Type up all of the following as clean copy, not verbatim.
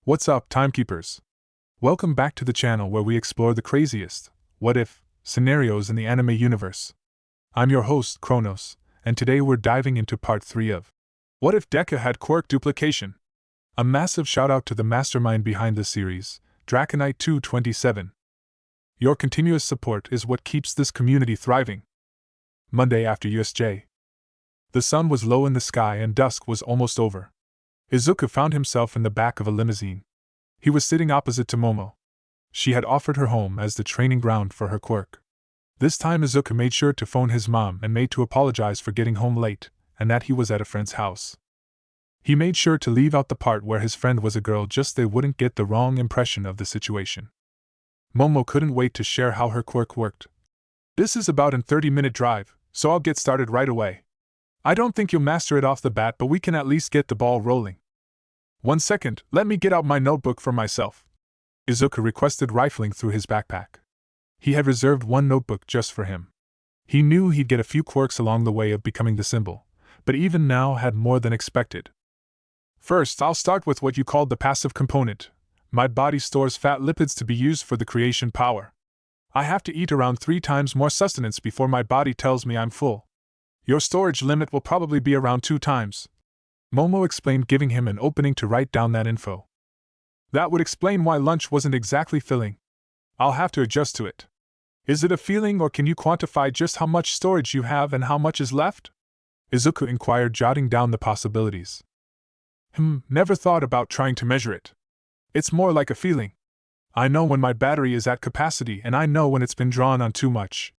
What's up, timekeepers? Welcome back to the channel where we explore the craziest, what-if, scenarios in the anime universe. I'm your host, Chronos, and today we're diving into part 3 of What If Deku Had Quirk Duplication? A massive shout out to the mastermind behind this series, Draconite227. Your continuous support is what keeps this community thriving. Monday after USJ. The sun was low in the sky and dusk was almost over. Izuku found himself in the back of a limousine. He was sitting opposite to Momo. She had offered her home as the training ground for her quirk. This time Izuku made sure to phone his mom and made to apologize for getting home late, and that he was at a friend's house. He made sure to leave out the part where his friend was a girl just they wouldn't get the wrong impression of the situation. Momo couldn't wait to share how her quirk worked. This is about a 30-minute drive, so I'll get started right away. I don't think you'll master it off the bat, but we can at least get the ball rolling. 1 second, let me get out my notebook for myself. Izuku requested, rifling through his backpack. He had reserved one notebook just for him. He knew he'd get a few quirks along the way of becoming the symbol, but even now had more than expected. First, I'll start with what you called the passive component. My body stores fat lipids to be used for the creation power. I have to eat around 3 times more sustenance before my body tells me I'm full. Your storage limit will probably be around 2 times. Momo explained, giving him an opening to write down that info. That would explain why lunch wasn't exactly filling. I'll have to adjust to it. Is it a feeling, or can you quantify just how much storage you have and how much is left? Izuku inquired, jotting down the possibilities. Never thought about trying to measure it. It's more like a feeling. I know when my battery is at capacity and I know when it's been drawn on too much.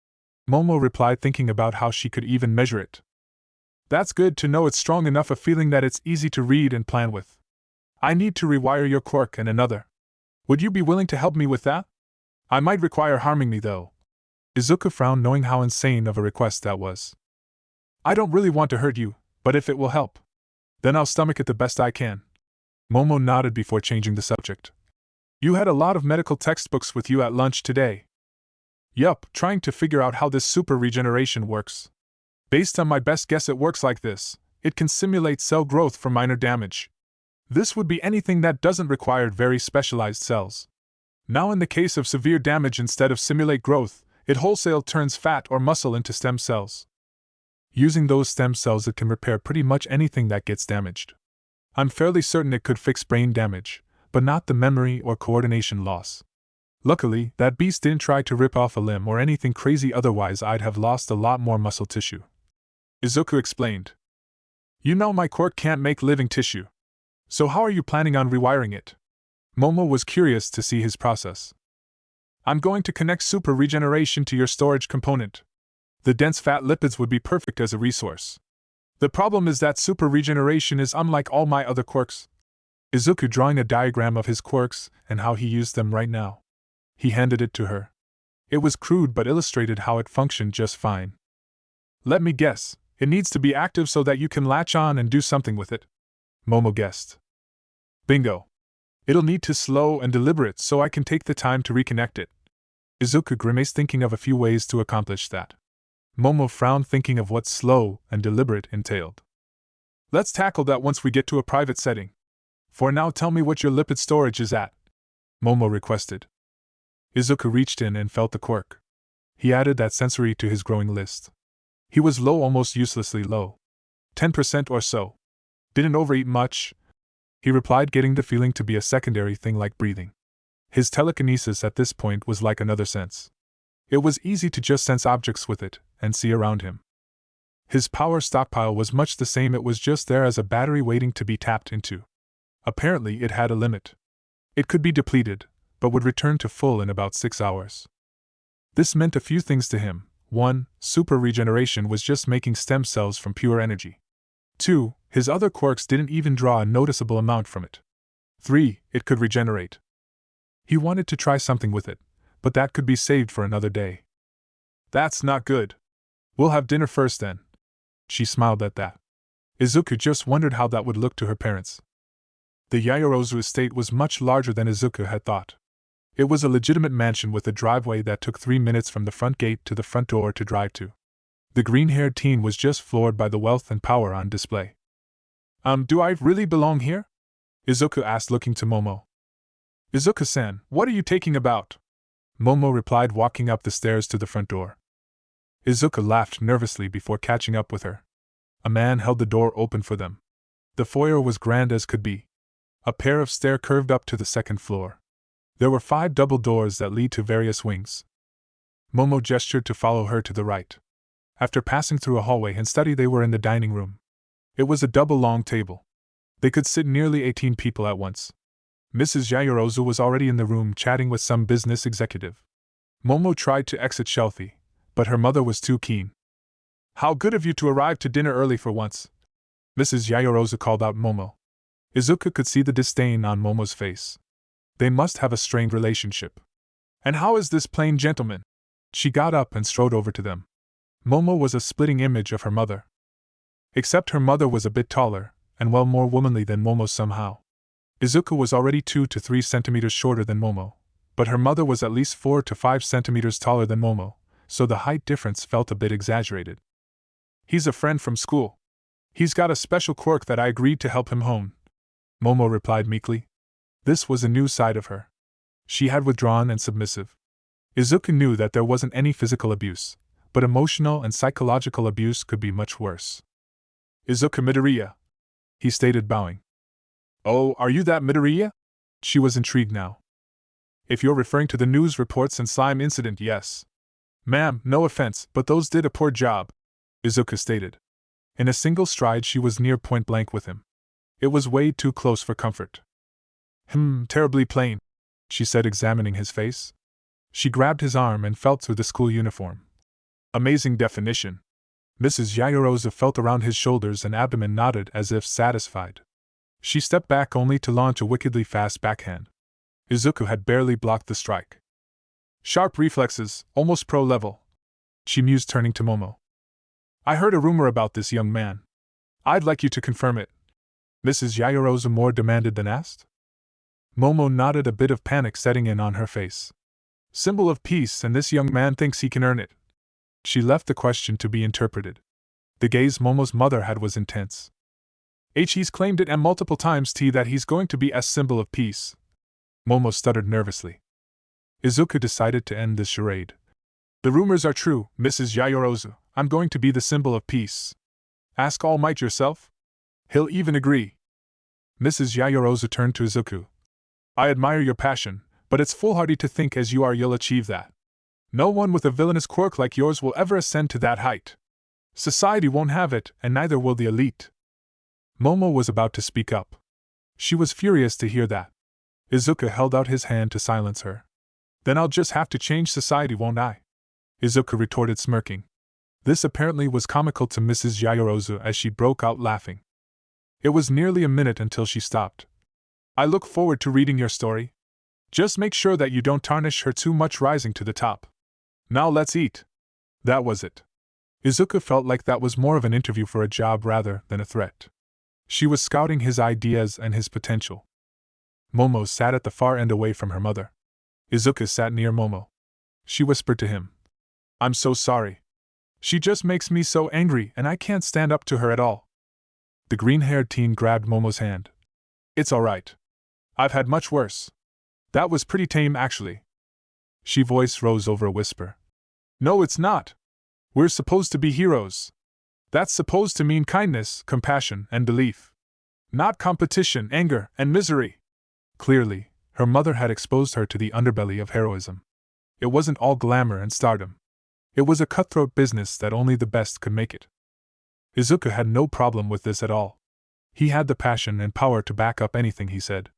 Momo replied, thinking about how she could even measure it. That's good to know. It's strong enough a feeling that it's easy to read and plan with. I need to rewire your quirk and another. Would you be willing to help me with that? I might require harming me though. Izuku frowned, knowing how insane of a request that was. I don't really want to hurt you, but if it will help, then I'll stomach it the best I can. Momo nodded before changing the subject. You had a lot of medical textbooks with you at lunch today. Yup, trying to figure out how this super regeneration works. Based on my best guess, it works like this. It can simulate cell growth for minor damage. This would be anything that doesn't require very specialized cells. Now in the case of severe damage, instead of simulate growth, it wholesale turns fat or muscle into stem cells. Using those stem cells, it can repair pretty much anything that gets damaged. I'm fairly certain it could fix brain damage, but not the memory or coordination loss. Luckily, that beast didn't try to rip off a limb or anything crazy, otherwise I'd have lost a lot more muscle tissue. Izuku explained. You know my quirk can't make living tissue. So how are you planning on rewiring it? Momo was curious to see his process. I'm going to connect super regeneration to your storage component. The dense fat lipids would be perfect as a resource. The problem is that super regeneration is unlike all my other quirks. Izuku drawing a diagram of his quirks and how he used them right now. He handed it to her. It was crude but illustrated how it functioned just fine. Let me guess. It needs to be active so that you can latch on and do something with it. Momo guessed. Bingo. It'll need to slow and deliberate so I can take the time to reconnect it. Izuku grimaced, thinking of a few ways to accomplish that. Momo frowned, thinking of what slow and deliberate entailed. Let's tackle that once we get to a private setting. For now, tell me what your lipid storage is at. Momo requested. Izuku reached in and felt the quirk. He added that sensory to his growing list. He was low, almost uselessly low. 10% or so. Didn't overeat much, he replied, getting the feeling to be a secondary thing like breathing. His telekinesis at this point was like another sense. It was easy to just sense objects with it and see around him. His power stockpile was much the same, it was just there as a battery waiting to be tapped into. Apparently it had a limit. It could be depleted, but would return to full in about 6 hours. This meant a few things to him. 1. Super regeneration was just making stem cells from pure energy. 2. His other quirks didn't even draw a noticeable amount from it. 3. It could regenerate. He wanted to try something with it, but that could be saved for another day. That's not good. We'll have dinner first then. She smiled at that. Izuku just wondered how that would look to her parents. The Yaoyorozu estate was much larger than Izuku had thought. It was a legitimate mansion with a driveway that took 3 minutes from the front gate to the front door to drive to. The green-haired teen was just floored by the wealth and power on display. Do I really belong here? Izuku asked, looking to Momo. Izuka-san, what are you taking about? Momo replied, walking up the stairs to the front door. Izuka laughed nervously before catching up with her. A man held the door open for them. The foyer was grand as could be. A pair of stairs curved up to the second floor. There were 5 double doors that lead to various wings. Momo gestured to follow her to the right. After passing through a hallway and study, they were in the dining room. It was a double long table. They could sit nearly 18 people at once. Mrs. Yaoyorozu was already in the room chatting with some business executive. Momo tried to exit stealthy, but her mother was too keen. How good of you to arrive to dinner early for once, Mrs. Yaoyorozu called out Momo. Izuka could see the disdain on Momo's face. They must have a strained relationship. And how is this plain gentleman? She got up and strode over to them. Momo was a splitting image of her mother. Except her mother was a bit taller, and well more womanly than Momo somehow. Izuka was already 2 to 3 centimeters shorter than Momo, but her mother was at least 4 to 5 centimeters taller than Momo, so the height difference felt a bit exaggerated. He's a friend from school. He's got a special quirk that I agreed to help him hone, Momo replied meekly. This was a new side of her. She had withdrawn and submissive. Izuka knew that there wasn't any physical abuse, but emotional and psychological abuse could be much worse. Izuka Midoriya, he stated, bowing. Oh, are you that Midoriya? She was intrigued now. If you're referring to the news reports and slime incident, yes. Ma'am, no offense, but those did a poor job, Izuka stated. In a single stride she was near point blank with him. It was way too close for comfort. Terribly plain, she said, examining his face. She grabbed his arm and felt through the school uniform. Amazing definition. Mrs. Yaoyorozu felt around his shoulders and abdomen, nodded as if satisfied. She stepped back only to launch a wickedly fast backhand. Izuku had barely blocked the strike. Sharp reflexes, almost pro level, she mused, turning to Momo. I heard a rumor about this young man. I'd like you to confirm it. Mrs. Yaoyorozu more demanded than asked. Momo nodded, a bit of panic setting in on her face. Symbol of peace, and this young man thinks he can earn it. She left the question to be interpreted. The gaze Momo's mother had was intense. He's claimed it and multiple times that he's going to be a symbol of peace. Momo stuttered nervously. Izuku decided to end this charade. The rumors are true, Mrs. Yaoyorozu. I'm going to be the symbol of peace. Ask All Might yourself. He'll even agree. Mrs. Yaoyorozu turned to Izuku. I admire your passion, but it's foolhardy to think as you are you'll achieve that. No one with a villainous quirk like yours will ever ascend to that height. Society won't have it, and neither will the elite. Momo was about to speak up. She was furious to hear that. Izuku held out his hand to silence her. Then I'll just have to change society, won't I? Izuku retorted, smirking. This apparently was comical to Mrs. Yaoyorozu as she broke out laughing. It was nearly a minute until she stopped. I look forward to reading your story. Just make sure that you don't tarnish her too much rising to the top. Now let's eat. That was it. Izuku felt like that was more of an interview for a job rather than a threat. She was scouting his ideas and his potential. Momo sat at the far end away from her mother. Izuku sat near Momo. She whispered to him. I'm so sorry. She just makes me so angry and I can't stand up to her at all. The green-haired teen grabbed Momo's hand. It's all right. I've had much worse. That was pretty tame, actually. She voice rose over a whisper. No, it's not. We're supposed to be heroes. That's supposed to mean kindness, compassion, and belief. Not competition, anger, and misery. Clearly, her mother had exposed her to the underbelly of heroism. It wasn't all glamour and stardom. It was a cutthroat business that only the best could make it. Izuku had no problem with this at all. He had the passion and power to back up anything he said.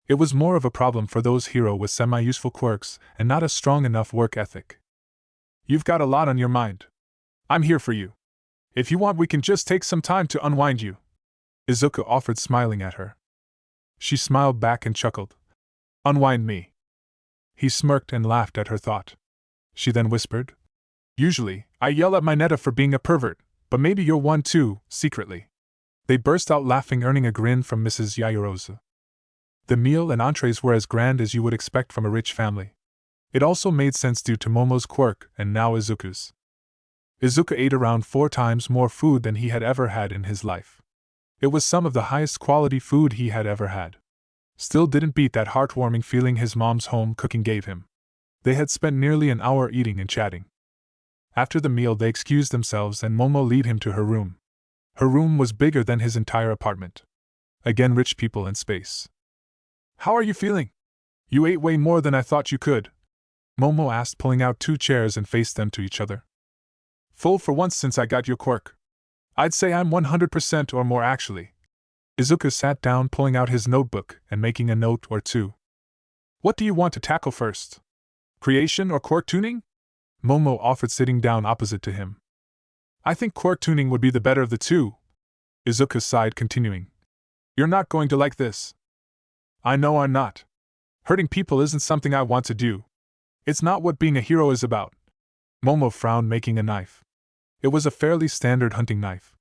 It was more of a problem for those heroes with semi-useful quirks and not a strong enough work ethic. You've got a lot on your mind. I'm here for you. If you want, we can just take some time to unwind you. Izuku offered, smiling at her. She smiled back and chuckled. Unwind me. He smirked and laughed at her thought. She then whispered. Usually, I yell at my netta for being a pervert, but maybe you're one too, secretly. They burst out laughing, earning a grin from Mrs. Yaoyorozu. The meal and entrees were as grand as you would expect from a rich family. It also made sense due to Momo's quirk and now Izuku's. Izuku ate around 4 times more food than he had ever had in his life. It was some of the highest quality food he had ever had. Still didn't beat that heartwarming feeling his mom's home cooking gave him. They had spent nearly an hour eating and chatting. After the meal they excused themselves and Momo led him to her room. Her room was bigger than his entire apartment. Again, rich people and space. "How are you feeling? You ate way more than I thought you could," Momo asked, pulling out 2 chairs and faced them to each other. "Full for once since I got your quirk. I'd say I'm 100% or more actually." Izuku sat down, pulling out his notebook and making a note or two. "What do you want to tackle first? Creation or quirk tuning?" Momo offered, sitting down opposite to him. "I think quirk tuning would be the better of the two," Izuku sighed, continuing. "You're not going to like this." "I know I'm not. Hurting people isn't something I want to do. It's not what being a hero is about." Momo frowned, making a knife. It was a fairly standard hunting knife.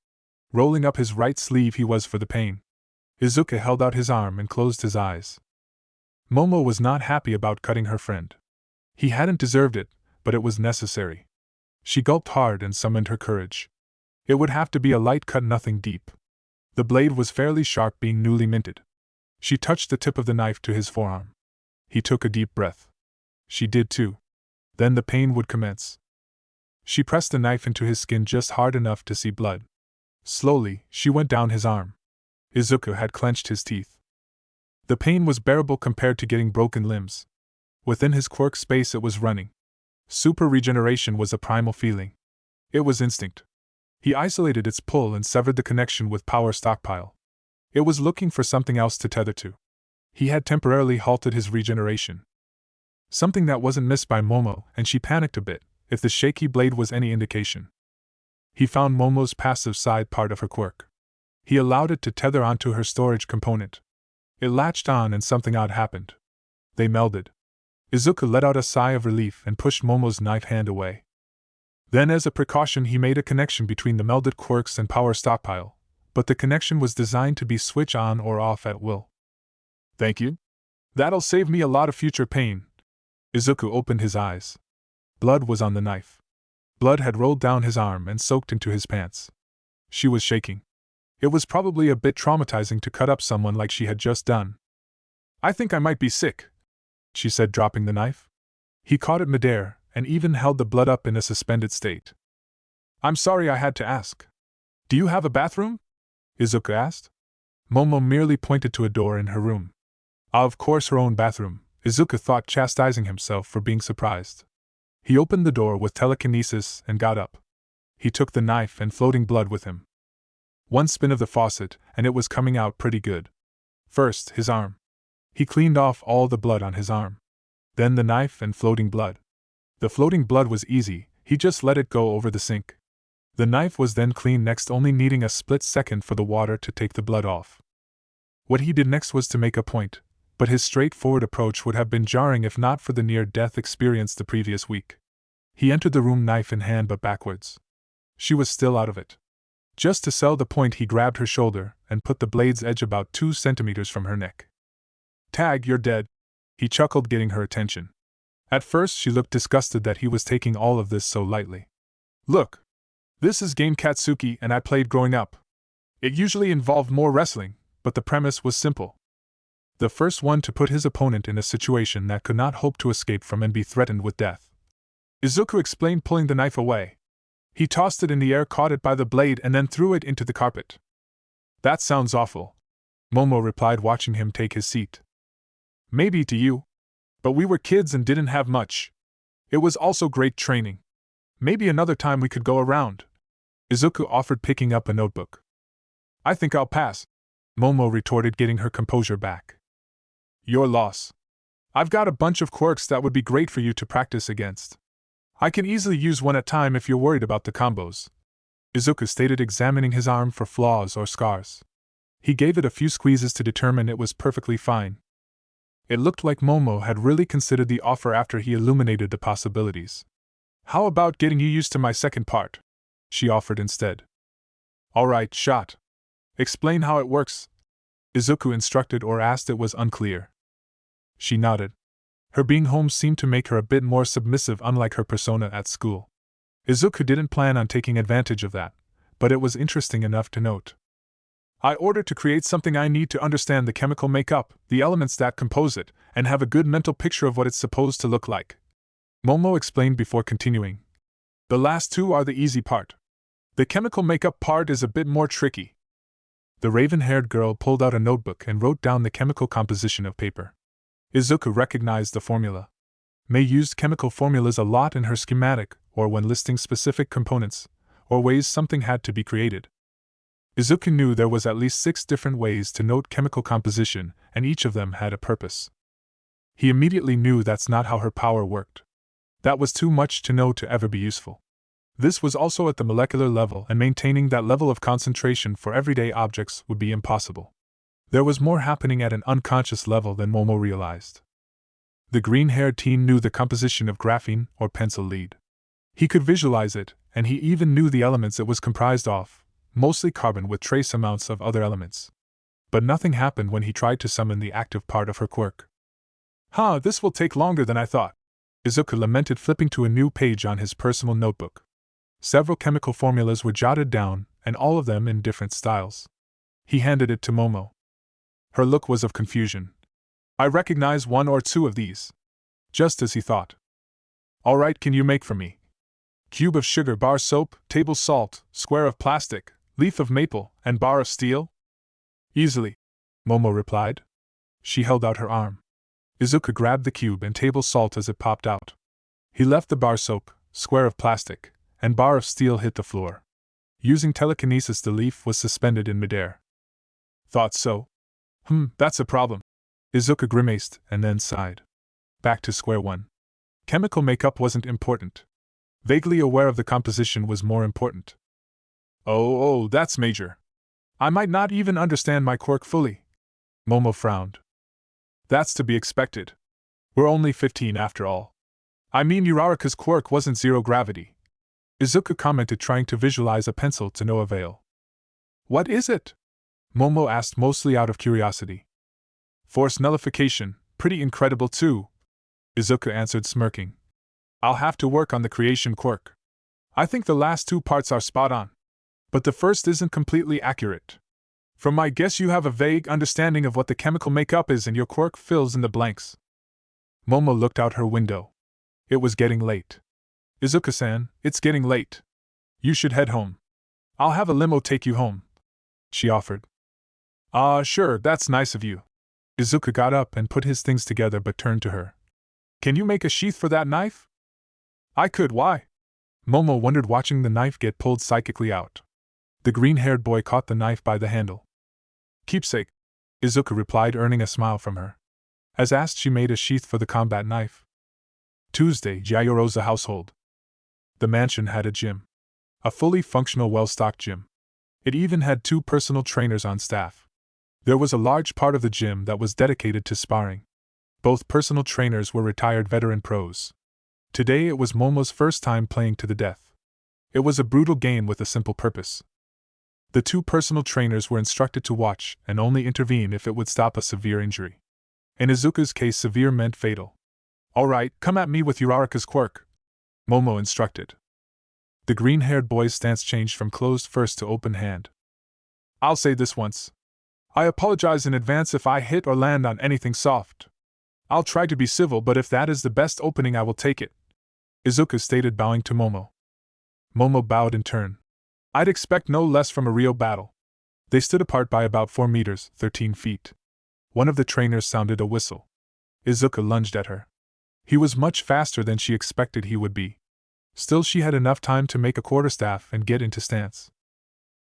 Rolling up his right sleeve he was for the pain. Izuku held out his arm and closed his eyes. Momo was not happy about cutting her friend. He hadn't deserved it, but it was necessary. She gulped hard and summoned her courage. It would have to be a light cut, nothing deep. The blade was fairly sharp, being newly minted. She touched the tip of the knife to his forearm. He took a deep breath. She did too. Then the pain would commence. She pressed the knife into his skin just hard enough to see blood. Slowly, she went down his arm. Izuku had clenched his teeth. The pain was bearable compared to getting broken limbs. Within his quirk space it was running. Super regeneration was a primal feeling. It was instinct. He isolated its pull and severed the connection with power stockpile. It was looking for something else to tether to. He had temporarily halted his regeneration. Something that wasn't missed by Momo, and she panicked a bit, if the shaky blade was any indication. He found Momo's passive side part of her quirk. He allowed it to tether onto her storage component. It latched on and something odd happened. They melded. Izuku let out a sigh of relief and pushed Momo's knife hand away. Then, as a precaution, he made a connection between the melded quirks and power stockpile, but the connection was designed to be switch on or off at will. "Thank you. That'll save me a lot of future pain." Izuku opened his eyes. Blood was on the knife. Blood had rolled down his arm and soaked into his pants. She was shaking. It was probably a bit traumatizing to cut up someone like she had just done. "I think I might be sick," she said, dropping the knife. He caught it midair and even held the blood up in a suspended state. "I'm sorry I had to ask. Do you have a bathroom?" Izuku asked. Momo merely pointed to a door in her room. Of course, her own bathroom, Izuku thought, chastising himself for being surprised. He opened the door with telekinesis and got up. He took the knife and floating blood with him. One spin of the faucet, and it was coming out pretty good. First, his arm. He cleaned off all the blood on his arm. Then the knife and floating blood. The floating blood was easy, he just let it go over the sink. The knife was then clean next, only needing a split second for the water to take the blood off. What he did next was to make a point, but his straightforward approach would have been jarring if not for the near-death experience the previous week. He entered the room knife in hand but backwards. She was still out of it. Just to sell the point, he grabbed her shoulder and put the blade's edge about 2 centimeters from her neck. "Tag, you're dead," he chuckled, getting her attention. At first she looked disgusted that he was taking all of this so lightly. "Look. This is game Katsuki and I played growing up. It usually involved more wrestling, but the premise was simple. The first one to put his opponent in a situation that could not hope to escape from and be threatened with death." Izuku explained, pulling the knife away. He tossed it in the air, caught it by the blade, and then threw it into the carpet. "That sounds awful," Momo replied, watching him take his seat. "Maybe to you. But we were kids and didn't have much. It was also great training. Maybe another time we could go around," Izuku offered, picking up a notebook. "I think I'll pass," Momo retorted, getting her composure back. "Your loss. I've got a bunch of quirks that would be great for you to practice against. I can easily use one at a time if you're worried about the combos," Izuku stated, examining his arm for flaws or scars. He gave it a few squeezes to determine it was perfectly fine. It looked like Momo had really considered the offer after he illuminated the possibilities. "How about getting you used to my second part?" she offered instead. "Alright, shot. Explain how it works," Izuku instructed, or asked. It was unclear. She nodded. Her being home seemed to make her a bit more submissive, unlike her persona at school. Izuku didn't plan on taking advantage of that, but it was interesting enough to note. I order to create something I need to understand the chemical makeup, the elements that compose it, and have a good mental picture of what it's supposed to look like. Momo explained before continuing. The last two are the easy part. The chemical makeup part is a bit more tricky. The raven-haired girl pulled out a notebook and wrote down the chemical composition of paper. Izuku recognized the formula. Mei used chemical formulas a lot in her schematic, or when listing specific components, or ways something had to be created. Izuku knew there was at least 6 different ways to note chemical composition, and each of them had a purpose. He immediately knew that's not how her power worked. That was too much to know to ever be useful. This was also at the molecular level, and maintaining that level of concentration for everyday objects would be impossible. There was more happening at an unconscious level than Momo realized. The green-haired teen knew the composition of graphene, or pencil lead. He could visualize it, and he even knew the elements it was comprised of, mostly carbon with trace amounts of other elements. But nothing happened when he tried to summon the active part of her quirk. This will take longer than I thought," Izuku lamented, flipping to a new page on his personal notebook. Several chemical formulas were jotted down, and all of them in different styles. He handed it to Momo. Her look was of confusion. "I recognize 1 or 2 of these." Just as he thought. "All right, can you make for me? Cube of sugar, bar soap, table salt, square of plastic, leaf of maple, and bar of steel?" "Easily," Momo replied. She held out her arm. Izuku grabbed the cube and table salt as it popped out. He left the bar soap, square of plastic, and bar of steel hit the floor. Using telekinesis, the leaf was suspended in midair. "Thought so. That's a problem." Izuku grimaced and then sighed. Back to square one. Chemical makeup wasn't important. Vaguely aware of the composition was more important. Oh, that's major. I might not even understand my quirk fully." Momo frowned. "That's to be expected. We're only 15 after all. I mean, Uraraka's quirk wasn't zero gravity." Izuku commented, trying to visualize a pencil to no avail. "What is it?" Momo asked, mostly out of curiosity. "Force nullification, pretty incredible too," Izuku answered, smirking. "I'll have to work on the creation quirk. I think the last 2 parts are spot on. But the first isn't completely accurate. From my guess, you have a vague understanding of what the chemical makeup is, and your quirk fills in the blanks." Momo looked out her window. It was getting late. "Izuku-san, it's getting late. You should head home. I'll have a limo take you home," she offered. Sure, that's nice of you." Izuku got up and put his things together, but turned to her. "Can you make a sheath for that knife?" "I could, why?" Momo wondered, watching the knife get pulled psychically out. The green-haired boy caught the knife by the handle. "Keepsake," Izuku replied, earning a smile from her. As asked, she made a sheath for the combat knife. Tuesday, Yaoyorozu household. The mansion had a gym. A fully functional, well-stocked gym. It even had 2 personal trainers on staff. There was a large part of the gym that was dedicated to sparring. Both personal trainers were retired veteran pros. Today it was Momo's first time playing to the death. It was a brutal game with a simple purpose. The 2 personal trainers were instructed to watch and only intervene if it would stop a severe injury. In Izuku's case, severe meant fatal. "All right, come at me with Uraraka's quirk," Momo instructed. The green-haired boy's stance changed from closed fist to open hand. "I'll say this once. I apologize in advance if I hit or land on anything soft. I'll try to be civil, but if that is the best opening, I will take it," Izuku stated, bowing to Momo. Momo bowed in turn. "I'd expect no less from a real battle." They stood apart by about 4 meters, 13 feet. One of the trainers sounded a whistle. Izuku lunged at her. He was much faster than she expected he would be. Still, she had enough time to make a quarterstaff and get into stance.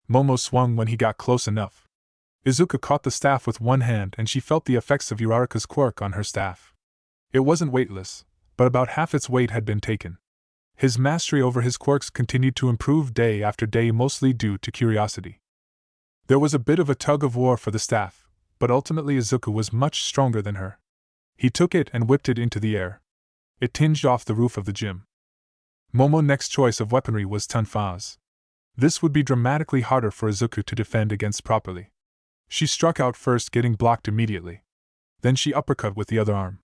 Momo swung when he got close enough. Izuku caught the staff with one hand, and she felt the effects of Uraraka's quirk on her staff. It wasn't weightless, but about half its weight had been taken. His mastery over his quirks continued to improve day after day, mostly due to curiosity. There was a bit of a tug-of-war for the staff, but ultimately Izuku was much stronger than her. He took it and whipped it into the air. It tinged off the roof of the gym. Momo's next choice of weaponry was Tanfaz. This would be dramatically harder for Izuku to defend against properly. She struck out first, getting blocked immediately. Then she uppercut with the other arm.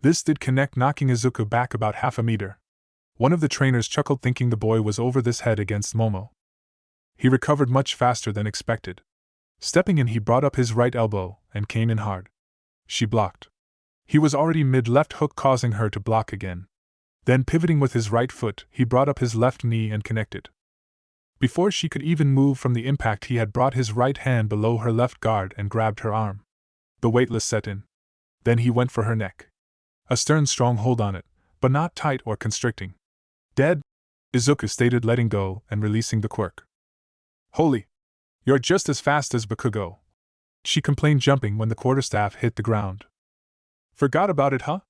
This did connect, knocking Izuku back about half a meter. One of the trainers chuckled, thinking the boy was over this head against Momo. He recovered much faster than expected. Stepping in, he brought up his right elbow and came in hard. She blocked. He was already mid-left hook, causing her to block again. Then pivoting with his right foot, he brought up his left knee and connected. Before she could even move from the impact, he had brought his right hand below her left guard and grabbed her arm. The weightless set in. Then he went for her neck. A stern, strong hold on it, but not tight or constricting. Dead? Izuku stated, letting go and releasing the quirk. Holy! You're just as fast as Bakugo, she complained, jumping when the quarterstaff hit the ground. Forgot about it, huh?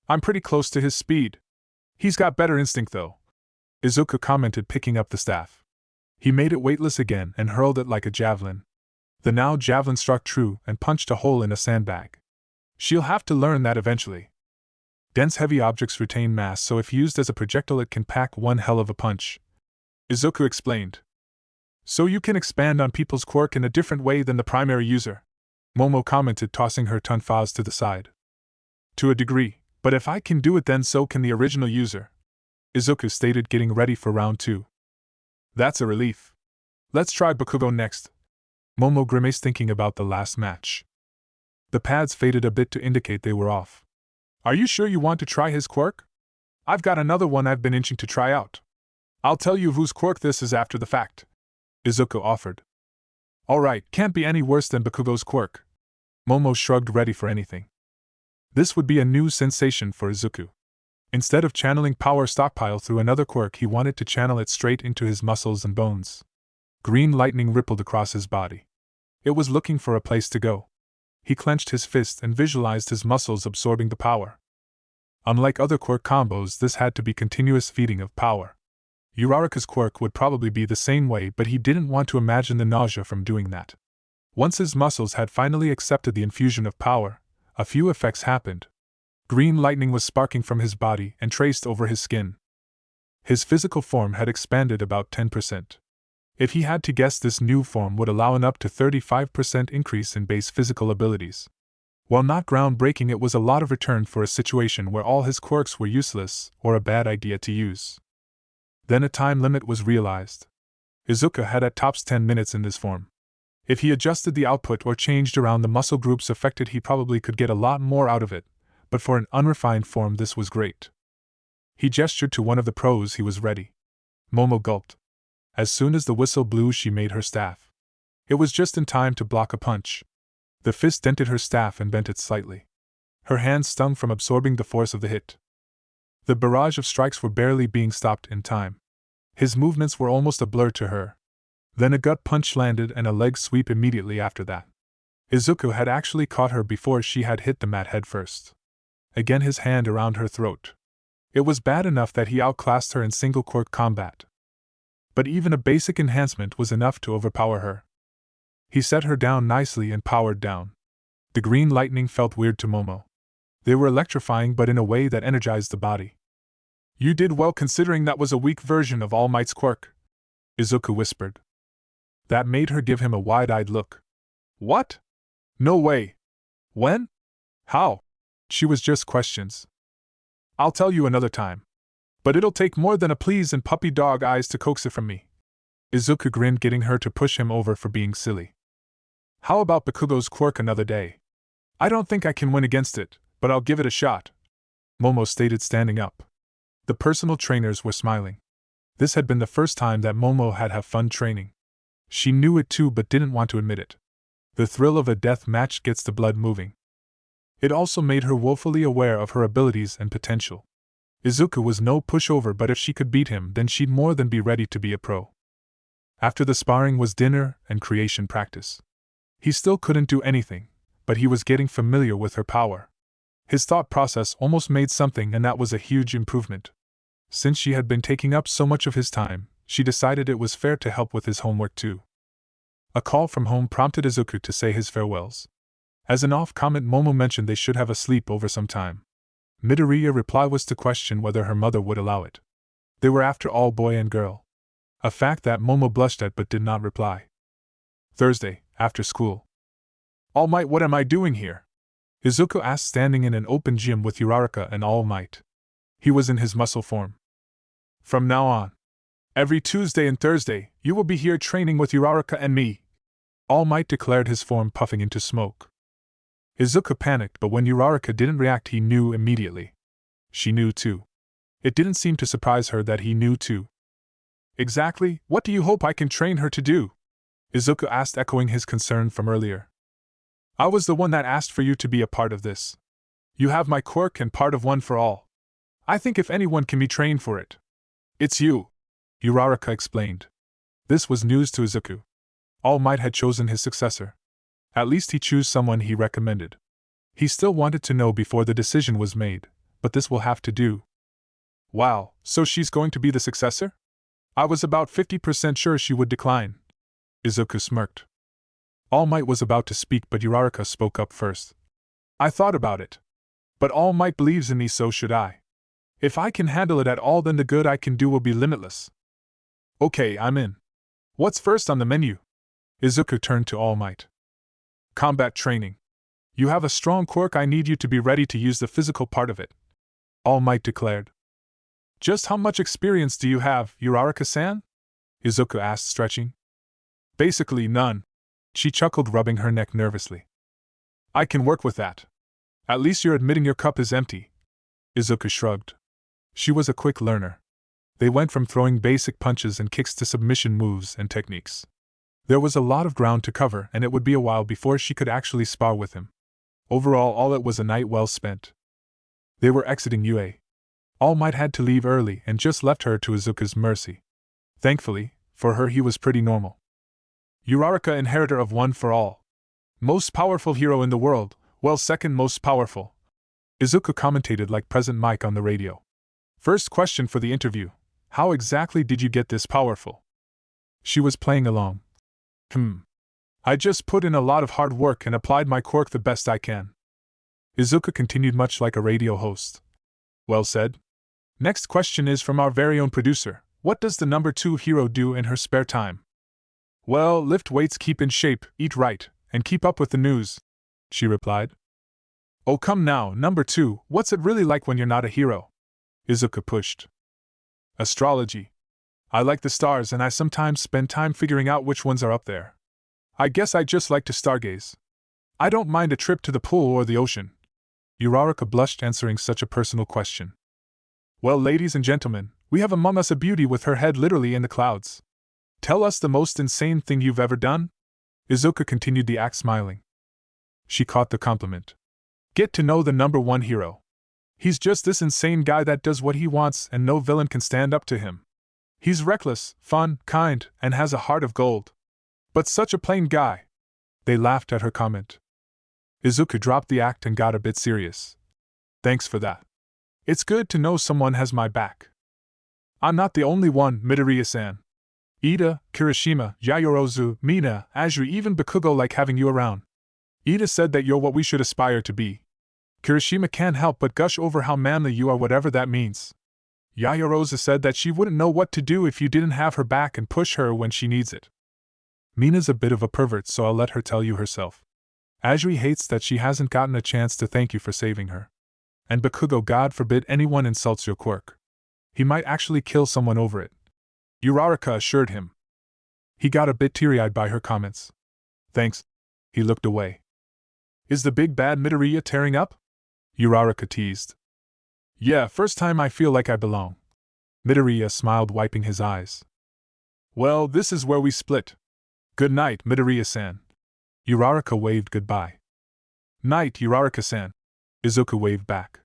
I'm pretty close to his speed. He's got better instinct, though, Izuku commented, picking up the staff. He made it weightless again and hurled it like a javelin. The now javelin struck true and punched a hole in a sandbag. She'll have to learn that eventually. Dense, heavy objects retain mass, so if used as a projectile it can pack one hell of a punch, Izuku explained. So you can expand on people's quirk in a different way than the primary user, Momo commented, tossing her tonfas to the side. To a degree, but if I can do it, then so can the original user, Izuku stated, getting ready for round 2. That's a relief. Let's try Bakugo next, Momo grimaced, thinking about the last match. The pads faded a bit to indicate they were off. Are you sure you want to try his quirk? I've got another one I've been itching to try out. I'll tell you whose quirk this is after the fact, Izuku offered. Alright, can't be any worse than Bakugo's quirk. Momo shrugged, ready for anything. This would be a new sensation for Izuku. Instead of channeling power stockpile through another quirk, he wanted to channel it straight into his muscles and bones. Green lightning rippled across his body. It was looking for a place to go. He clenched his fist and visualized his muscles absorbing the power. Unlike other quirk combos, this had to be continuous feeding of power. Uraraka's quirk would probably be the same way, but he didn't want to imagine the nausea from doing that. Once his muscles had finally accepted the infusion of power, a few effects happened. Green lightning was sparking from his body and traced over his skin. His physical form had expanded about 10%. If he had to guess, this new form would allow an up to 35% increase in base physical abilities. While not groundbreaking, it was a lot of return for a situation where all his quirks were useless or a bad idea to use. Then a time limit was realized. Izuku had at tops 10 minutes in this form. If he adjusted the output or changed around the muscle groups affected, he probably could get a lot more out of it, but for an unrefined form this was great. He gestured to one of the pros. He was ready. Momo gulped. As soon as the whistle blew, she made her staff. It was just in time to block a punch. The fist dented her staff and bent it slightly. Her hands stung from absorbing the force of the hit. The barrage of strikes were barely being stopped in time. His movements were almost a blur to her. Then a gut punch landed and a leg sweep immediately after that. Izuku had actually caught her before she had hit the mat head first. Again his hand around her throat. It was bad enough that he outclassed her in single quirk combat. But even a basic enhancement was enough to overpower her. He set her down nicely and powered down. The green lightning felt weird to Momo. They were electrifying, but in a way that energized the body. You did well considering that was a weak version of All Might's quirk, Izuku whispered. That made her give him a wide-eyed look. What? No way. When? How? She was just questions. I'll tell you another time. But it'll take more than a please and puppy dog eyes to coax it from me. Izuku grinned, getting her to push him over for being silly. How about Bakugo's quirk another day? I don't think I can win against it, but I'll give it a shot, Momo stated, standing up. The personal trainers were smiling. This had been the first time that Momo had fun training. She knew it too, but didn't want to admit it. The thrill of a death match gets the blood moving. It also made her woefully aware of her abilities and potential. Izuku was no pushover, but if she could beat him, then she'd more than be ready to be a pro. After the sparring was dinner and creation practice. He still couldn't do anything, but he was getting familiar with her power. His thought process almost made something, and that was a huge improvement. Since she had been taking up so much of his time, she decided it was fair to help with his homework too. A call from home prompted Izuku to say his farewells. As an off-comment, Momo mentioned they should have a sleepover sometime. Midoriya's reply was to question whether her mother would allow it. They were after all boy and girl. A fact that Momo blushed at but did not reply. Thursday, after school. All Might, what am I doing here? Izuku asked, standing in an open gym with Uraraka and All Might. He was in his muscle form. From now on, every Tuesday and Thursday, you will be here training with Uraraka and me, All Might declared, his form puffing into smoke. Izuku panicked, but when Uraraka didn't react, he knew immediately. She knew too. It didn't seem to surprise her that he knew too. Exactly, what do you hope I can train her to do? Izuku asked, echoing his concern from earlier. I was the one that asked for you to be a part of this. You have my quirk and part of One for All. I think if anyone can be trained for it, it's you, Uraraka explained. This was news to Izuku. All Might had chosen his successor. At least he chose someone he recommended. He still wanted to know before the decision was made, but this will have to do. Wow, so she's going to be the successor? I was about 50% sure she would decline. Izuku smirked. All Might was about to speak, but Uraraka spoke up first. I thought about it. But All Might believes in me, so should I. If I can handle it at all, then the good I can do will be limitless. Okay, I'm in. What's first on the menu? Izuku turned to All Might. Combat training. You have a strong quirk, I need you to be ready to use the physical part of it. All Might declared. Just how much experience do you have, Uraraka-san? Izuku asked, stretching. Basically none. She chuckled, rubbing her neck nervously. I can work with that. At least you're admitting your cup is empty. Izuku shrugged. She was a quick learner. They went from throwing basic punches and kicks to submission moves and techniques. There was a lot of ground to cover, and it would be a while before she could actually spar with him. Overall, all it was a night well spent. They were exiting UA. All Might had to leave early and just left her to Izuku's mercy. Thankfully, for her he was pretty normal. Uraraka, inheritor of One for All. Most powerful hero in the world, well, second most powerful. Izuku commentated like President Mike on the radio. First question for the interview. How exactly did you get this powerful? She was playing along. I just put in a lot of hard work and applied my quirk the best I can. Izuku continued much like a radio host. Well said. Next question is from our very own producer. What does the number 2 hero do in her spare time? Well, lift weights, keep in shape, eat right, and keep up with the news, she replied. Oh come now, number 2, what's it really like when you're not a hero? Izuku pushed. Astrology. I like the stars and I sometimes spend time figuring out which ones are up there. I guess I just like to stargaze. I don't mind a trip to the pool or the ocean. Uraraka blushed, answering such a personal question. Well, ladies and gentlemen, we have among us a beauty with her head literally in the clouds. Tell us the most insane thing you've ever done? Izuku continued the act, smiling. She caught the compliment. Get to know the number 1 hero. He's just this insane guy that does what he wants and no villain can stand up to him. He's reckless, fun, kind, and has a heart of gold. But such a plain guy. They laughed at her comment. Izuku dropped the act and got a bit serious. Thanks for that. It's good to know someone has my back. I'm not the only one, Midoriya-san. Ida, Kirishima, Yaoyorozu, Mina, Azuri, even Bakugo like having you around. Ida said that you're what we should aspire to be. Kirishima can't help but gush over how manly you are, whatever that means. Yaoyorozu said that she wouldn't know what to do if you didn't have her back and push her when she needs it. Mina's a bit of a pervert, so I'll let her tell you herself. Azuri hates that she hasn't gotten a chance to thank you for saving her. And Bakugo, God forbid anyone insults your quirk. He might actually kill someone over it. Uraraka assured him. He got a bit teary-eyed by her comments. Thanks. He looked away. Is the big bad Midoriya tearing up? Uraraka teased. Yeah, first time I feel like I belong. Midoriya smiled, wiping his eyes. Well, this is where we split. Good night, Midoriya-san. Uraraka waved goodbye. Night, Uraraka-san. Izuku waved back.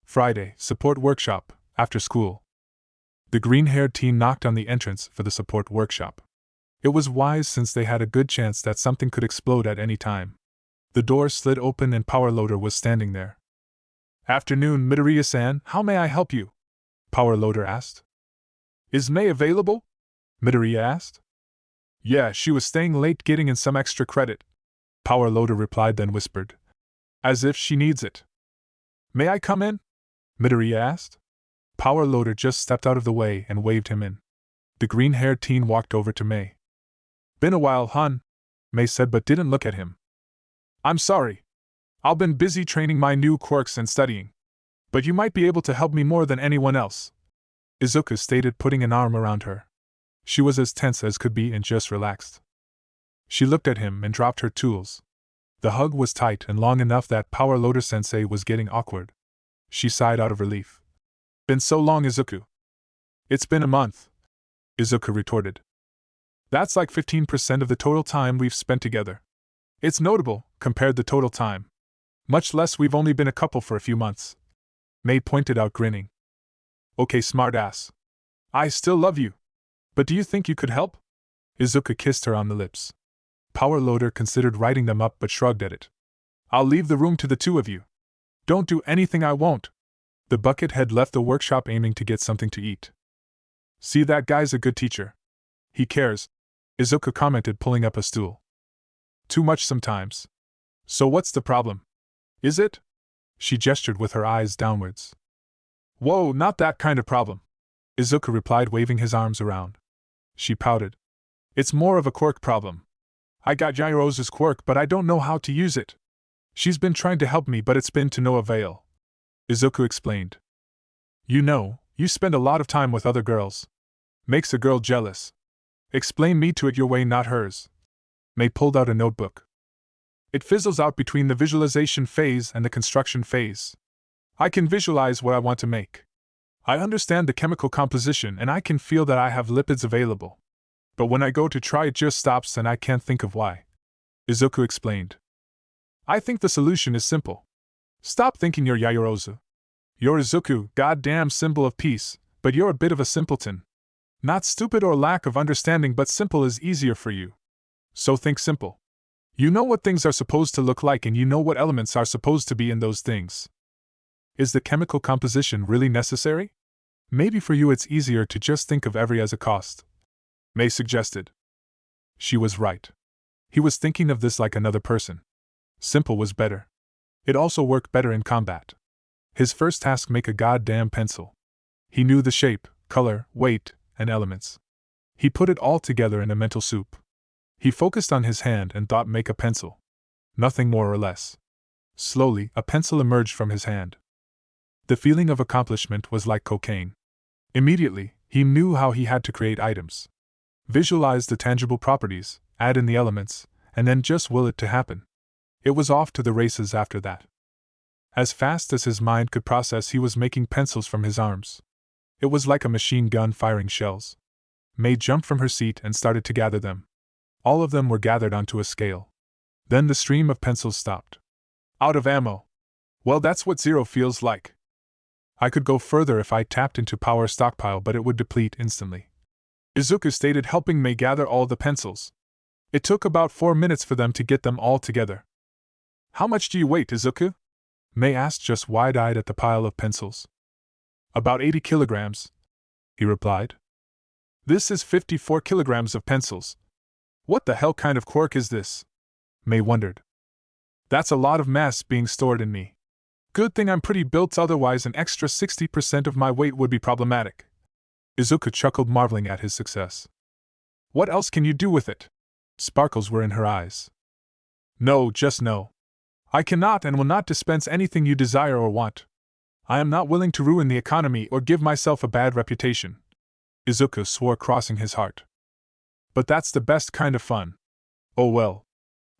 Friday, support workshop, after school. The green-haired teen knocked on the entrance for the support workshop. It was wise since they had a good chance that something could explode at any time. The door slid open and Power Loader was standing there. Afternoon, Midoriya-san, how may I help you? Power Loader asked. Is Mei available? Midoriya asked. Yeah, she was staying late getting in some extra credit. Power Loader replied, then whispered. As if she needs it. May I come in? Midoriya asked. Power Loader just stepped out of the way and waved him in. The green-haired teen walked over to Mei. Been a while, hon, Mei said, but didn't look at him. I'm sorry. I've been busy training my new quirks and studying. But you might be able to help me more than anyone else, Izuku stated, putting an arm around her. She was as tense as could be and just relaxed. She looked at him and dropped her tools. The hug was tight and long enough that Power Loader Sensei was getting awkward. She sighed out of relief. Been so long, Izuku. It's been a month, Izuku retorted. That's like 15% of the total time we've spent together. It's notable, compared the total time. Much less we've only been a couple for a few months. Mei pointed out, grinning. Okay, smartass. I still love you. But do you think you could help? Izuku kissed her on the lips. Power Loader considered writing them up but shrugged at it. I'll leave the room to the two of you. Don't do anything I won't. The buckethead left the workshop aiming to get something to eat. See, that guy's a good teacher. He cares, Izuku commented, pulling up a stool. Too much sometimes. So what's the problem? Is it? She gestured with her eyes downwards. Whoa, not that kind of problem, Izuku replied, waving his arms around. She pouted. It's more of a quirk problem. I got Yaoyorozu's quirk, but I don't know how to use it. She's been trying to help me, but it's been to no avail, Izuku explained. You know, you spend a lot of time with other girls. Makes a girl jealous. Explain me to it your way, not hers. Mei pulled out a notebook. It fizzles out between the visualization phase and the construction phase. I can visualize what I want to make. I understand the chemical composition and I can feel that I have lipids available. But when I go to try, it just stops and I can't think of why, Izuku explained. I think the solution is simple. Stop thinking you're Yaoyorozu. You're Izuku, goddamn symbol of peace, but you're a bit of a simpleton. Not stupid or lack of understanding, but simple is easier for you. So think simple. You know what things are supposed to look like and you know what elements are supposed to be in those things. Is the chemical composition really necessary? Maybe for you it's easier to just think of every as a cost, Mei suggested. She was right. He was thinking of this like another person. Simple was better. It also worked better in combat. His first task: make a goddamn pencil. He knew the shape, color, weight, and elements. He put it all together in a mental soup. He focused on his hand and thought, make a pencil. Nothing more or less. Slowly, a pencil emerged from his hand. The feeling of accomplishment was like cocaine. Immediately, he knew how he had to create items. Visualize the tangible properties, add in the elements, and then just will it to happen. It was off to the races after that. As fast as his mind could process, he was making pencils from his arms. It was like a machine gun firing shells. Mei jumped from her seat and started to gather them. All of them were gathered onto a scale. Then the stream of pencils stopped. Out of ammo. Well, that's what zero feels like. I could go further if I tapped into power stockpile, but it would deplete instantly, Izuku stated, helping Mei gather all the pencils. It took about 4 minutes for them to get them all together. How much do you weigh, Izuku? Mei asked, just wide-eyed at the pile of pencils. About 80 kilograms, he replied. This is 54 kilograms of pencils. What the hell kind of quirk is this? Mei wondered. That's a lot of mass being stored in me. Good thing I'm pretty built, otherwise an extra 60% of my weight would be problematic. Izuku chuckled, marveling at his success. What else can you do with it? Sparkles were in her eyes. No, just no. I cannot and will not dispense anything you desire or want. I am not willing to ruin the economy or give myself a bad reputation, Izuku swore, crossing his heart. But that's the best kind of fun. Oh well.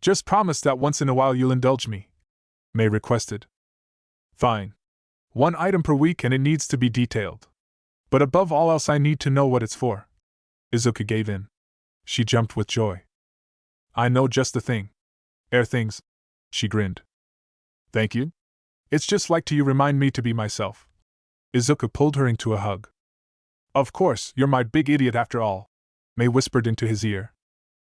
Just promise that once in a while you'll indulge me, Mei requested. Fine. 1 item per week, and it needs to be detailed. But above all else, I need to know what it's for. Izuku gave in. She jumped with joy. I know just the thing. Air things. She grinned. Thank you. It's just like you remind me to be myself. Izuku pulled her into a hug. Of course, you're my big idiot after all, Mei whispered into his ear.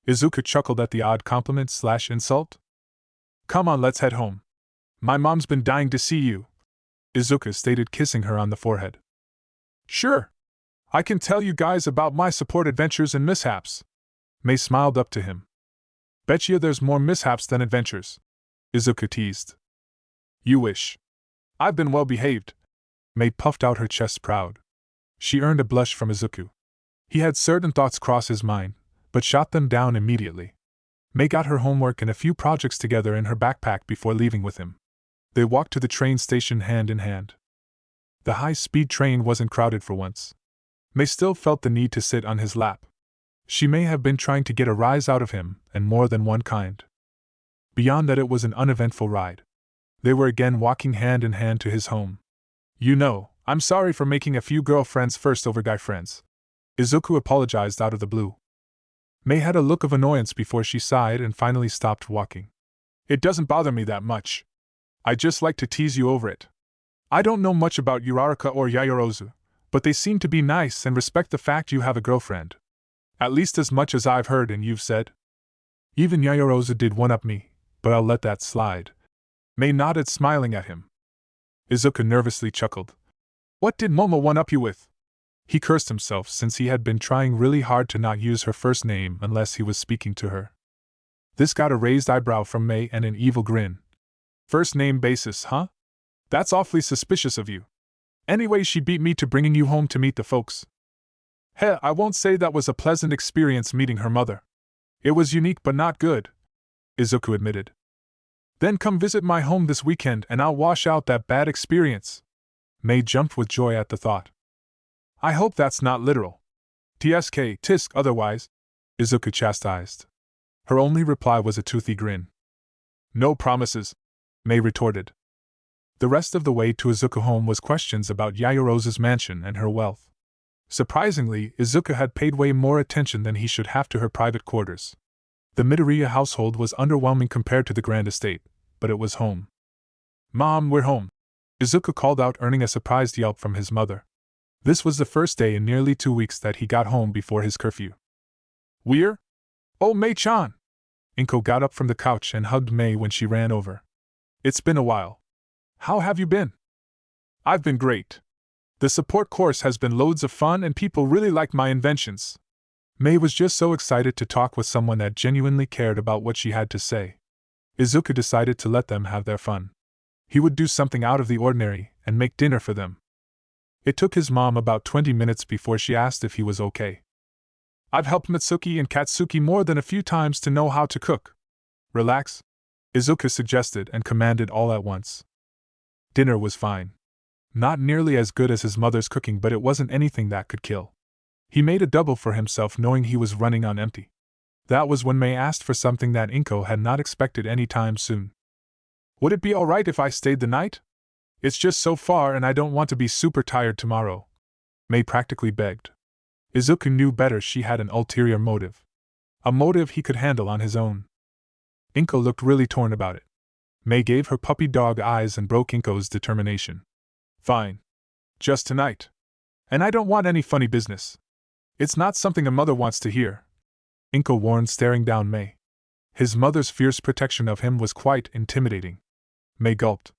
Izuku chuckled at the odd compliment/insult. Come on, let's head home. My mom's been dying to see you, Izuku stated, kissing her on the forehead. Sure. I can tell you guys about my support adventures and mishaps. Mei smiled up to him. Betcha there's more mishaps than adventures, Izuku teased. You wish. I've been well behaved. Mei puffed out her chest, proud. She earned a blush from Izuku. He had certain thoughts cross his mind, but shot them down immediately. Mei got her homework and a few projects together in her backpack before leaving with him. They walked to the train station hand in hand. The high-speed train wasn't crowded for once. Mei still felt the need to sit on his lap. She may have been trying to get a rise out of him, and more than one kind. Beyond that, it was an uneventful ride. They were again walking hand in hand to his home. You know, I'm sorry for making a few girlfriends first over guy friends. Izuku apologized out of the blue. Mei had a look of annoyance before she sighed and finally stopped walking. It doesn't bother me that much. I just like to tease you over it. I don't know much about Uraraka or Yaoyorozu, but they seem to be nice and respect the fact you have a girlfriend. At least as much as I've heard and you've said. Even Yaoyorozu did one-up me, but I'll let that slide. Mei nodded, smiling at him. Izuku nervously chuckled. What did Momo one-up you with? He cursed himself since he had been trying really hard to not use her first name unless he was speaking to her. This got a raised eyebrow from Mei and an evil grin. First name basis, huh? That's awfully suspicious of you. Anyway, she beat me to bringing you home to meet the folks. Heh, I won't say that was a pleasant experience meeting her mother. It was unique but not good, Izuku admitted. Then come visit my home this weekend and I'll wash out that bad experience. Mei jumped with joy at the thought. I hope that's not literal. Tisk otherwise, Izuku chastised. Her only reply was a toothy grin. No promises, Mei retorted. The rest of the way to Izuku home was questions about Yaoyorozu's mansion and her wealth. Surprisingly, Izuku had paid way more attention than he should have to her private quarters. The Midoriya household was underwhelming compared to the grand estate, but it was home. Mom, we're home, Izuku called out, earning a surprised yelp from his mother. This was the first day in nearly 2 weeks that he got home before his curfew. We're? Oh, Mei-chan! Inko got up from the couch and hugged Mei when she ran over. It's been a while. How have you been? I've been great. The support course has been loads of fun and people really like my inventions. Mei was just so excited to talk with someone that genuinely cared about what she had to say. Izuku decided to let them have their fun. He would do something out of the ordinary and make dinner for them. It took his mom about 20 minutes before she asked if he was okay. I've helped Mitsuki and Katsuki more than a few times to know how to cook. Relax, Izuku suggested and commanded all at once. Dinner was fine. Not nearly as good as his mother's cooking, but it wasn't anything that could kill. He made a double for himself knowing he was running on empty. That was when Mei asked for something that Inko had not expected any time soon. Would it be alright if I stayed the night? It's just so far and I don't want to be super tired tomorrow, Mei practically begged. Izuku knew better. She had an ulterior motive. A motive he could handle on his own. Inko looked really torn about it. Mei gave her puppy dog eyes and broke Inko's determination. Fine. Just tonight. And I don't want any funny business. It's not something a mother wants to hear, Inko warned, staring down Mei. His mother's fierce protection of him was quite intimidating. Mei gulped.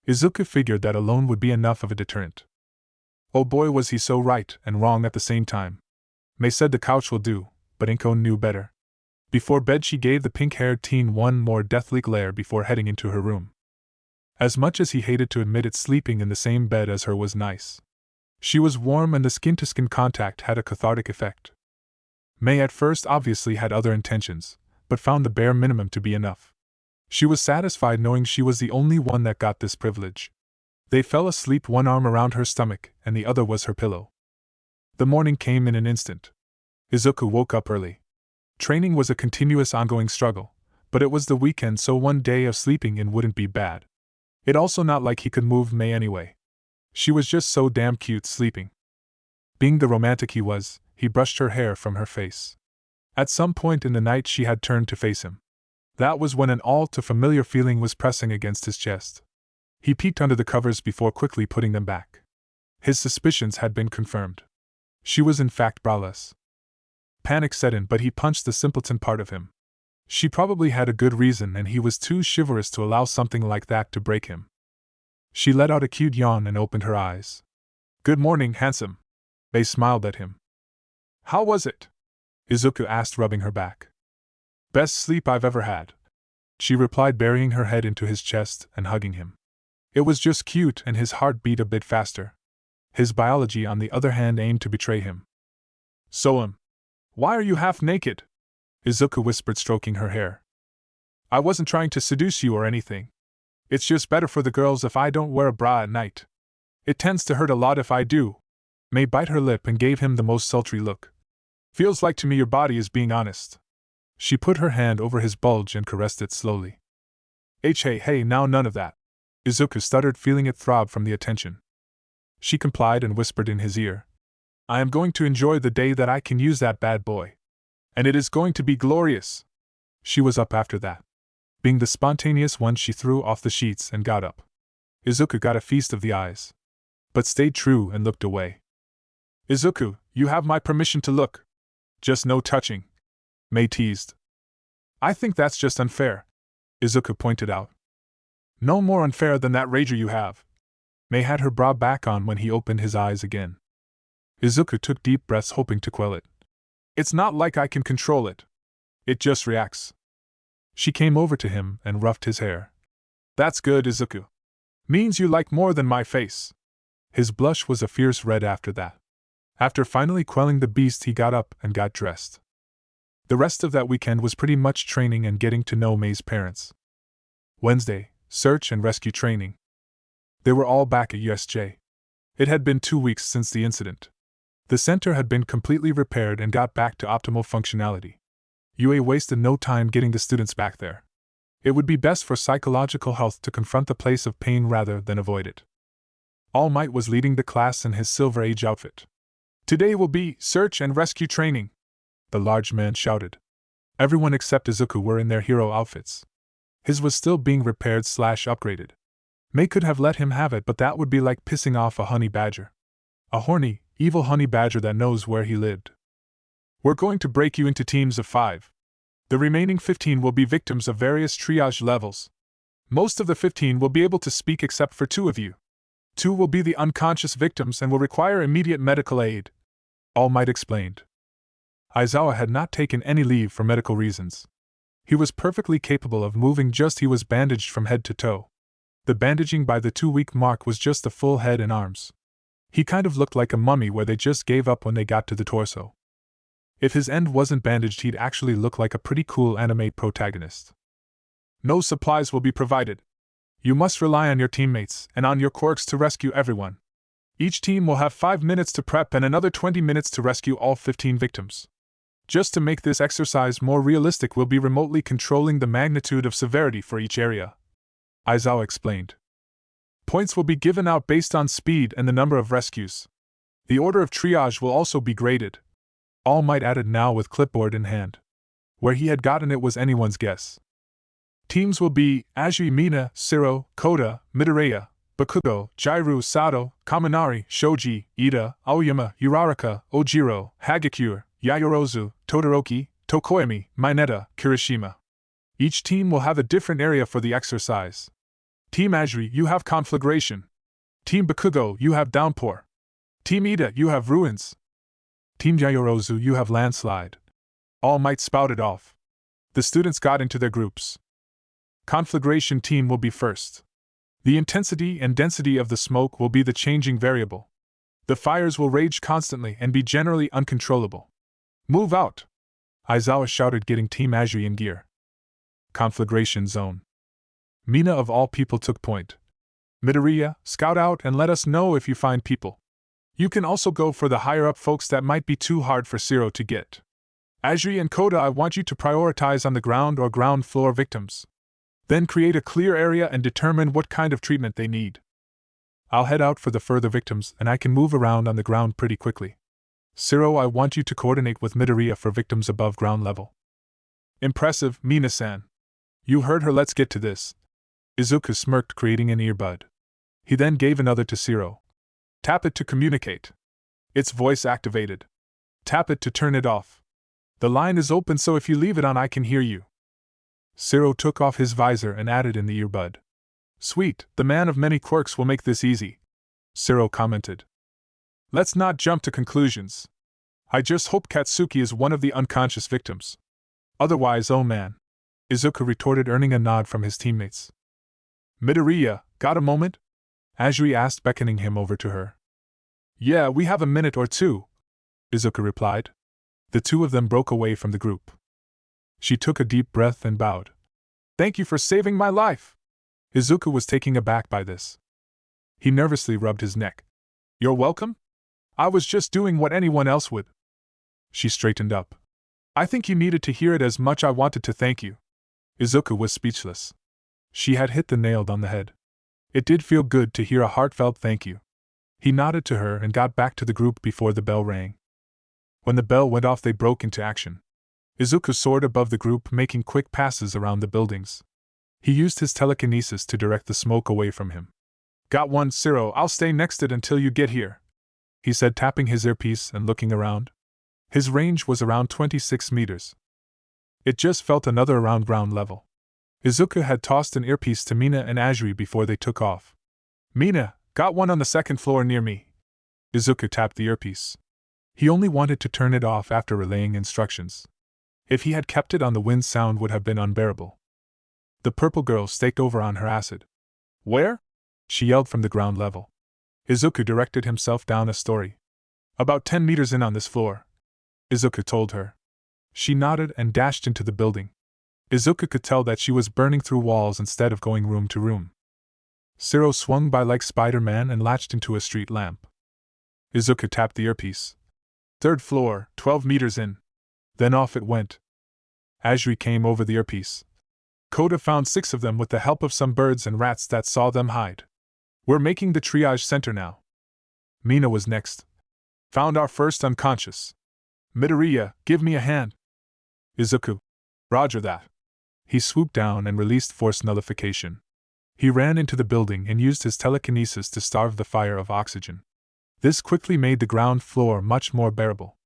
Izuku figured that alone would be enough of a deterrent. Oh boy, was he so right and wrong at the same time. Mei said the couch will do, but Inko knew better. Before bed she gave the pink-haired teen one more deathly glare before heading into her room. As much as he hated to admit it, sleeping in the same bed as her was nice. She was warm and the skin-to-skin contact had a cathartic effect. Mei at first obviously had other intentions, but found the bare minimum to be enough. She was satisfied knowing she was the only one that got this privilege. They fell asleep, one arm around her stomach and the other was her pillow. The morning came in an instant. Izuku woke up early. Training was a continuous ongoing struggle, but it was the weekend, so one day of sleeping in wouldn't be bad. It also not like he could move Mei anyway. She was just so damn cute sleeping. Being the romantic he was, he brushed her hair from her face. At some point in the night she had turned to face him. That was when an all-too-familiar feeling was pressing against his chest. He peeked under the covers before quickly putting them back. His suspicions had been confirmed. She was in fact braless. Panic set in, but he punched the simpleton part of him. She probably had a good reason and he was too chivalrous to allow something like that to break him. She let out a cute yawn and opened her eyes. Good morning, handsome. Mei smiled at him. How was it? Izuku asked, rubbing her back. Best sleep I've ever had, she replied, burying her head into his chest and hugging him. It was just cute, and his heart beat a bit faster. His biology, on the other hand, aimed to betray him. So why are you half naked? Izuku whispered, stroking her hair. I wasn't trying to seduce you or anything. It's just better for the girls if I don't wear a bra at night. It tends to hurt a lot if I do. Mei bit her lip and gave him the most sultry look. Feels like to me your body is being honest. She put her hand over his bulge and caressed it slowly. Hey, now none of that. Izuku stuttered, feeling it throb from the attention. She complied and whispered in his ear. I am going to enjoy the day that I can use that bad boy. And it is going to be glorious. She was up after that. Being the spontaneous one, she threw off the sheets and got up. Izuku got a feast of the eyes, but stayed true and looked away. Izuku, you have my permission to look. Just no touching. Mei teased. I think that's just unfair, Izuku pointed out. No more unfair than that rager you have. Mei had her bra back on when he opened his eyes again. Izuku took deep breaths, hoping to quell it. It's not like I can control it. It just reacts. She came over to him and roughed his hair. That's good, Izuku. Means you like more than my face. His blush was a fierce red after that. After finally quelling the beast, he got up and got dressed. The rest of that weekend was pretty much training and getting to know Mei's parents. Wednesday, search and rescue training. They were all back at USJ. It had been 2 weeks since the incident. The center had been completely repaired and got back to optimal functionality. UA wasted no time getting the students back there. It would be best for psychological health to confront the place of pain rather than avoid it. All Might was leading the class in his Silver Age outfit. Today will be search and rescue training, the large man shouted. Everyone except Izuku were in their hero outfits. His was still being repaired/upgraded. Mei could have let him have it, but that would be like pissing off a honey badger. A horny, evil honey badger that knows where he lived. We're going to break you into teams of 5. The remaining 15 will be victims of various triage levels. Most of the 15 will be able to speak except for 2 of you. 2 will be the unconscious victims and will require immediate medical aid. All Might explained. Aizawa had not taken any leave for medical reasons. He was perfectly capable of moving, just he was bandaged from head to toe. The bandaging by the 2-week mark was just the full head and arms. He kind of looked like a mummy where they just gave up when they got to the torso. If his end wasn't bandaged, he'd actually look like a pretty cool anime protagonist. No supplies will be provided. You must rely on your teammates and on your quirks to rescue everyone. Each team will have 5 minutes to prep and another 20 minutes to rescue all 15 victims. Just to make this exercise more realistic, we'll be remotely controlling the magnitude of severity for each area, Aizawa explained. Points will be given out based on speed and the number of rescues. The order of triage will also be graded. All Might added, now with clipboard in hand. Where he had gotten it was anyone's guess. Teams will be Azui, Mina, Siro, Koda, Midoriya, Bakugo, Jairu, Sato, Kaminari, Shoji, Ida, Aoyama, Uraraka, Ojiro, Hagakure, Yaoyorozu, Todoroki, Tokoyami, Mineta, Kirishima. Each team will have a different area for the exercise. Team Azui, you have Conflagration. Team Bakugo, you have Downpour. Team Ida, you have Ruins. Team Yaoyorozu, you have Landslide. All Might spouted off. The students got into their groups. Conflagration team will be first. The intensity and density of the smoke will be the changing variable. The fires will rage constantly and be generally uncontrollable. Move out! Aizawa shouted, getting Team Azui in gear. Conflagration zone. Mina of all people took point. Midoriya, scout out and let us know if you find people. You can also go for the higher-up folks that might be too hard for Siro to get. Azui and Koda, I want you to prioritize on the ground or ground floor victims. Then create a clear area and determine what kind of treatment they need. I'll head out for the further victims and I can move around on the ground pretty quickly. Siro, I want you to coordinate with Midoriya for victims above ground level. Impressive, Mina-san. You heard her, let's get to this. Izuku smirked, creating an earbud. He then gave another to Siro. Tap it to communicate. It's voice activated. Tap it to turn it off. The line is open, so if you leave it on I can hear you. Siro took off his visor and added in the earbud. Sweet, the man of many quirks will make this easy, Siro commented. Let's not jump to conclusions. I just hope Katsuki is one of the unconscious victims. Otherwise, oh man, Izuku retorted, earning a nod from his teammates. Midoriya, got a moment? Azui asked, beckoning him over to her. Yeah, we have a minute or two, Izuku replied. The two of them broke away from the group. She took a deep breath and bowed. Thank you for saving my life. Izuku was taken aback by this. He nervously rubbed his neck. You're welcome? I was just doing what anyone else would. She straightened up. I think you needed to hear it as much I wanted to thank you. Izuku was speechless. She had hit the nail on the head. It did feel good to hear a heartfelt thank you. He nodded to her and got back to the group before the bell rang. When the bell went off, they broke into action. Izuku soared above the group, making quick passes around the buildings. He used his telekinesis to direct the smoke away from him. Got one, Siro, I'll stay next it until you get here, he said, tapping his earpiece and looking around. His range was around 26 meters. It just felt another around ground level. Izuku had tossed an earpiece to Mina and Ajiri before they took off. Mina, got one on the second floor near me. Izuku tapped the earpiece. He only wanted to turn it off after relaying instructions. If he had kept it on, the wind sound would have been unbearable. The purple girl staked over on her acid. Where? She yelled from the ground level. Izuku directed himself down a story. About 10 meters in on this floor, Izuku told her. She nodded and dashed into the building. Izuku could tell that she was burning through walls instead of going room to room. Siro swung by like Spider-Man and latched into a street lamp. Izuku tapped the earpiece. 3rd floor, 12 meters in. Then off it went. Ajiri came over the earpiece. Koda found 6 of them with the help of some birds and rats that saw them hide. We're making the triage center now. Mina was next. Found our first unconscious. Midoriya, give me a hand. Izuku. Roger that. He swooped down and released force nullification. He ran into the building and used his telekinesis to starve the fire of oxygen. This quickly made the ground floor much more bearable.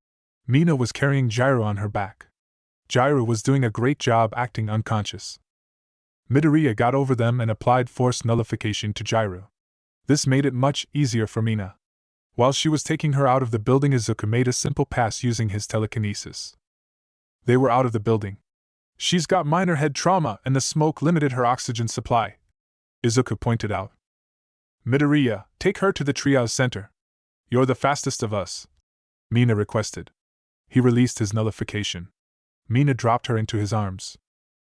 Mina was carrying Gyro on her back. Gyro was doing a great job acting unconscious. Midoriya got over them and applied force nullification to Gyro. This made it much easier for Mina. While she was taking her out of the building, Izuku made a simple pass using his telekinesis. They were out of the building. She's got minor head trauma and the smoke limited her oxygen supply, Izuku pointed out. Midoriya, take her to the triage center. You're the fastest of us, Mina requested. He released his nullification. Mina dropped her into his arms.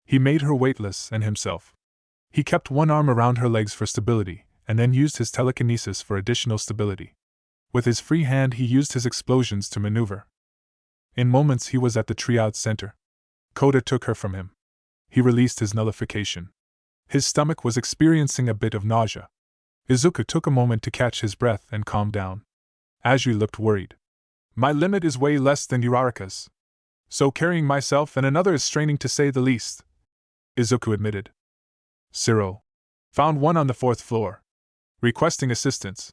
He made her weightless and himself. He kept one arm around her legs for stability, and then used his telekinesis for additional stability. With his free hand, he used his explosions to maneuver. In moments, he was at the triage center. Koda took her from him. He released his nullification. His stomach was experiencing a bit of nausea. Izuku took a moment to catch his breath and calm down. Ajiri looked worried. My limit is way less than Uraraka's. So carrying myself and another is straining to say the least, Izuku admitted. Siro. Found one on the 4th floor. Requesting assistance.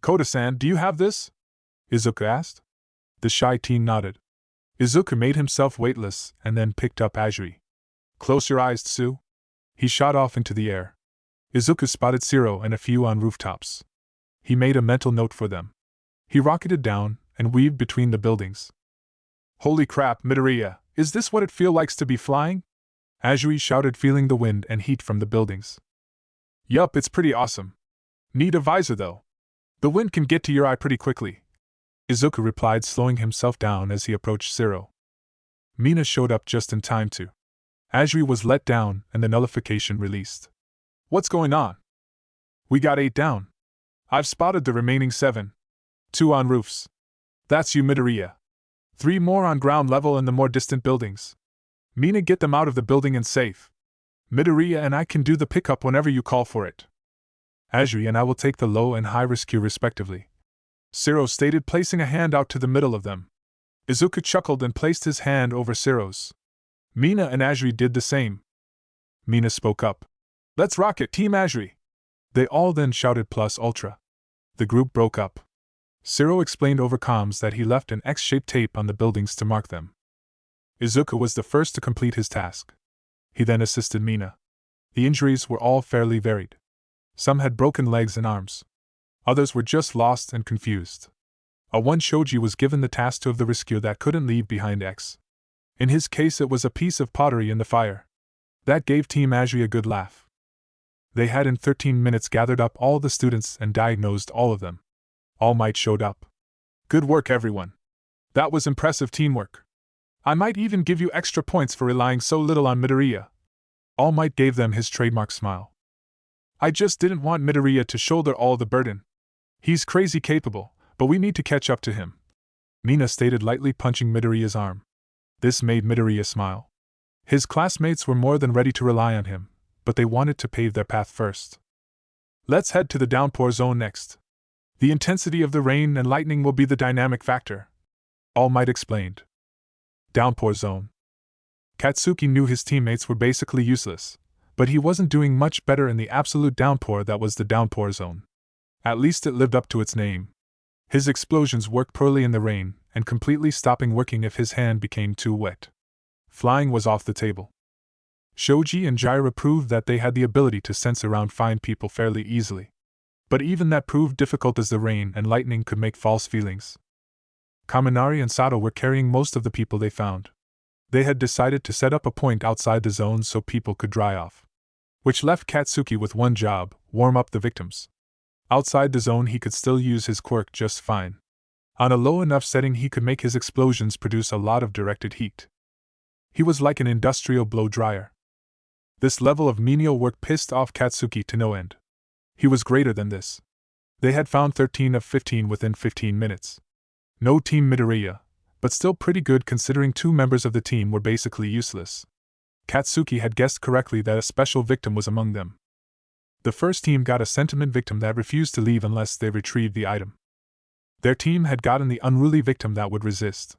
Koda-san, do you have this? Izuku asked. The shy teen nodded. Izuku made himself weightless and then picked up Ajiri. Close your eyes, Tsu. He shot off into the air. Izuku spotted Siro and a few on rooftops. He made a mental note for them. He rocketed down and weaved between the buildings. Holy crap, Midoriya, is this what it feels like to be flying? Ajiri shouted, feeling the wind and heat from the buildings. Yup, it's pretty awesome. Need a visor though. The wind can get to your eye pretty quickly, Izuku replied, slowing himself down as he approached Siro. Mina showed up just in time too. Ajiri was let down and the nullification released. What's going on? We got 8 down. I've spotted the remaining 7. 2 on roofs. That's you, Midoriya. 3 more on ground level in the more distant buildings. Mina, get them out of the building and safe. Midoriya and I can do the pickup whenever you call for it. Ajiri and I will take the low and high rescue respectively, Siro stated, placing a hand out to the middle of them. Izuku chuckled and placed his hand over Siro's. Mina and Ajiri did the same. Mina spoke up. Let's rock it, Team Ajiri. They all then shouted plus ultra. The group broke up. Siro explained over comms that he left an X-shaped tape on the buildings to mark them. Izuku was the first to complete his task. He then assisted Mina. The injuries were all fairly varied. Some had broken legs and arms. Others were just lost and confused. A one shoji was given the task of the rescue that couldn't leave behind X. In his case, it was a piece of pottery in the fire. That gave Team Ajiri a good laugh. They had in 13 minutes gathered up all the students and diagnosed all of them. All Might showed up. Good work, everyone. That was impressive teamwork. I might even give you extra points for relying so little on Midoriya. All Might gave them his trademark smile. I just didn't want Midoriya to shoulder all the burden. He's crazy capable, but we need to catch up to him. Mina stated, lightly punching Midoriya's arm. This made Midoriya smile. His classmates were more than ready to rely on him, but they wanted to pave their path first. Let's head to the downpour zone next. The intensity of the rain and lightning will be the dynamic factor, All Might explained. Downpour zone. Katsuki knew his teammates were basically useless, but he wasn't doing much better in the absolute downpour that was the downpour zone. At least it lived up to its name. His explosions worked poorly in the rain, and completely stopping working if his hand became too wet. Flying was off the table. Shoji and Jiraiya proved that they had the ability to sense around find people fairly easily. But even that proved difficult, as the rain and lightning could make false feelings. Kaminari and Sato were carrying most of the people they found. They had decided to set up a point outside the zone so people could dry off. Which left Katsuki with one job: warm up the victims. Outside the zone he could still use his quirk just fine. On a low enough setting he could make his explosions produce a lot of directed heat. He was like an industrial blow dryer. This level of menial work pissed off Katsuki to no end. He was greater than this. They had found 13 of 15 within 15 minutes. No Team Midoriya, but still pretty good considering 2 members of the team were basically useless. Katsuki had guessed correctly that a special victim was among them. The first team got a sentiment victim that refused to leave unless they retrieved the item. Their team had gotten the unruly victim that would resist.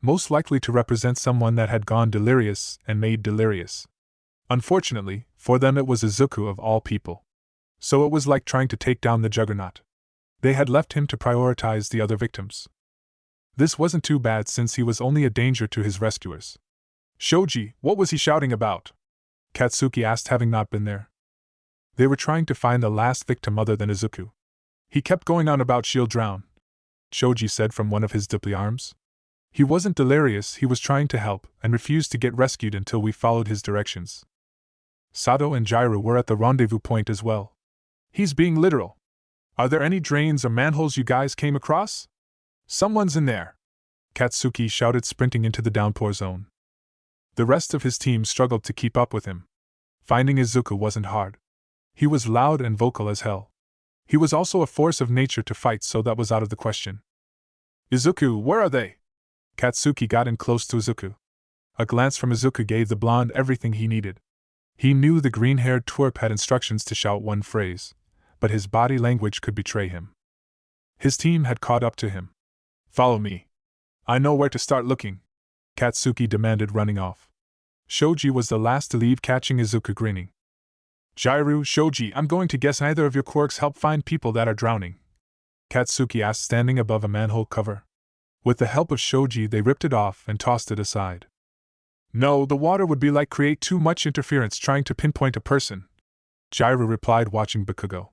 Most likely to represent someone that had gone delirious and made delirious. Unfortunately, for them it was Izuku of all people. So it was like trying to take down the juggernaut. They had left him to prioritize the other victims. This wasn't too bad since he was only a danger to his rescuers. Shoji, what was he shouting about? Katsuki asked, having not been there. They were trying to find the last victim other than Izuku. He kept going on about she'll drown, Shoji said from one of his dupli arms. He wasn't delirious, he was trying to help, and refused to get rescued until we followed his directions. Sato and Jiraiya were at the rendezvous point as well. He's being literal. Are there any drains or manholes you guys came across? Someone's in there, Katsuki shouted, sprinting into the downpour zone. The rest of his team struggled to keep up with him. Finding Izuku wasn't hard. He was loud and vocal as hell. He was also a force of nature to fight, so that was out of the question. Izuku, where are they? Katsuki got in close to Izuku. A glance from Izuku gave the blonde everything he needed. He knew the green-haired twerp had instructions to shout one phrase, but his body language could betray him. His team had caught up to him. Follow me. I know where to start looking, Katsuki demanded, running off. Shoji was the last to leave, catching Izuku grinning. Jiraiya, Shoji, I'm going to guess neither of your quirks help find people that are drowning, Katsuki asked, standing above a manhole cover. With the help of Shoji they ripped it off and tossed it aside. No, the water would be like create too much interference trying to pinpoint a person, Jiraiya replied, watching Bakugo.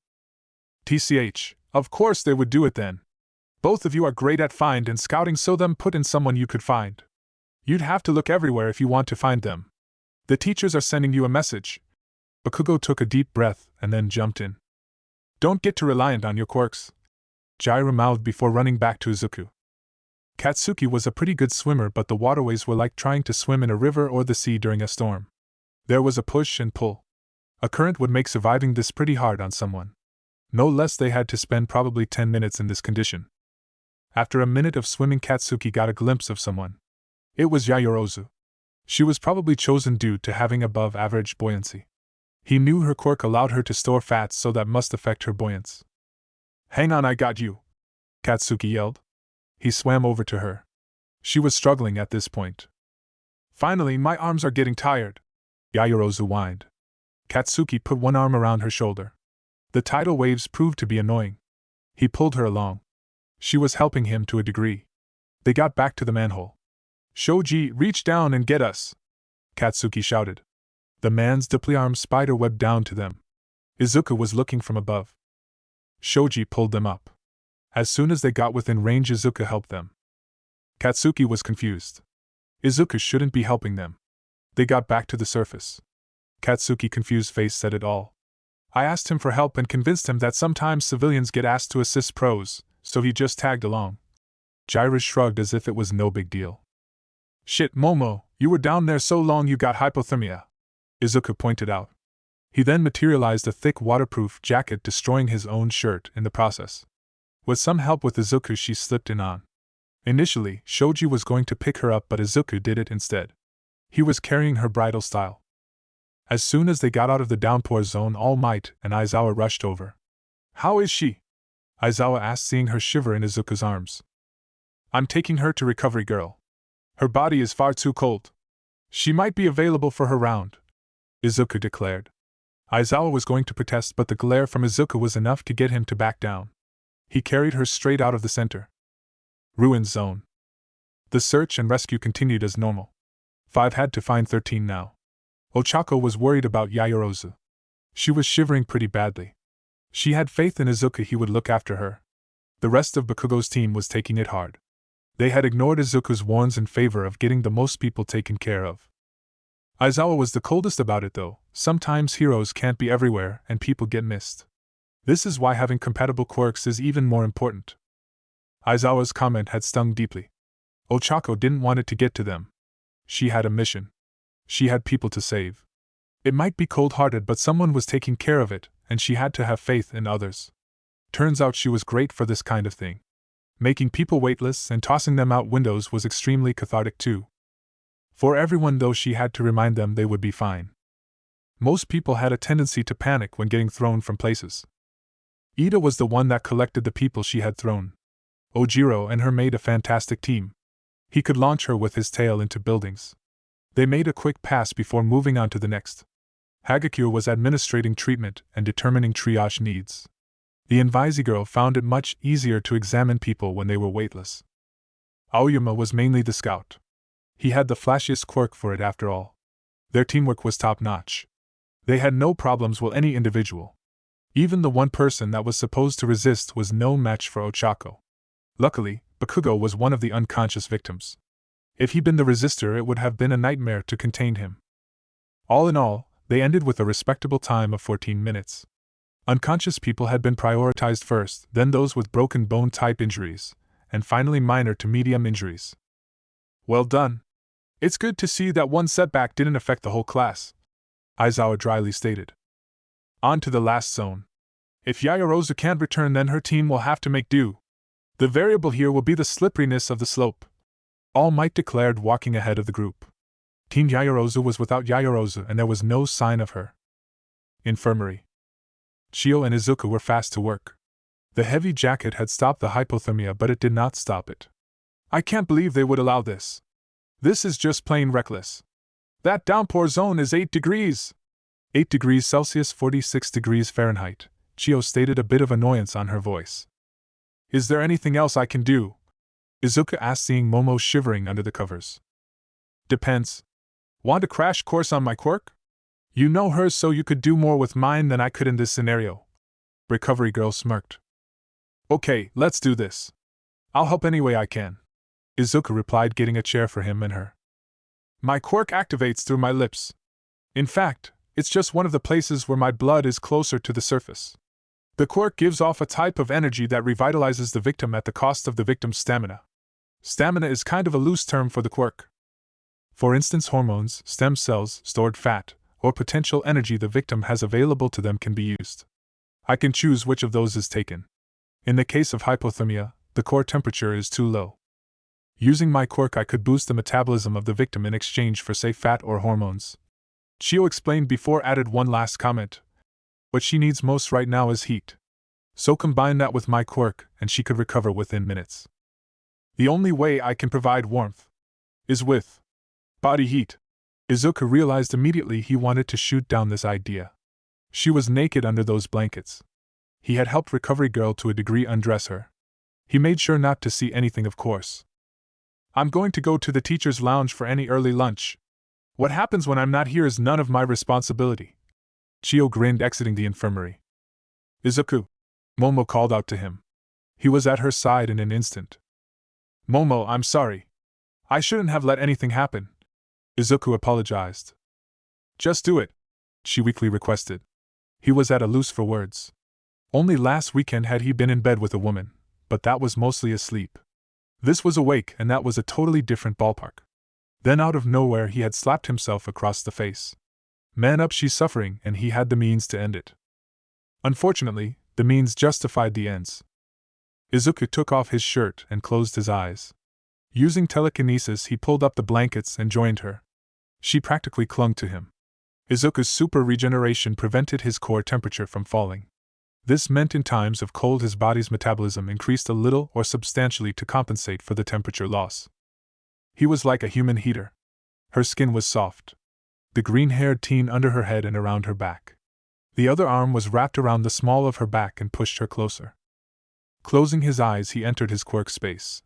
TCH, of course they would do it then. Both of you are great at find and scouting, so them put in someone you could find. You'd have to look everywhere if you want to find them. The teachers are sending you a message. Bakugo took a deep breath and then jumped in. Don't get too reliant on your quirks, Jiraiya mouthed before running back to Izuku. Katsuki was a pretty good swimmer, but the waterways were like trying to swim in a river or the sea during a storm. There was a push and pull. A current would make surviving this pretty hard on someone. No less, they had to spend probably 10 minutes in this condition. After a minute of swimming, Katsuki got a glimpse of someone. It was Yaoyorozu. She was probably chosen due to having above-average buoyancy. He knew her quirk allowed her to store fats, so that must affect her buoyance. Hang on, I got you, Katsuki yelled. He swam over to her. She was struggling at this point. Finally, my arms are getting tired, Yaoyorozu whined. Katsuki put one arm around her shoulder. The tidal waves proved to be annoying. He pulled her along. She was helping him to a degree. They got back to the manhole. Shoji, reach down and get us, Katsuki shouted. The man's dupli arm spider webbed down to them. Izuku was looking from above. Shoji pulled them up. As soon as they got within range, Izuku helped them. Katsuki was confused. Izuku shouldn't be helping them. They got back to the surface. Katsuki, confused face, said it all. I asked him for help and convinced him that sometimes civilians get asked to assist pros, so he just tagged along. Jiraiya shrugged as if it was no big deal. Shit, Momo, you were down there so long you got hypothermia, Izuku pointed out. He then materialized a thick waterproof jacket, destroying his own shirt in the process. With some help with Izuku, she slipped in on. Initially, Shoji was going to pick her up, but Izuku did it instead. He was carrying her bridal style. As soon as they got out of the downpour zone, All Might and Aizawa rushed over. "How is she?" Aizawa asked, seeing her shiver in Izuku's arms. "I'm taking her to Recovery Girl. Her body is far too cold. She might be available for her round," Izuku declared. Aizawa was going to protest, but the glare from Izuku was enough to get him to back down. He carried her straight out of the center. Ruin Zone. The search and rescue continued as normal. 5 had to find 13 now. Ochako was worried about Yaoyorozu. She was shivering pretty badly. She had faith in Izuku, he would look after her. The rest of Bakugo's team was taking it hard. They had ignored Izuku's warns in favor of getting the most people taken care of. Aizawa was the coldest about it though. Sometimes heroes can't be everywhere and people get missed. This is why having compatible quirks is even more important. Aizawa's comment had stung deeply. Ochako didn't want it to get to them. She had a mission. She had people to save. It might be cold-hearted, but someone was taking care of it, and she had to have faith in others. Turns out she was great for this kind of thing. Making people weightless and tossing them out windows was extremely cathartic too. For everyone though, she had to remind them they would be fine. Most people had a tendency to panic when getting thrown from places. Ida was the one that collected the people she had thrown. Ojiro and her made a fantastic team. He could launch her with his tail into buildings. They made a quick pass before moving on to the next. Hagakure was administrating treatment and determining triage needs. The Invisi girl found it much easier to examine people when they were weightless. Aoyama was mainly the scout. He had the flashiest quirk for it after all. Their teamwork was top-notch. They had no problems with any individual. Even the one person that was supposed to resist was no match for Ochako. Luckily, Bakugo was one of the unconscious victims. If he'd been the resistor, it would have been a nightmare to contain him. All in all, they ended with a respectable time of 14 minutes. Unconscious people had been prioritized first, then those with broken bone type injuries, and finally minor to medium injuries. Well done. It's good to see that one setback didn't affect the whole class, Aizawa dryly stated. On to the last zone. If Yaoyorozu can't return, then her team will have to make do. The variable here will be the slipperiness of the slope, All Might declared, walking ahead of the group. Team Yaoyorozu was without Yaoyorozu and there was no sign of her. Infirmary. Chio and Izuku were fast to work. The heavy jacket had stopped the hypothermia, but it did not stop it. I can't believe they would allow this. This is just plain reckless. That downpour zone is 8 degrees. 8 degrees Celsius, 46 degrees Fahrenheit, Chio stated, a bit of annoyance on her voice. Is there anything else I can do? Izuku asked, seeing Momo shivering under the covers. Depends. Want a crash course on my quirk? You know hers, so you could do more with mine than I could in this scenario. Recovery Girl smirked. Okay, let's do this. I'll help any way I can, Izuku replied, getting a chair for him and her. My quirk activates through my lips. In fact, it's just one of the places where my blood is closer to the surface. The quirk gives off a type of energy that revitalizes the victim at the cost of the victim's stamina. Stamina is kind of a loose term for the quirk. For instance, hormones, stem cells, stored fat, or potential energy the victim has available to them can be used. I can choose which of those is taken. In the case of hypothermia, the core temperature is too low. Using my quirk, I could boost the metabolism of the victim in exchange for, say, fat or hormones. Chio explained before added one last comment. What she needs most right now is heat. So combine that with my quirk, and she could recover within minutes. The only way I can provide warmth is with body heat. Izuku realized immediately he wanted to shoot down this idea. She was naked under those blankets. He had helped Recovery Girl to a degree undress her. He made sure not to see anything, of course. I'm going to go to the teacher's lounge for any early lunch. What happens when I'm not here is none of my responsibility. Chio grinned, exiting the infirmary. Izuku, Momo called out to him. He was at her side in an instant. Momo, I'm sorry. I shouldn't have let anything happen. Izuku apologized. Just do it, she weakly requested. He was at a loss for words. Only last weekend had he been in bed with a woman, but that was mostly asleep. This was awake, and that was a totally different ballpark. Then out of nowhere he had slapped himself across the face. Man up, she's suffering, and he had the means to end it. Unfortunately, the means justified the ends. Izuku took off his shirt and closed his eyes. Using telekinesis, he pulled up the blankets and joined her. She practically clung to him. Izuku's super regeneration prevented his core temperature from falling. This meant in times of cold his body's metabolism increased a little or substantially to compensate for the temperature loss. He was like a human heater. Her skin was soft. The green-haired teen under her head and around her back. The other arm was wrapped around the small of her back and pushed her closer. Closing his eyes, he entered his quirk space.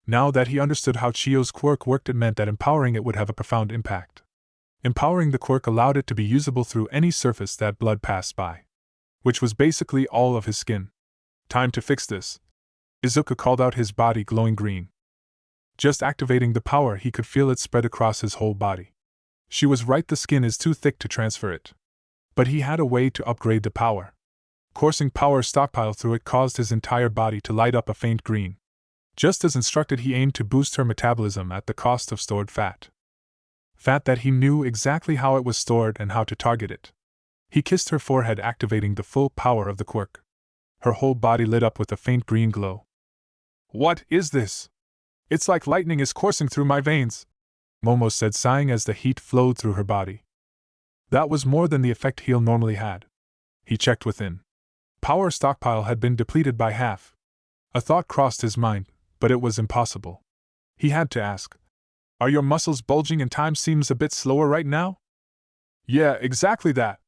Now that he understood how Chiyo's quirk worked, it meant that empowering it would have a profound impact. Empowering the quirk allowed it to be usable through any surface that blood passed by, which was basically all of his skin. Time to fix this. Izuku called out, his body glowing green. Just activating the power, he could feel it spread across his whole body. She was right, the skin is too thick to transfer it. But he had a way to upgrade the power. Coursing power stockpile through it caused his entire body to light up a faint green. Just as instructed, he aimed to boost her metabolism at the cost of stored fat. Fat that he knew exactly how it was stored and how to target it. He kissed her forehead, activating the full power of the quirk. Her whole body lit up with a faint green glow. "What is this? It's like lightning is coursing through my veins," Momo said, sighing as the heat flowed through her body. That was more than the effect heal normally had. He checked within. Power stockpile had been depleted by half. A thought crossed his mind, but it was impossible. He had to ask, "Are your muscles bulging and time seems a bit slower right now?" "Yeah, exactly that."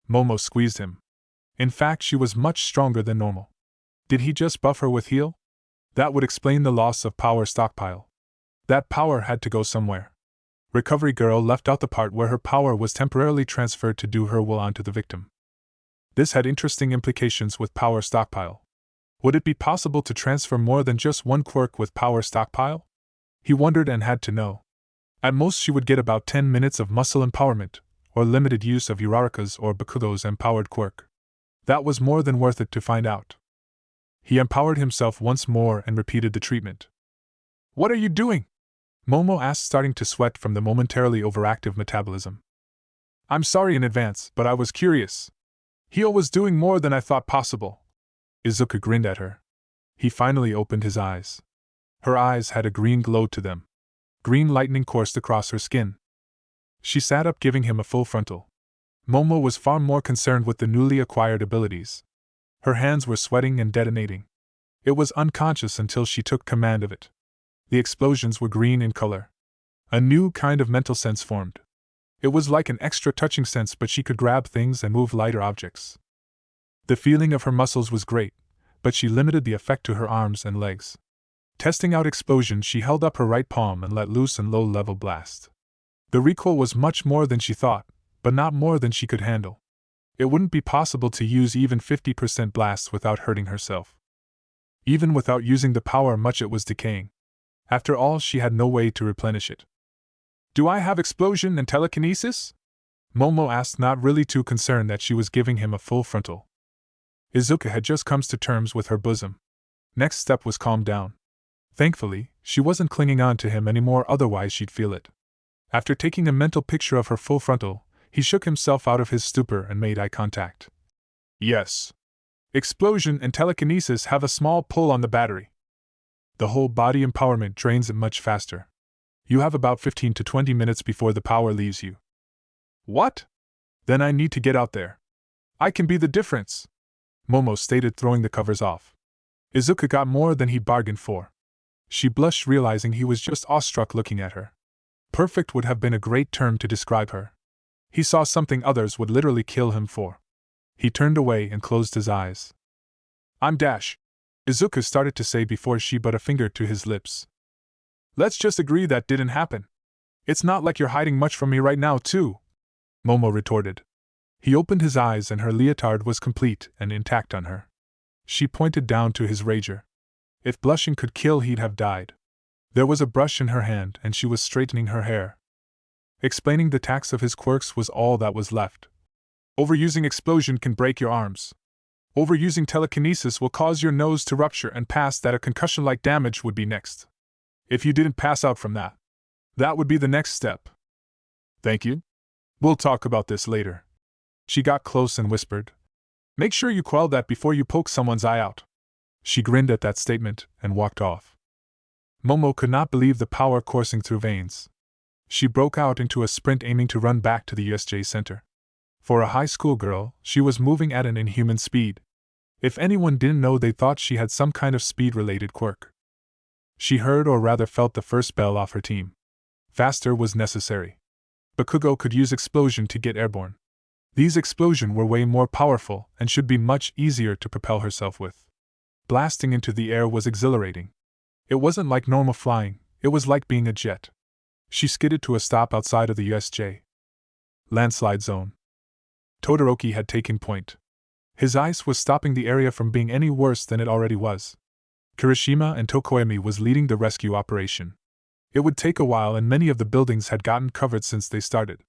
Momo squeezed him. In fact, she was much stronger than normal. Did he just buff her with heal? That would explain the loss of power stockpile. That power had to go somewhere. Recovery Girl left out the part where her power was temporarily transferred to do her will onto the victim. This had interesting implications with power stockpile. Would it be possible to transfer more than just one quirk with power stockpile? He wondered and had to know. At most she would get about 10 minutes of muscle empowerment, or limited use of Uraraka's or Bakugo's empowered quirk. That was more than worth it to find out. He empowered himself once more and repeated the treatment. "What are you doing?" Momo asked, starting to sweat from the momentarily overactive metabolism. "I'm sorry in advance, but I was curious. Heal was doing more than I thought possible." Izuku grinned at her. He finally opened his eyes. Her eyes had a green glow to them. Green lightning coursed across her skin. She sat up, giving him a full frontal. Momo was far more concerned with the newly acquired abilities. Her hands were sweating and detonating. It was unconscious until she took command of it. The explosions were green in color. A new kind of mental sense formed. It was like an extra touching sense, but she could grab things and move lighter objects. The feeling of her muscles was great, but she limited the effect to her arms and legs. Testing out explosion, she held up her right palm and let loose a low-level blast. The recoil was much more than she thought, but not more than she could handle. It wouldn't be possible to use even 50% blasts without hurting herself. Even without using the power much, it was decaying. After all, she had no way to replenish it. "Do I have explosion and telekinesis?" Momo asked, not really too concerned that she was giving him a full frontal. Izuku had just come to terms with her bosom. Next step was calm down. Thankfully, she wasn't clinging on to him anymore, otherwise she'd feel it. After taking a mental picture of her full frontal, he shook himself out of his stupor and made eye contact. "Yes. Explosion and telekinesis have a small pull on the battery. The whole body empowerment drains it much faster. You have about 15 to 20 minutes before the power leaves you." "What? Then I need to get out there. I can be the difference," Momo stated, throwing the covers off. Izuku got more than he bargained for. She blushed, realizing he was just awestruck looking at her. Perfect would have been a great term to describe her. He saw something others would literally kill him for. He turned away and closed his eyes. "I'm Dash," Izuku started to say before she put a finger to his lips. "Let's just agree that didn't happen. It's not like you're hiding much from me right now, too," Momo retorted. He opened his eyes and her leotard was complete and intact on her. She pointed down to his rager. If blushing could kill, he'd have died. There was a brush in her hand and she was straightening her hair. Explaining the tax of his quirks was all that was left. "Overusing explosion can break your arms. Overusing telekinesis will cause your nose to rupture, and past that a concussion-like damage would be next. If you didn't pass out from that, that would be the next step." "Thank you. We'll talk about this later." She got close and whispered, "Make sure you quell that before you poke someone's eye out." She grinned at that statement and walked off. Momo could not believe the power coursing through veins. She broke out into a sprint aiming to run back to the USJ Center. For a high school girl, she was moving at an inhuman speed. If anyone didn't know, they thought she had some kind of speed-related quirk. She heard, or rather felt, the first bell off her team. Faster was necessary. Bakugo could use explosion to get airborne. These explosions were way more powerful and should be much easier to propel herself with. Blasting into the air was exhilarating. It wasn't like normal flying, it was like being a jet. She skidded to a stop outside of the USJ. Landslide zone. Todoroki had taken point. His ice was stopping the area from being any worse than it already was. Kirishima and Tokoyami was leading the rescue operation. It would take a while, and many of the buildings had gotten covered since they started.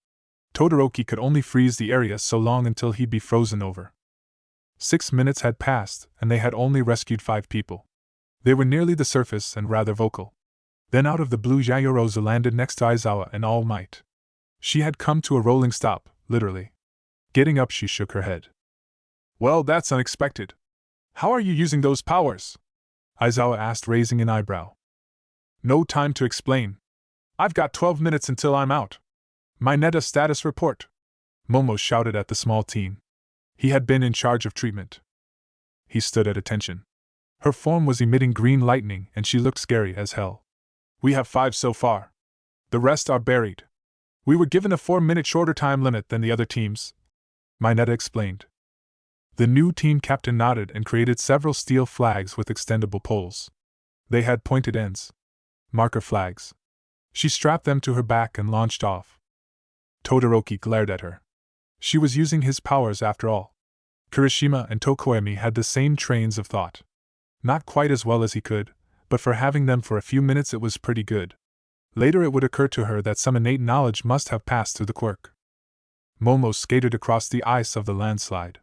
Todoroki could only freeze the area so long until he'd be frozen over. 6 minutes had passed, and they had only rescued 5 people. They were nearly the surface and rather vocal. Then out of the blue, Yaoyorozu landed next to Aizawa in all might. She had come to a rolling stop, literally. Getting up, she shook her head. "Well, that's unexpected. How are you using those powers?" Aizawa asked, raising an eyebrow. "No time to explain. I've got 12 minutes until I'm out. My Neta status report," Momo shouted at the small teen. He had been in charge of treatment. He stood at attention. Her form was emitting green lightning and she looked scary as hell. "We have 5 so far. The rest are buried. We were given a 4-minute shorter time limit than the other teams," Mineta explained. The new team captain nodded and created several steel flags with extendable poles. They had pointed ends. Marker flags. She strapped them to her back and launched off. Todoroki glared at her. She was using his powers after all. Kirishima and Tokoyami had the same trains of thought. Not quite as well as he could, but for having them for a few minutes it was pretty good. Later it would occur to her that some innate knowledge must have passed through the quirk. Momo skated across the ice of the landslide.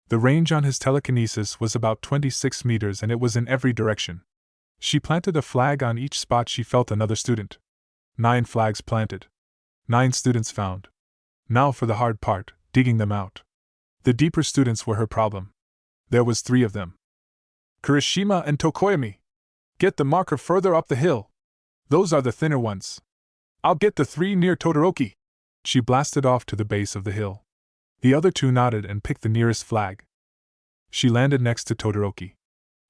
The range on his telekinesis was about 26 meters and it was in every direction. She planted a flag on each spot she felt another student. 9 flags planted. 9 students found. Now for the hard part, digging them out. The deeper students were her problem. There was 3 of them. "Kirishima and Tokoyami. Get the marker further up the hill. Those are the thinner ones. I'll get the 3 near Todoroki." She blasted off to the base of the hill. The other 2 nodded and picked the nearest flag. She landed next to Todoroki.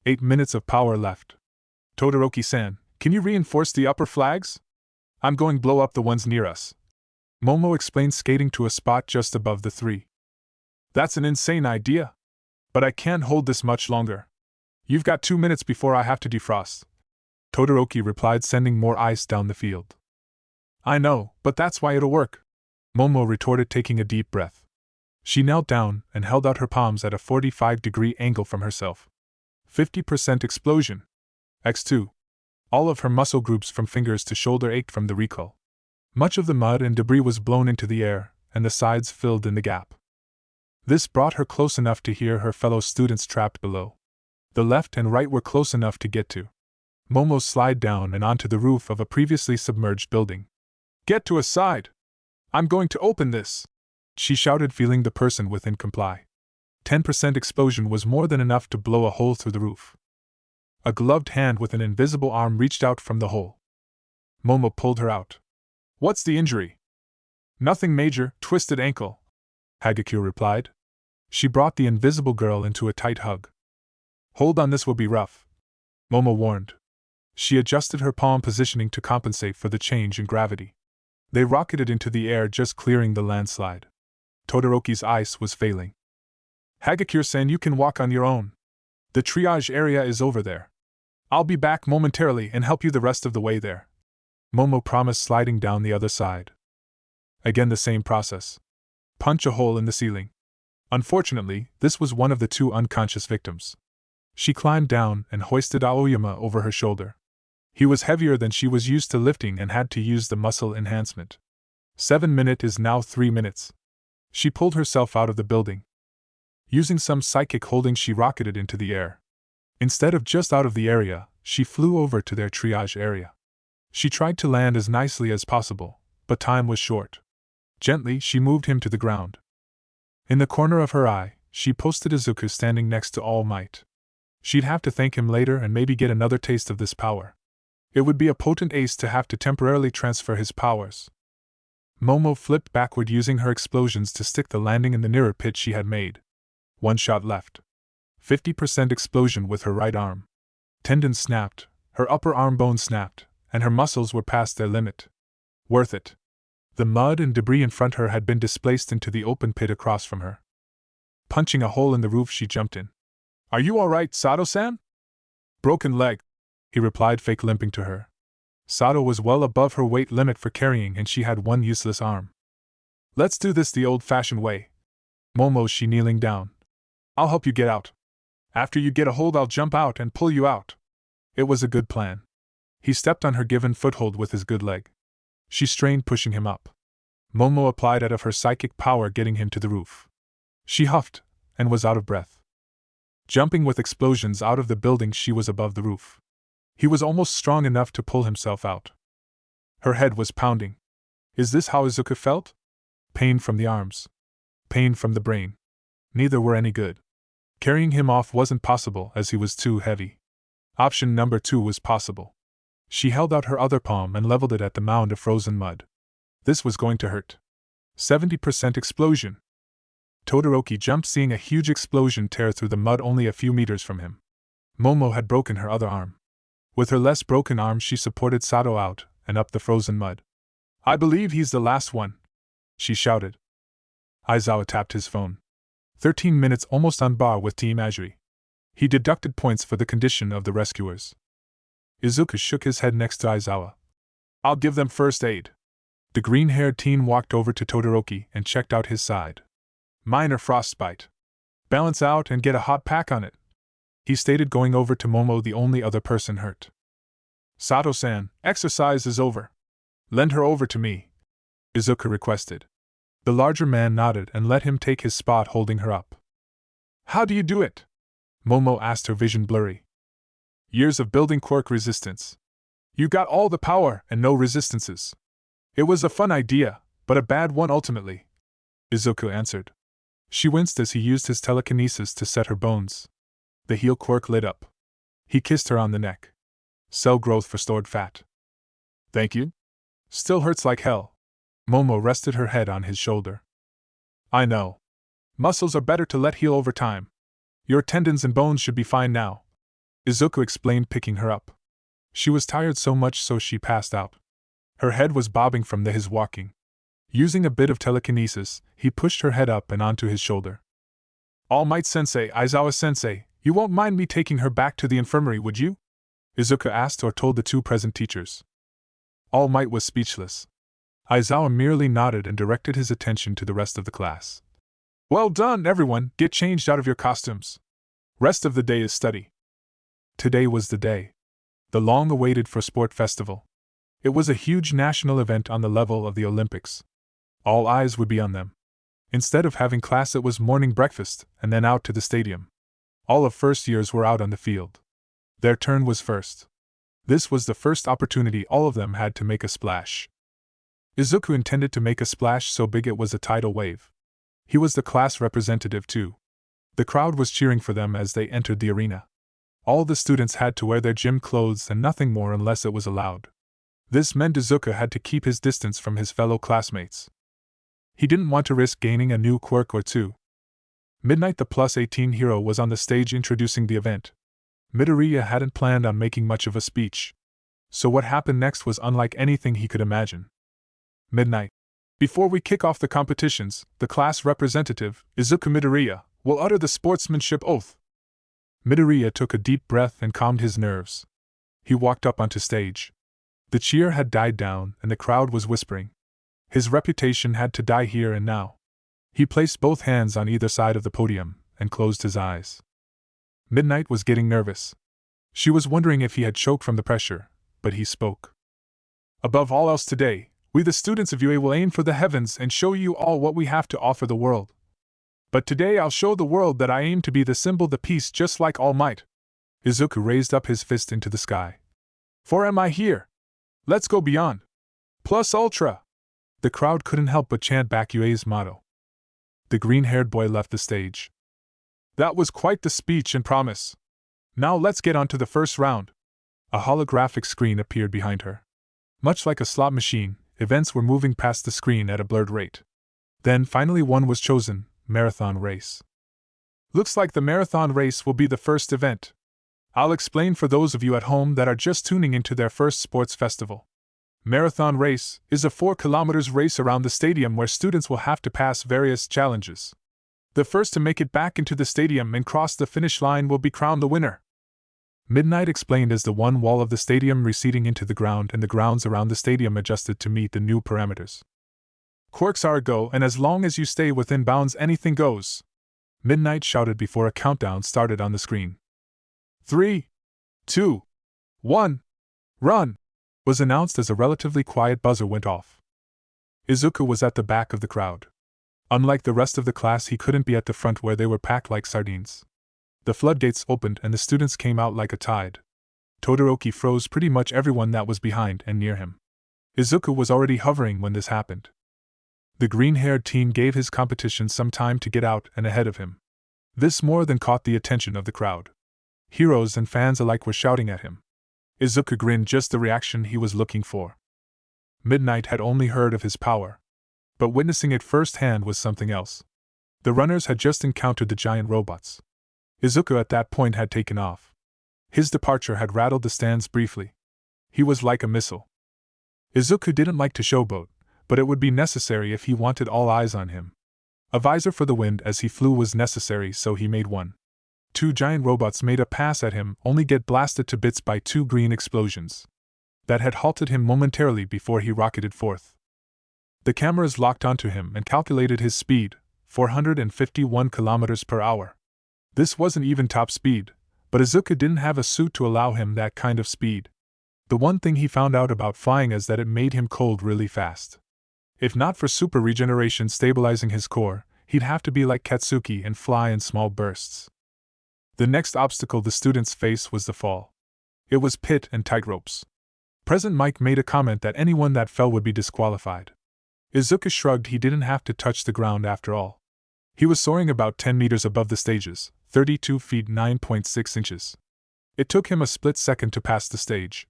8 minutes of power left. "Todoroki-san, can you reinforce the upper flags? I'm going to blow up the ones near us," Momo explained, skating to a spot just above the 3. "That's an insane idea. But I can't hold this much longer. You've got 2 minutes before I have to defrost," Todoroki replied, sending more ice down the field. "I know, but that's why it'll work," Momo retorted, taking a deep breath. She knelt down and held out her palms at a 45-degree angle from herself. 50% explosion. X2. All of her muscle groups from fingers to shoulder ached from the recoil. Much of the mud and debris was blown into the air, and the sides filled in the gap. This brought her close enough to hear her fellow students trapped below. The left and right were close enough to get to. Momo slid down and onto the roof of a previously submerged building. "Get to a side! I'm going to open this!" she shouted, feeling the person within comply. 10% explosion was more than enough to blow a hole through the roof. A gloved hand with an invisible arm reached out from the hole. Momo pulled her out. "What's the injury?" "Nothing major, twisted ankle," Hagakure replied. She brought the invisible girl into a tight hug. "Hold on, this will be rough," Momo warned. She adjusted her palm positioning to compensate for the change in gravity. They rocketed into the air, just clearing the landslide. Todoroki's ice was failing. "Hagakure-san, you can walk on your own. The triage area is over there. I'll be back momentarily and help you the rest of the way there," Momo promised, sliding down the other side. Again the same process. Punch a hole in the ceiling. Unfortunately, this was one of the 2 unconscious victims. She climbed down and hoisted Aoyama over her shoulder. He was heavier than she was used to lifting and had to use the muscle enhancement. 7 minutes is now 3 minutes. She pulled herself out of the building. Using some psychic holding, she rocketed into the air. Instead of just out of the area, she flew over to their triage area. She tried to land as nicely as possible, but time was short. Gently, she moved him to the ground. In the corner of her eye, she posted Izuku standing next to All Might. She'd have to thank him later and maybe get another taste of this power. It would be a potent ace to have to temporarily transfer his powers. Momo flipped backward using her explosions to stick the landing in the nearer pit she had made. One shot left. 50% explosion with her right arm. Tendons snapped, her upper arm bone snapped, and her muscles were past their limit. Worth it. The mud and debris in front of her had been displaced into the open pit across from her. Punching a hole in the roof, she jumped in. "Are you all right, Sato-san?" "Broken leg," he replied, fake limping to her. Sato was well above her weight limit for carrying, and she had one useless arm. "Let's do this the old-fashioned way." "Momo," she kneeling down. "I'll help you get out. After you get a hold, I'll jump out and pull you out." It was a good plan. He stepped on her given foothold with his good leg. She strained, pushing him up. Momo applied out of her psychic power, getting him to the roof. She huffed, and was out of breath. Jumping with explosions out of the building, she was above the roof. He was almost strong enough to pull himself out. Her head was pounding. Is this how Izuku felt? Pain from the arms. Pain from the brain. Neither were any good. Carrying him off wasn't possible, as he was too heavy. Option number 2 was possible. She held out her other palm and leveled it at the mound of frozen mud. This was going to hurt. 70% explosion. Todoroki jumped, seeing a huge explosion tear through the mud only a few meters from him. Momo had broken her other arm. With her less broken arm, she supported Sato out and up the frozen mud. "I believe he's the last one," she shouted. Aizawa tapped his phone. 13 minutes, almost on par with Team Azuri. He deducted points for the condition of the rescuers. Izuku shook his head next to Aizawa. "I'll give them first aid." The green-haired teen walked over to Todoroki and checked out his side. "Minor frostbite. Balance out and get a hot pack on it," he stated, going over to Momo, the only other person hurt. "Sato-san, exercise is over. Lend her over to me," Izuku requested. The larger man nodded and let him take his spot, holding her up. "How do you do it?" Momo asked, her vision blurry. "Years of building quirk resistance. You got all the power and no resistances. It was a fun idea, but a bad one ultimately," Izuku answered. She winced as he used his telekinesis to set her bones. The heel quirk lit up. He kissed her on the neck. "Cell growth for stored fat." "Thank you. Still hurts like hell." Momo rested her head on his shoulder. "I know. Muscles are better to let heal over time. Your tendons and bones should be fine now," Izuku explained, picking her up. She was tired so much so she passed out. Her head was bobbing from his walking. Using a bit of telekinesis, he pushed her head up and onto his shoulder. "All Might Sensei, Aizawa Sensei, you won't mind me taking her back to the infirmary, would you?" Izuku asked, or told the two present teachers. All Might was speechless. Aizawa merely nodded and directed his attention to the rest of the class. "Well done, everyone, get changed out of your costumes. Rest of the day is study." Today was the day. The long-awaited for sport festival. It was a huge national event on the level of the Olympics. All eyes would be on them. Instead of having class, it was morning breakfast, and then out to the stadium. All of first years were out on the field. Their turn was first. This was the first opportunity all of them had to make a splash. Izuku intended to make a splash so big it was a tidal wave. He was the class representative too. The crowd was cheering for them as they entered the arena. All the students had to wear their gym clothes and nothing more unless it was allowed. This meant Izuku had to keep his distance from his fellow classmates. He didn't want to risk gaining a new quirk or two. Midnight, the +18 hero, was on the stage introducing the event. Midoriya hadn't planned on making much of a speech. So what happened next was unlike anything he could imagine. Midnight. "Before we kick off the competitions, the class representative, Izuku Midoriya, will utter the sportsmanship oath." Midoriya took a deep breath and calmed his nerves. He walked up onto stage. The cheer had died down and the crowd was whispering. His reputation had to die here and now. He placed both hands on either side of the podium and closed his eyes. Midnight was getting nervous. She was wondering if he had choked from the pressure, but he spoke. "Above all else today, we the students of UA will aim for the heavens and show you all what we have to offer the world. But today I'll show the world that I aim to be the symbol, the peace, just like All Might." Izuku raised up his fist into the sky. "For am I here? Let's go beyond. Plus ultra." The crowd couldn't help but chant back UA's motto. The green-haired boy left the stage. "That was quite the speech and promise. Now let's get on to the first round." A holographic screen appeared behind her. Much like a slot machine, events were moving past the screen at a blurred rate. Then finally one was chosen: marathon race. Looks like the marathon race will be the first event. I'll explain for those of you at home that are just tuning into their first sports festival. Marathon race is a 4 kilometers race around the stadium where students will have to pass various challenges. The first to make it back into the stadium and cross the finish line will be crowned the winner. Midnight explained as the one wall of the stadium receding into the ground and the grounds around the stadium adjusted to meet the new parameters. Quirks are a go, and as long as you stay within bounds, anything goes. Midnight shouted before a countdown started on the screen. 3, 2, 1, run! Was announced as a relatively quiet buzzer went off. Izuku was at the back of the crowd. Unlike the rest of the class, he couldn't be at the front where they were packed like sardines. The floodgates opened and the students came out like a tide. Todoroki froze pretty much everyone that was behind and near him. Izuku was already hovering when this happened. The green-haired teen gave his competition some time to get out and ahead of him. This more than caught the attention of the crowd. Heroes and fans alike were shouting at him. Izuku grinned, just the reaction he was looking for. Midnight had only heard of his power, but witnessing it firsthand was something else. The runners had just encountered the giant robots. Izuku at that point had taken off. His departure had rattled the stands briefly. He was like a missile. Izuku didn't like to showboat, but it would be necessary if he wanted all eyes on him. A visor for the wind as he flew was necessary, so he made one. 2 giant robots made a pass at him, only get blasted to bits by 2 green explosions. That had halted him momentarily before he rocketed forth. The cameras locked onto him and calculated his speed, 451 kilometers per hour. This wasn't even top speed, but Izuku didn't have a suit to allow him that kind of speed. The one thing he found out about flying is that it made him cold really fast. If not for super regeneration stabilizing his core, he'd have to be like Katsuki and fly in small bursts. The next obstacle the students faced was the fall. It was pit and tight ropes. President Mike made a comment that anyone that fell would be disqualified. Izuku shrugged. He didn't have to touch the ground after all. He was soaring about 10 meters above the stages, 32 feet 9.6 inches. It took him a split second to pass the stage.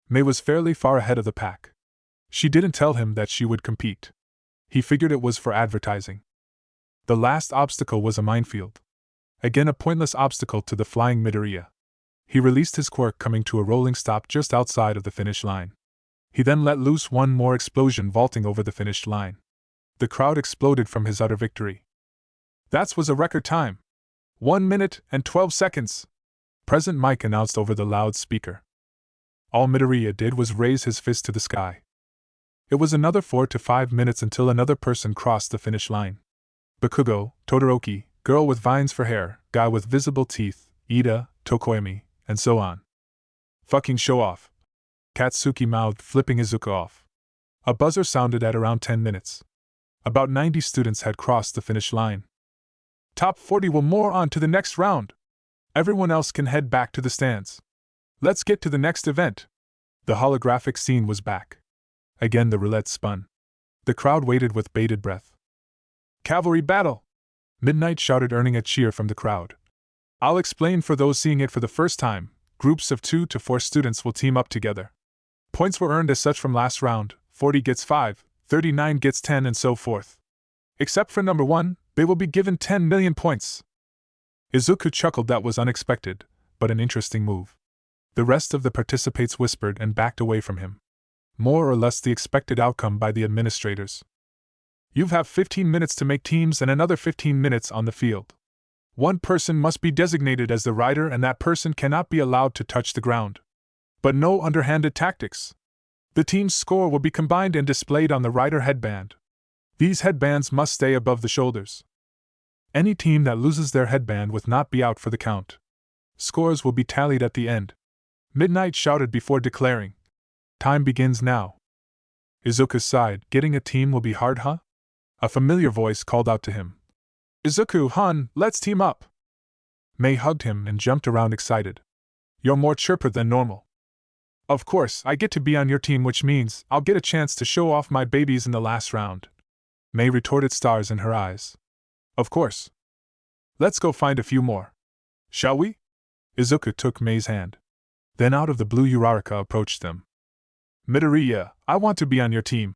Mei was fairly far ahead of the pack. She didn't tell him that she would compete. He figured it was for advertising. The last obstacle was a minefield. Again a pointless obstacle to the flying Midoriya. He released his quirk, coming to a rolling stop just outside of the finish line. He then let loose one more explosion, vaulting over the finish line. The crowd exploded from his utter victory. That was a record time. 1 minute and 12 seconds. President Mike announced over the loudspeaker. All Midoriya did was raise his fist to the sky. It was another 4 to 5 minutes until another person crossed the finish line. Bakugo, Todoroki, girl with vines for hair, guy with visible teeth, Ida, Tokoyami, and so on. Fucking show off. Katsuki mouthed, flipping Izuku off. A buzzer sounded at around 10 minutes. About 90 students had crossed the finish line. Top 40 will move on to the next round. Everyone else can head back to the stands. Let's get to the next event. The holographic scene was back. Again the roulette spun. The crowd waited with bated breath. Cavalry battle! Midnight shouted, earning a cheer from the crowd. I'll explain for those seeing it for the first time. Groups of 2 to 4 students will team up together. Points were earned as such from last round. 40 gets 5, 39 gets 10, and so forth. Except for number 1, they will be given 10 million points. Izuku chuckled. That was unexpected, but an interesting move. The rest of the participants whispered and backed away from him. More or less the expected outcome by the administrators. You have 15 minutes to make teams and another 15 minutes on the field. One person must be designated as the rider, and that person cannot be allowed to touch the ground. But no underhanded tactics. The team's score will be combined and displayed on the rider headband. These headbands must stay above the shoulders. Any team that loses their headband will not be out for the count. Scores will be tallied at the end. Midnight shouted before declaring. Time begins now. Izuku sighed. Getting a team will be hard, huh? A familiar voice called out to him. Izuku-han, let's team up. Mei hugged him and jumped around excited. You're more chirper than normal. Of course, I get to be on your team, which means I'll get a chance to show off my babies in the last round. Mei retorted, stars in her eyes. Of course. Let's go find a few more. Shall we? Izuku took Mei's hand. Then out of the blue Uraraka approached them. "Midoriya, I want to be on your team,"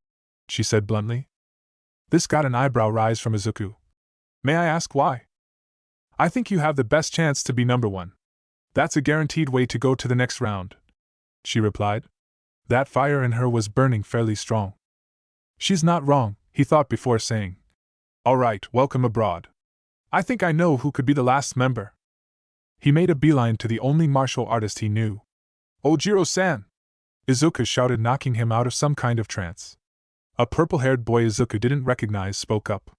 she said bluntly. This got an eyebrow raise from Izuku. "May I ask why?" "I think you have the best chance to be number one. That's a guaranteed way to go to the next round," she replied. That fire in her was burning fairly strong. "She's not wrong," he thought before saying, "All right, welcome abroad. I think I know who could be the last member." He made a beeline to the only martial artist he knew. "Ojiro-san!" Izuku shouted, knocking him out of some kind of trance. A purple-haired boy Izuku didn't recognize spoke up.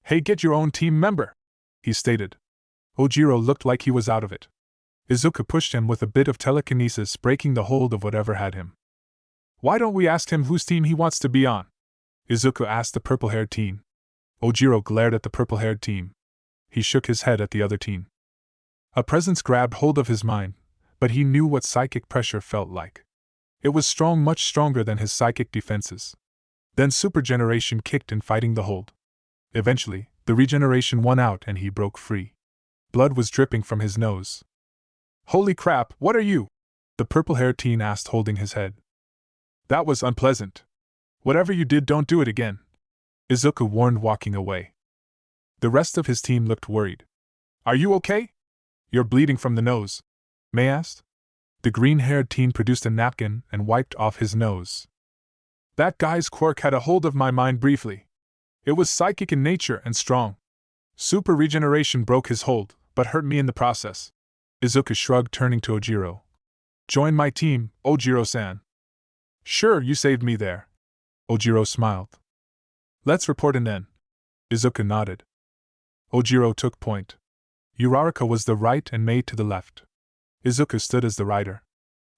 "Hey, get your own team member," he stated. Ojiro looked like he was out of it. Izuku pushed him with a bit of telekinesis, breaking the hold of whatever had him. "Why don't we ask him whose team he wants to be on?" Izuku asked the purple-haired teen. Ojiro glared at the purple-haired teen. He shook his head at the other teen. A presence grabbed hold of his mind, but he knew what psychic pressure felt like. It was strong, much stronger than his psychic defenses. Then super generation kicked in, fighting the hold. Eventually, the regeneration won out and he broke free. Blood was dripping from his nose. "Holy crap, what are you?" the purple-haired teen asked, holding his head. "That was unpleasant. Whatever you did, don't do it again," Izuku warned, walking away. The rest of his team looked worried. "Are you okay? You're bleeding from the nose," Mei asked. The green-haired teen produced a napkin and wiped off his nose. "That guy's quirk had a hold of my mind briefly. It was psychic in nature and strong. Super regeneration broke his hold, but hurt me in the process." Izuku shrugged, turning to Ojiro. "Join my team, Ojiro-san." "Sure, you saved me there." Ojiro smiled. "Let's report in then." Izuku nodded. Ojiro took point. Uraraka was the right and Mei to the left. Izuku stood as the rider.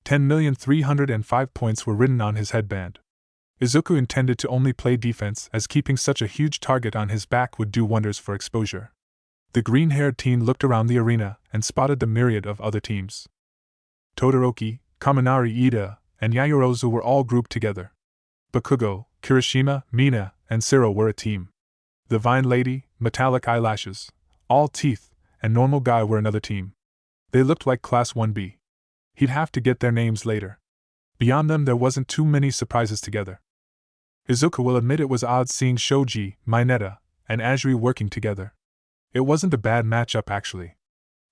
10,305 points were written on his headband. Izuku intended to only play defense, as keeping such a huge target on his back would do wonders for exposure. The green-haired teen looked around the arena and spotted the myriad of other teams. Todoroki, Kaminari Ida, and Yaoyorozu were all grouped together. Bakugo, Kirishima, Mina, and Siro were a team. The Vine Lady, Metallic Eyelashes, All Teeth, and Normal Guy were another team. They looked like Class 1B. He'd have to get their names later. Beyond them, there wasn't too many surprises together. Izuku will admit it was odd seeing Shoji, Mineta, and Ajiri working together. It wasn't a bad matchup, actually.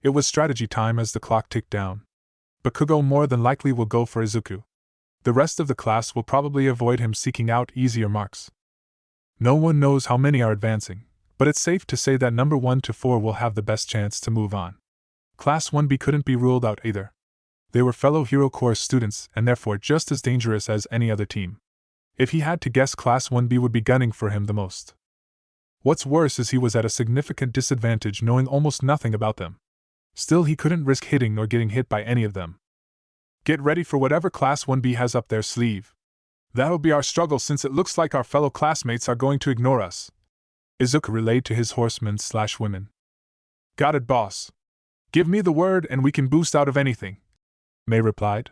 It was strategy time as the clock ticked down. Bakugo more than likely will go for Izuku. The rest of the class will probably avoid him, seeking out easier marks. No one knows how many are advancing, but it's safe to say that number 1 to 4 will have the best chance to move on. Class 1B couldn't be ruled out either. They were fellow Hero Corps students and therefore just as dangerous as any other team. If he had to guess, Class 1B would be gunning for him the most. What's worse is he was at a significant disadvantage, knowing almost nothing about them. Still, he couldn't risk hitting nor getting hit by any of them. "Get ready for whatever Class 1B has up their sleeve. That'll be our struggle, since it looks like our fellow classmates are going to ignore us," Izuku relayed to his horsemen/women. "Got it, boss. Give me the word and we can boost out of anything," Mei replied.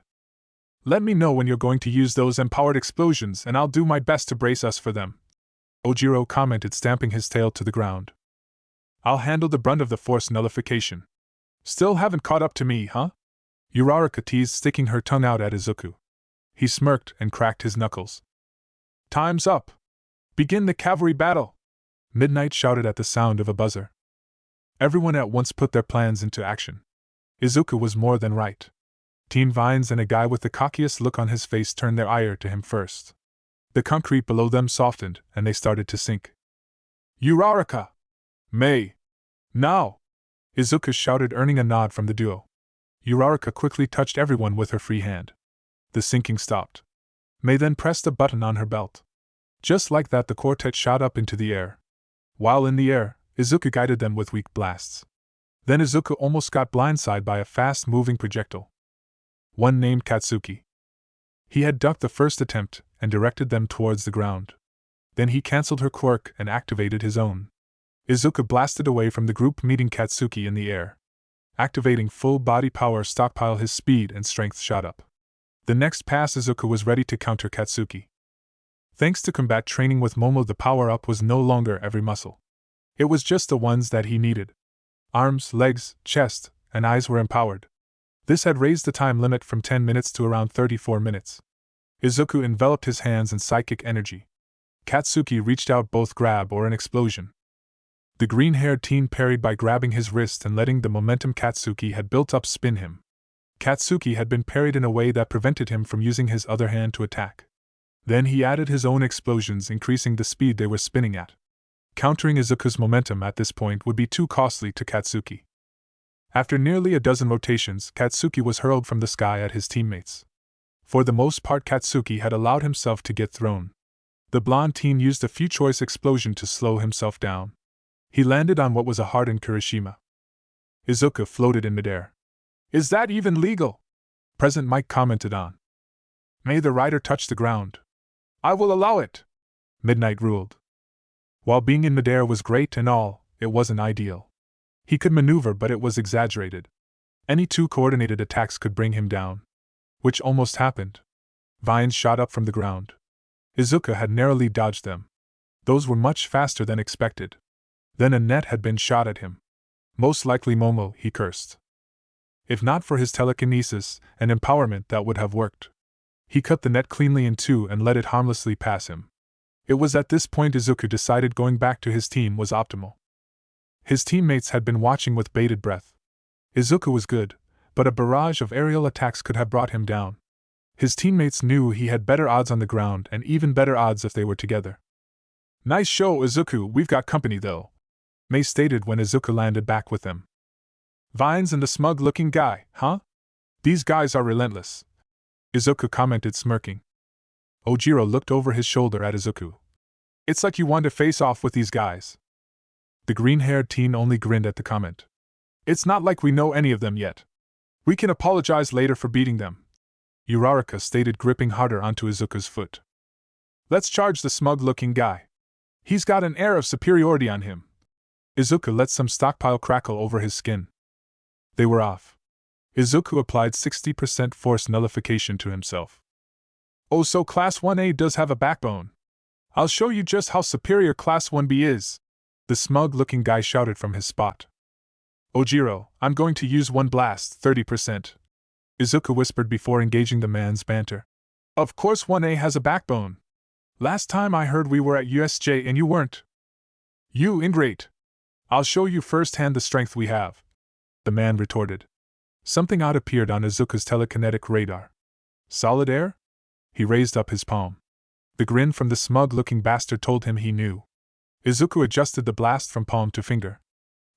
"Let me know when you're going to use those empowered explosions and I'll do my best to brace us for them," Ojiro commented, stamping his tail to the ground. "I'll handle the brunt of the force nullification. Still haven't caught up to me, huh?" Uraraka teased, sticking her tongue out at Izuku. He smirked and cracked his knuckles. "Time's up. Begin the cavalry battle," Midnight shouted at the sound of a buzzer. Everyone at once put their plans into action. Izuku was more than right. Team Vines and a guy with the cockiest look on his face turned their ire to him first. The concrete below them softened and they started to sink. "Uraraka! Mei! Now!" Izuku shouted, earning a nod from the duo. Uraraka quickly touched everyone with her free hand. The sinking stopped. Mei then pressed a button on her belt. Just like that, the quartet shot up into the air. While in the air, Izuku guided them with weak blasts. Then Izuku almost got blindsided by a fast-moving projectile. One named Katsuki. He had ducked the first attempt and directed them towards the ground. Then he cancelled her quirk and activated his own. Izuku blasted away from the group, meeting Katsuki in the air. Activating full body power stockpile, his speed and strength shot up. The next pass, Izuku was ready to counter Katsuki. Thanks to combat training with Momo, the power-up was no longer every muscle. It was just the ones that he needed. Arms, legs, chest, and eyes were empowered. This had raised the time limit from 10 minutes to around 34 minutes. Izuku enveloped his hands in psychic energy. Katsuki reached out, both grab or an explosion. The green-haired teen parried by grabbing his wrist and letting the momentum Katsuki had built up spin him. Katsuki had been parried in a way that prevented him from using his other hand to attack. Then he added his own explosions, increasing the speed they were spinning at. Countering Izuku's momentum at this point would be too costly to Katsuki. After nearly a dozen rotations, Katsuki was hurled from the sky at his teammates. For the most part, Katsuki had allowed himself to get thrown. The blonde teen used a few choice explosions to slow himself down. He landed on what was a hardened Kirishima. Izuku floated in midair. "Is that even legal?" President Mike commented on. "May the rider touch the ground." "I will allow it," Midnight ruled. While being in midair was great and all, it wasn't ideal. He could maneuver, but it was exaggerated. Any two coordinated attacks could bring him down. Which almost happened. Vines shot up from the ground. Izuku had narrowly dodged them. Those were much faster than expected. Then a net had been shot at him. Most likely Momo, he cursed. If not for his telekinesis and empowerment, that would have worked. He cut the net cleanly in two and let it harmlessly pass him. It was at this point Izuku decided going back to his team was optimal. His teammates had been watching with bated breath. Izuku was good, but a barrage of aerial attacks could have brought him down. His teammates knew he had better odds on the ground and even better odds if they were together. "Nice show, Izuku, we've got company though," Mei stated when Izuku landed back with them. "Vines and the smug-looking guy, huh? These guys are relentless," Izuku commented, smirking. Ojiro looked over his shoulder at Izuku. "It's like you want to face off with these guys." The green-haired teen only grinned at the comment. "It's not like we know any of them yet. We can apologize later for beating them," Uraraka stated, gripping harder onto Izuku's foot. "Let's charge the smug-looking guy. He's got an air of superiority on him." Izuku let some stockpile crackle over his skin. They were off. Izuku applied 60% force nullification to himself. "Oh, so Class 1A does have a backbone. I'll show you just how superior Class 1B is," the smug-looking guy shouted from his spot. "Ojiro, I'm going to use one blast, 30%. Izuku whispered before engaging the man's banter. "Of course 1A has a backbone. Last time I heard we were at USJ and you weren't. You ingrate. I'll show you firsthand the strength we have," the man retorted. Something odd appeared on Izuku's telekinetic radar. "Solid air?" He raised up his palm. The grin from the smug-looking bastard told him he knew. Izuku adjusted the blast from palm to finger.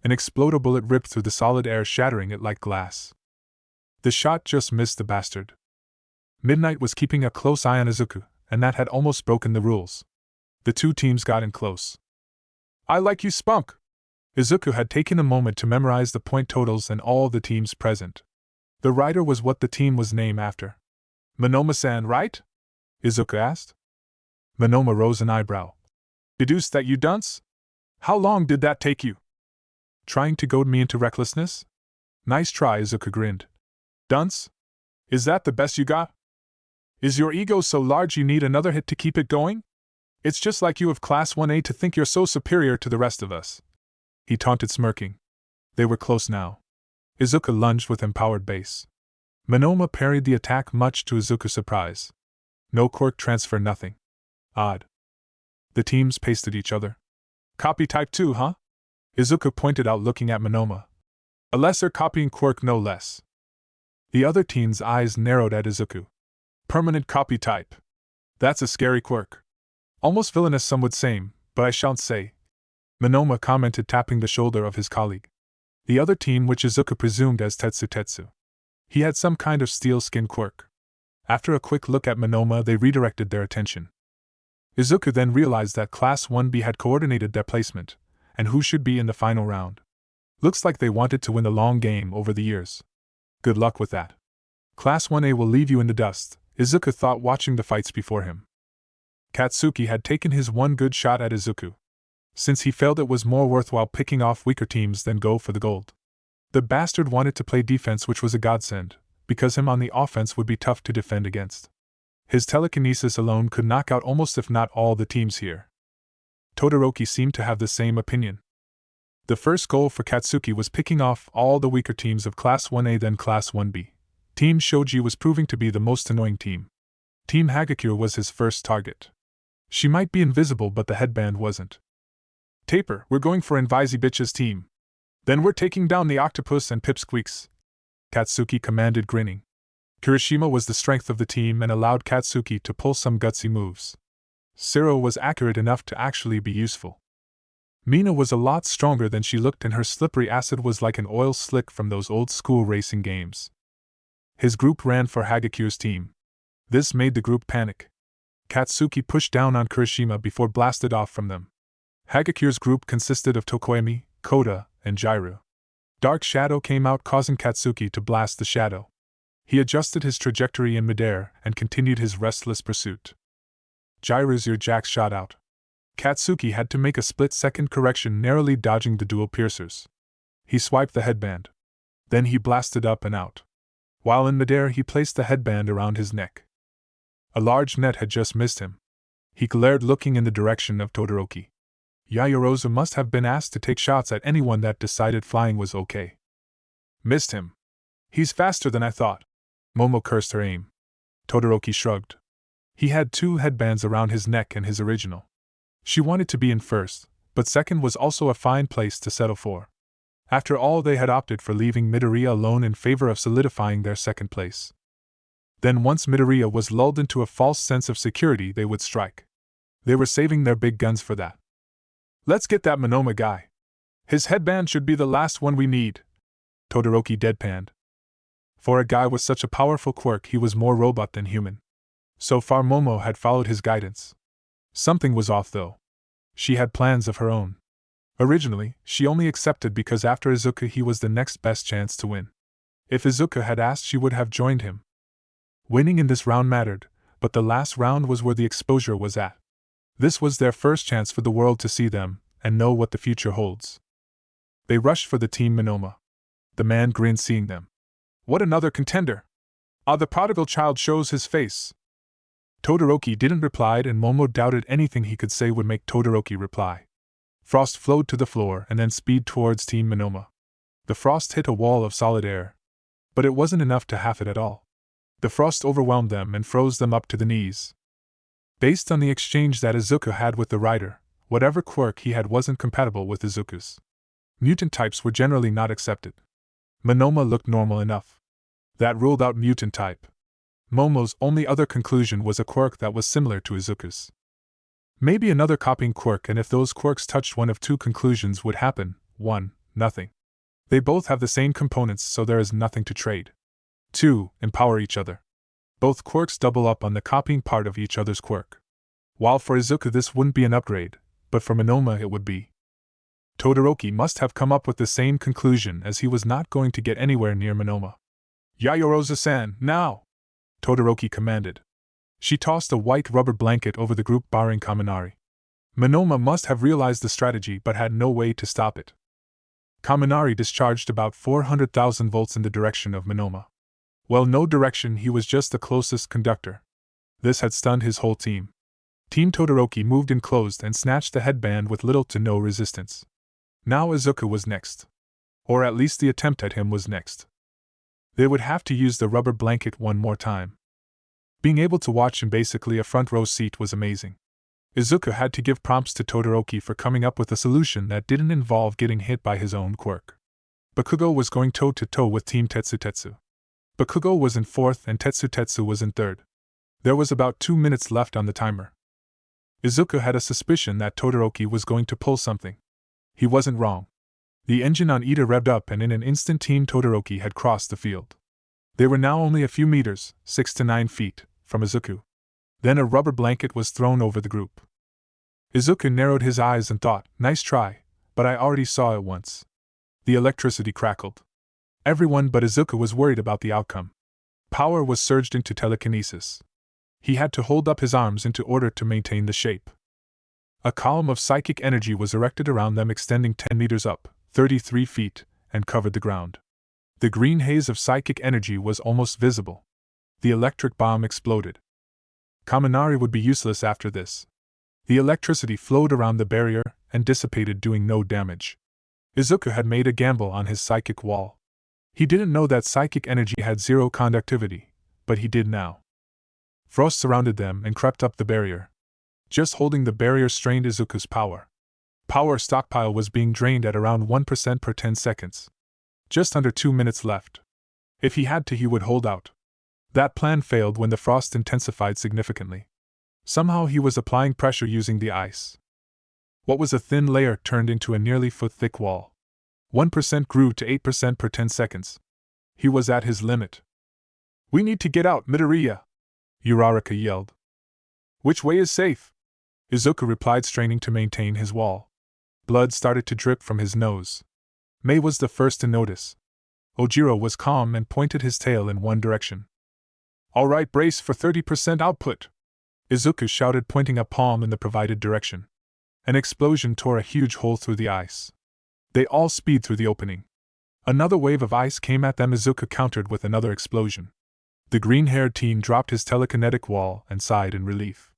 An explodable bullet ripped through the solid air, shattering it like glass. The shot just missed the bastard. Midnight was keeping a close eye on Izuku, and that had almost broken the rules. The two teams got in close. "I like you, Spunk!" Izuku had taken a moment to memorize the point totals and all the teams present. The rider was what the team was named after. "Monoma-san, right?" Izuku asked. Monoma rose an eyebrow. "Deduced that, you dunce? How long did that take you? Trying to goad me into recklessness?" "Nice try," Izuku grinned. "Dunce? Is that the best you got? Is your ego so large you need another hit to keep it going? It's just like you of Class 1A to think you're so superior to the rest of us," he taunted, smirking. They were close now. Izuku lunged with empowered base. Monoma parried the attack, much to Izuku's surprise. No quirk transfer, nothing. Odd. The teams pasted each other. "Copy type 2, huh?" Izuku pointed out, looking at Monoma. "A lesser copying quirk, no less." The other teen's eyes narrowed at Izuku. "Permanent copy type. That's a scary quirk. Almost villainous, some would say, but I shan't say," Monoma commented, tapping the shoulder of his colleague. The other teen, which Izuku presumed as Tetsu. He had some kind of steel skin quirk. After a quick look at Monoma, they redirected their attention. Izuku then realized that Class 1B had coordinated their placement, and who should be in the final round. Looks like they wanted to win the long game over the years. Good luck with that. Class 1A will leave you in the dust, Izuku thought, watching the fights before him. Katsuki had taken his one good shot at Izuku. Since he felt it was more worthwhile picking off weaker teams than go for the gold. The bastard wanted to play defense, which was a godsend, because him on the offense would be tough to defend against. His telekinesis alone could knock out almost if not all the teams here. Todoroki seemed to have the same opinion. The first goal for Katsuki was picking off all the weaker teams of Class 1A then Class 1B. Team Shoji was proving to be the most annoying team. Team Hagakure was his first target. She might be invisible, but the headband wasn't. Taper, we're going for Invisi Bitch's team. Then we're taking down the octopus and Pipsqueaks, Katsuki commanded, grinning. Kirishima was the strength of the team and allowed Katsuki to pull some gutsy moves. Sero was accurate enough to actually be useful. Mina was a lot stronger than she looked, and her slippery acid was like an oil slick from those old-school racing games. His group ran for Hagakure's team. This made the group panic. Katsuki pushed down on Kirishima before blasted off from them. Hagakure's group consisted of Tokoemi, Koda, and Jairu. Dark Shadow came out, causing Katsuki to blast the shadow. He adjusted his trajectory in midair and continued his restless pursuit. Jairu's ear jacks shot out. Katsuki had to make a split-second correction, narrowly dodging the dual piercers. He swiped the headband. Then he blasted up and out. While in midair, he placed the headband around his neck. A large net had just missed him. He glared, looking in the direction of Todoroki. Yaoyorozu must have been asked to take shots at anyone that decided flying was okay. Missed him. He's faster than I thought. Momo cursed her aim. Todoroki shrugged. He had 2 headbands around his neck and his original. She wanted to be in first, but second was also a fine place to settle for. After all, they had opted for leaving Midoriya alone in favor of solidifying their second place. Then once Midoriya was lulled into a false sense of security, they would strike. They were saving their big guns for that. Let's get that Monoma guy. His headband should be the last one we need, Todoroki deadpanned. For a guy with such a powerful quirk, he was more robot than human. So far Momo had followed his guidance. Something was off though. She had plans of her own. Originally, she only accepted because after Izuku he was the next best chance to win. If Izuku had asked, she would have joined him. Winning in this round mattered, but the last round was where the exposure was at. This was their first chance for the world to see them and know what the future holds. They rushed for the Team Monoma. The man grinned seeing them. What, another contender? Ah, the prodigal child shows his face. Todoroki didn't reply, and Momo doubted anything he could say would make Todoroki reply. Frost flowed to the floor and then speed towards Team Monoma. The frost hit a wall of solid air. But it wasn't enough to half it at all. The frost overwhelmed them and froze them up to the knees. Based on the exchange that Izuku had with the rider, whatever quirk he had wasn't compatible with Izuku's. Mutant types were generally not accepted. Monoma looked normal enough. That ruled out mutant type. Momo's only other conclusion was a quirk that was similar to Izuku's. Maybe another copying quirk, and if those quirks touched, one of 2 conclusions would happen. 1. Nothing. They both have the same components, so there is nothing to trade. 2. Empower each other. Both quirks double up on the copying part of each other's quirk. While for Izuku this wouldn't be an upgrade, but for Monoma it would be. Todoroki must have come up with the same conclusion, as he was not going to get anywhere near Monoma. Yaoyorozu-san, now! Todoroki commanded. She tossed a white rubber blanket over the group, barring Kaminari. Monoma must have realized the strategy but had no way to stop it. Kaminari discharged about 400,000 volts in the direction of Monoma. Well, no direction, he was just the closest conductor. This had stunned his whole team. Team Todoroki moved in closed and snatched the headband with little to no resistance. Now Izuku was next. Or at least the attempt at him was next. They would have to use the rubber blanket one more time. Being able to watch in basically a front row seat was amazing. Izuku had to give props to Todoroki for coming up with a solution that didn't involve getting hit by his own quirk. Bakugo was going toe-to-toe with Team Tetsutetsu. Bakugo was in 4th and Tetsutetsu was in 3rd. There was about 2 minutes left on the timer. Izuku had a suspicion that Todoroki was going to pull something. He wasn't wrong. The engine on Ida revved up, and in an instant Team Todoroki had crossed the field. They were now only a few meters, 6 to 9 feet, from Izuku. Then a rubber blanket was thrown over the group. Izuku narrowed his eyes and thought, nice try, but I already saw it once. The electricity crackled. Everyone but Izuku was worried about the outcome. Power was surged into telekinesis. He had to hold up his arms in order to maintain the shape. A column of psychic energy was erected around them, extending 10 meters up, 33 feet, and covered the ground. The green haze of psychic energy was almost visible. The electric bomb exploded. Kaminari would be useless after this. The electricity flowed around the barrier and dissipated, doing no damage. Izuku had made a gamble on his psychic wall. He didn't know that psychic energy had zero conductivity, but he did now. Frost surrounded them and crept up the barrier. Just holding the barrier strained Izuku's power. Power stockpile was being drained at around 1% per 10 seconds. Just under 2 minutes left. If he had to, he would hold out. That plan failed when the frost intensified significantly. Somehow he was applying pressure using the ice. What was a thin layer turned into a nearly foot-thick wall. 1% grew to 8% per 10 seconds. He was at his limit. "We need to get out, Midoriya!" Uraraka yelled. "Which way is safe?" Izuku replied, straining to maintain his wall. Blood started to drip from his nose. Mei was the first to notice. Ojiro was calm and pointed his tail in one direction. "All right, brace for 30% output!" Izuku shouted, pointing a palm in the provided direction. An explosion tore a huge hole through the ice. They all speed through the opening. Another wave of ice came at them. Izuku countered with another explosion. The green-haired teen dropped his telekinetic wall and sighed in relief.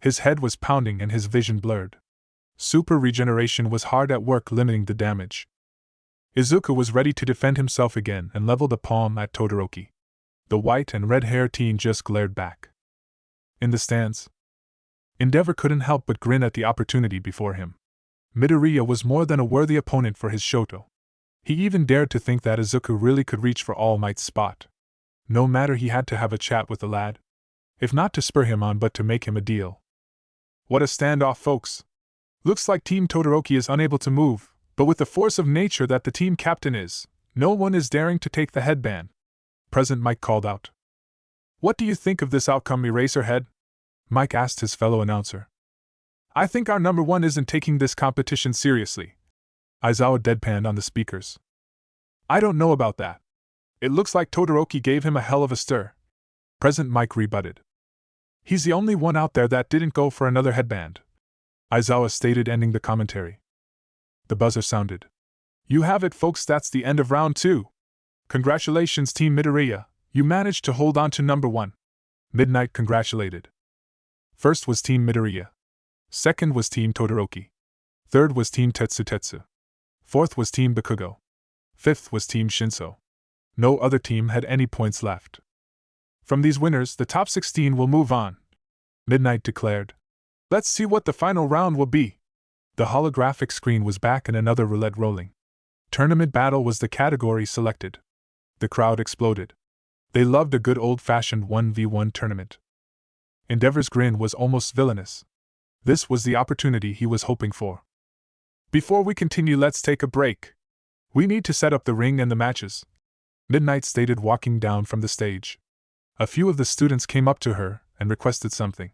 His head was pounding and his vision blurred. Super regeneration was hard at work limiting the damage. Izuku was ready to defend himself again and leveled a palm at Todoroki. The white and red-haired teen just glared back. In the stands, Endeavor couldn't help but grin at the opportunity before him. Midoriya was more than a worthy opponent for his Shoto. He even dared to think that Izuku really could reach for All Might's spot. No matter, he had to have a chat with the lad. If not to spur him on, but to make him a deal. "What a standoff, folks! Looks like Team Todoroki is unable to move, but with the force of nature that the team captain is, no one is daring to take the headband," President Mike called out. "What do you think of this outcome, Eraserhead?" Mike asked his fellow announcer. "I think our number one isn't taking this competition seriously." Aizawa deadpanned on the speakers. "I don't know about that. It looks like Todoroki gave him a hell of a stir," President Mike rebutted. "He's the only one out there that didn't go for another headband," Aizawa stated, ending the commentary. The buzzer sounded. "You have it, folks, that's the end of round 2. Congratulations, Team Midoriya, you managed to hold on to number 1. Midnight congratulated. First was Team Midoriya. Second was Team Todoroki. Third was Team Tetsu. Fourth was Team Bakugo. Fifth was Team Shinso. No other team had any points left. From these winners, the top 16 will move on, Midnight declared. "Let's see what the final round will be." The holographic screen was back and another roulette rolling. Tournament battle was the category selected. The crowd exploded. They loved a good old-fashioned 1v1 tournament. Endeavor's grin was almost villainous. This was the opportunity he was hoping for. "Before we continue, let's take a break. We need to set up the ring and the matches," Midnight stated, walking down from the stage. A few of the students came up to her and requested something.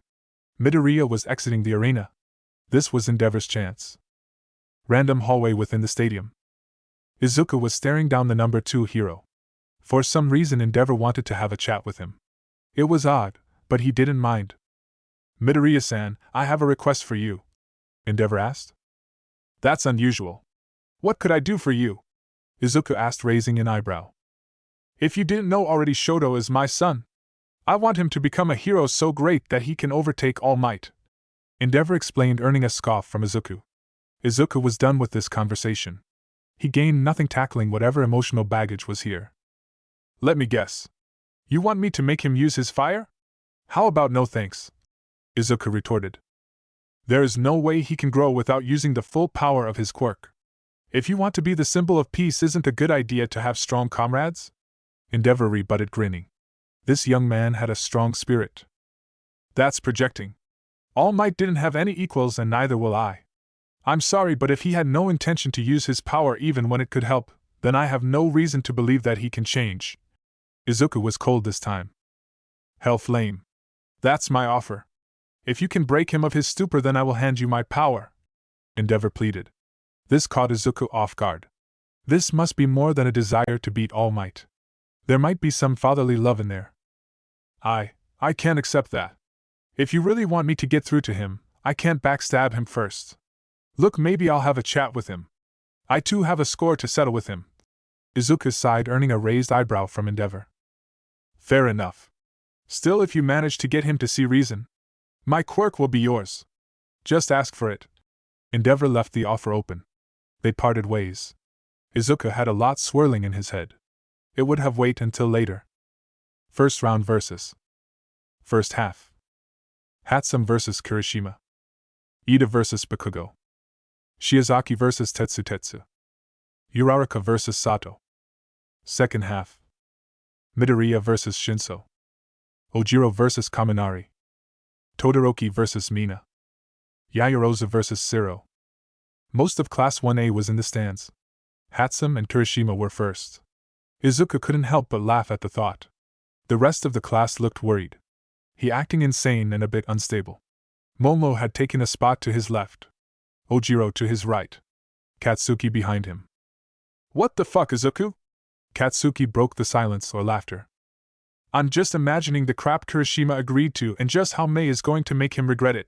Midoriya was exiting the arena. This was Endeavor's chance. Random hallway within the stadium. Izuku was staring down the number 2 hero. For some reason, Endeavor wanted to have a chat with him. It was odd, but he didn't mind. "Midoriya-san, I have a request for you," Endeavor asked. "That's unusual. What could I do for you?" Izuku asked, raising an eyebrow. "If you didn't know already, Shoto is my son. I want him to become a hero so great that he can overtake All Might," Endeavor explained, earning a scoff from Izuku. Izuku was done with this conversation. He gained nothing tackling whatever emotional baggage was here. "Let me guess. You want me to make him use his fire? How about no thanks?" Izuku retorted. "There is no way he can grow without using the full power of his quirk. If you want to be the symbol of peace, isn't a good idea to have strong comrades?" Endeavor rebutted, grinning. This young man had a strong spirit. "That's projecting. All Might didn't have any equals, and neither will I. I'm sorry, but if he had no intention to use his power even when it could help, then I have no reason to believe that he can change." Izuku was cold this time. "Hell Flame. That's my offer. If you can break him of his stupor, then I will hand you my power," Endeavor pleaded. This caught Izuku off guard. This must be more than a desire to beat All Might. There might be some fatherly love in there. I can't accept that. If you really want me to get through to him, I can't backstab him first. Look, maybe I'll have a chat with him. I too have a score to settle with him." Izuku sighed, earning a raised eyebrow from Endeavor. "Fair enough. Still, if you manage to get him to see reason, my quirk will be yours. Just ask for it." Endeavor left the offer open. They parted ways. Izuku had a lot swirling in his head. It would have waited until later. First round versus. First half. Hatsum vs. Kirishima. Ida vs. Bakugo. Shiozaki vs. Tetsu. Uraraka vs. Sato. Second half. Midoriya vs. Shinso. Ojiro vs. Kaminari. Todoroki vs. Mina. Yaoyorozu vs. Siro. Most of Class 1A was in the stands. Hatsum and Kirishima were first. Izuku couldn't help but laugh at the thought. The rest of the class looked worried. He acting insane and a bit unstable. Momo had taken a spot to his left. Ojiro to his right. Katsuki behind him. What the fuck, Izuku? Katsuki broke the silence or laughter. I'm just imagining the crap Kirishima agreed to and just how Mei is going to make him regret it.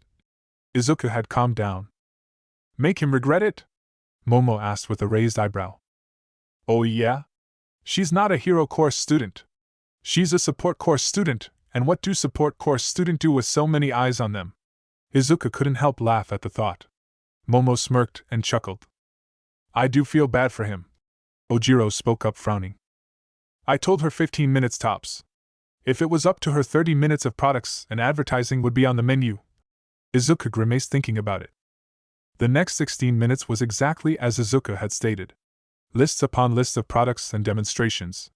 Izuku had calmed down. Make him regret it? Momo asked with a raised eyebrow. Oh yeah? She's not a hero course student. She's a support course student, and what do support course students do with so many eyes on them? Izuku couldn't help laugh at the thought. Momo smirked and chuckled. I do feel bad for him. Ojiro spoke up frowning. I told her 15 minutes tops. If it was up to her, 30 minutes of products and advertising would be on the menu. Izuku grimaced thinking about it. The next 16 minutes was exactly as Izuku had stated. Lists upon lists of products and demonstrations.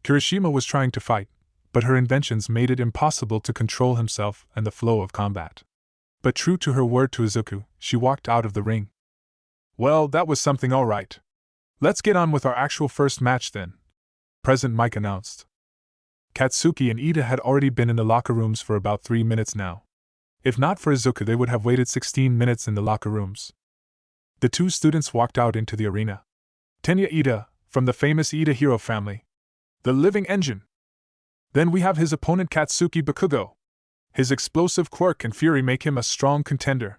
Kirishima was trying to fight, but her inventions made it impossible to control himself and the flow of combat. But true to her word to Izuku, she walked out of the ring. Well, that was something all right. Let's get on with our actual first match then, President Mike announced. Katsuki and Ida had already been in the locker rooms for about 3 minutes now. If not for Izuku, they would have waited 16 minutes in the locker rooms. The two students walked out into the arena. Tenya Ida, from the famous Ida hero family. The living engine. Then we have his opponent Katsuki Bakugo. His explosive quirk and fury make him a strong contender.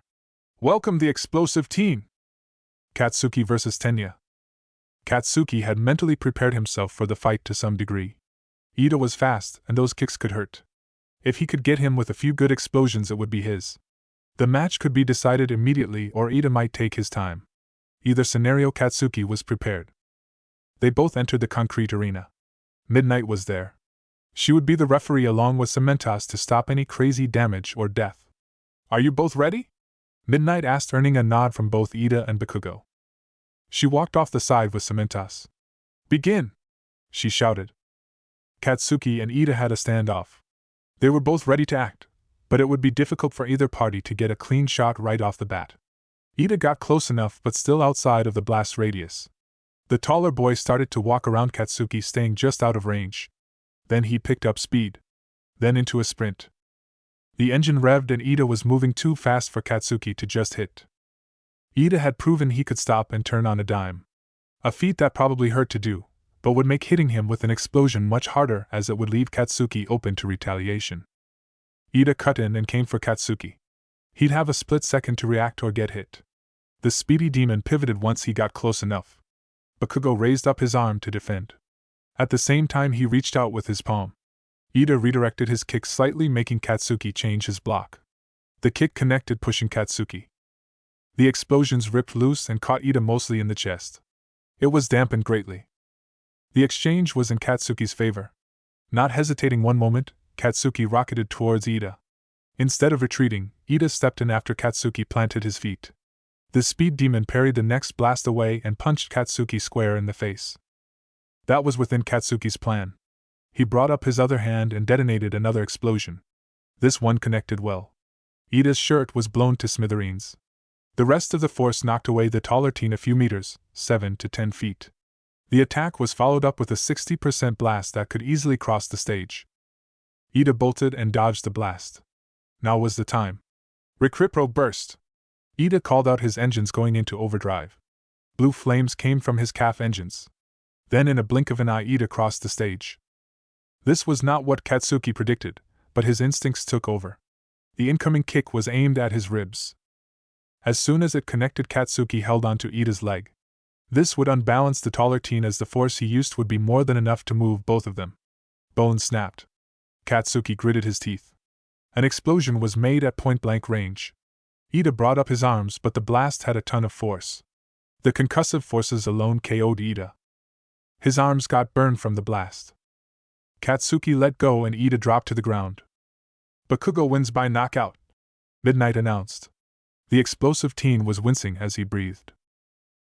Welcome the explosive team. Katsuki vs. Tenya. Katsuki had mentally prepared himself for the fight to some degree. Ida was fast, and those kicks could hurt. If he could get him with a few good explosions, it would be his. The match could be decided immediately, or Ida might take his time. Either scenario, Katsuki was prepared. They both entered the concrete arena. Midnight was there. She would be the referee along with Cementos to stop any crazy damage or death. Are you both ready? Midnight asked, earning a nod from both Ida and Bakugo. She walked off the side with Cementos. Begin! She shouted. Katsuki and Ida had a standoff. They were both ready to act, but it would be difficult for either party to get a clean shot right off the bat. Ida got close enough but still outside of the blast radius. The taller boy started to walk around Katsuki, staying just out of range. Then he picked up speed. Then into a sprint. The engine revved and Ida was moving too fast for Katsuki to just hit. Ida had proven he could stop and turn on a dime. A feat that probably hurt to do, but would make hitting him with an explosion much harder, as it would leave Katsuki open to retaliation. Ida cut in and came for Katsuki. He'd have a split second to react or get hit. The speedy demon pivoted once he got close enough. Bakugo raised up his arm to defend. At the same time, he reached out with his palm. Ida redirected his kick slightly, making Katsuki change his block. The kick connected, pushing Katsuki. The explosions ripped loose and caught Ida mostly in the chest. It was dampened greatly. The exchange was in Katsuki's favor. Not hesitating one moment, Katsuki rocketed towards Ida. Instead of retreating, Ida stepped in after Katsuki planted his feet. The speed demon parried the next blast away and punched Katsuki square in the face. That was within Katsuki's plan. He brought up his other hand and detonated another explosion. This one connected well. Ida's shirt was blown to smithereens. The rest of the force knocked away the taller teen a few meters, 7 to 10 feet. The attack was followed up with a 60% blast that could easily cross the stage. Ida bolted and dodged the blast. Now was the time. Rekripro burst. Ida called out his engines, going into overdrive. Blue flames came from his calf engines. Then in a blink of an eye, Ida crossed the stage. This was not what Katsuki predicted, but his instincts took over. The incoming kick was aimed at his ribs. As soon as it connected, Katsuki held onto Ida's leg. This would unbalance the taller teen, as the force he used would be more than enough to move both of them. Bones snapped. Katsuki gritted his teeth. An explosion was made at point-blank range. Ida brought up his arms, but the blast had a ton of force. The concussive forces alone KO'd Ida. His arms got burned from the blast. Katsuki let go and Ida dropped to the ground. Bakugo wins by knockout, Midnight announced. The explosive teen was wincing as he breathed.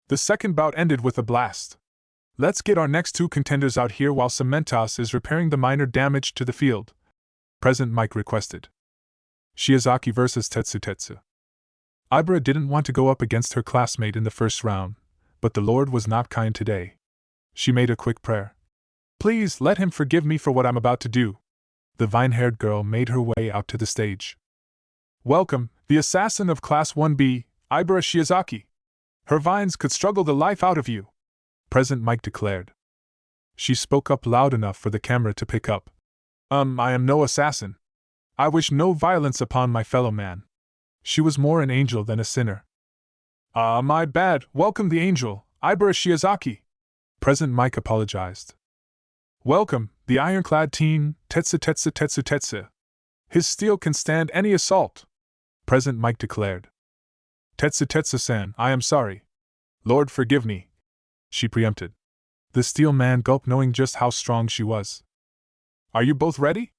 The second bout ended with a blast. Let's get our next two contenders out here while Cementos is repairing the minor damage to the field, President Mike requested. Shiozaki vs. Tetsu. Ibara didn't want to go up against her classmate in the first round, but the Lord was not kind today. She made a quick prayer. Please let him forgive me for what I'm about to do. The vine-haired girl made her way out to the stage. Welcome, the assassin of Class 1B, Ibara Shiozaki. Her vines could struggle the life out of you, President Mike declared. She spoke up loud enough for the camera to pick up. I am no assassin. I wish no violence upon my fellow man. She was more an angel than a sinner. My bad, welcome the angel, Ibara Shiozaki. President Mike apologized. Welcome, the ironclad teen, Tetsu. His steel can stand any assault, President Mike declared. Tetsu-san, I am sorry. Lord, forgive me, she preempted. The steel man gulped, knowing just how strong she was. Are you both ready?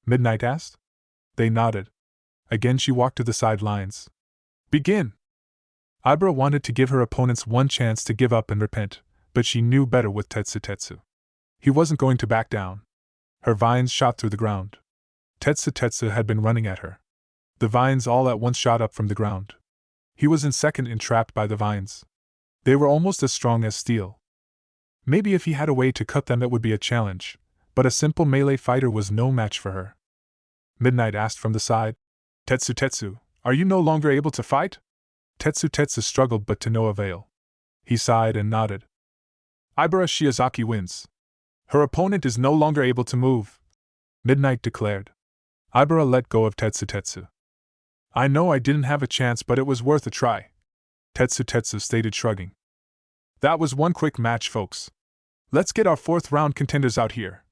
Midnight asked. They nodded. Again she walked to the sidelines. Begin! Ibara wanted to give her opponents one chance to give up and repent, but she knew better with Tetsu. He wasn't going to back down. Her vines shot through the ground. Tetsu had been running at her. The vines all at once shot up from the ground. He was in second, entrapped by the vines. They were almost as strong as steel. Maybe if he had a way to cut them it would be a challenge, but a simple melee fighter was no match for her. Midnight asked from the side. Tetsu, are you no longer able to fight? Tetsu struggled, but to no avail. He sighed and nodded. Ibara Shiozaki wins. Her opponent is no longer able to move, Midnight declared. Ibara let go of Tetsu. I know I didn't have a chance, but it was worth a try, Tetsu stated, shrugging. That was one quick match, folks. Let's get our fourth round contenders out here,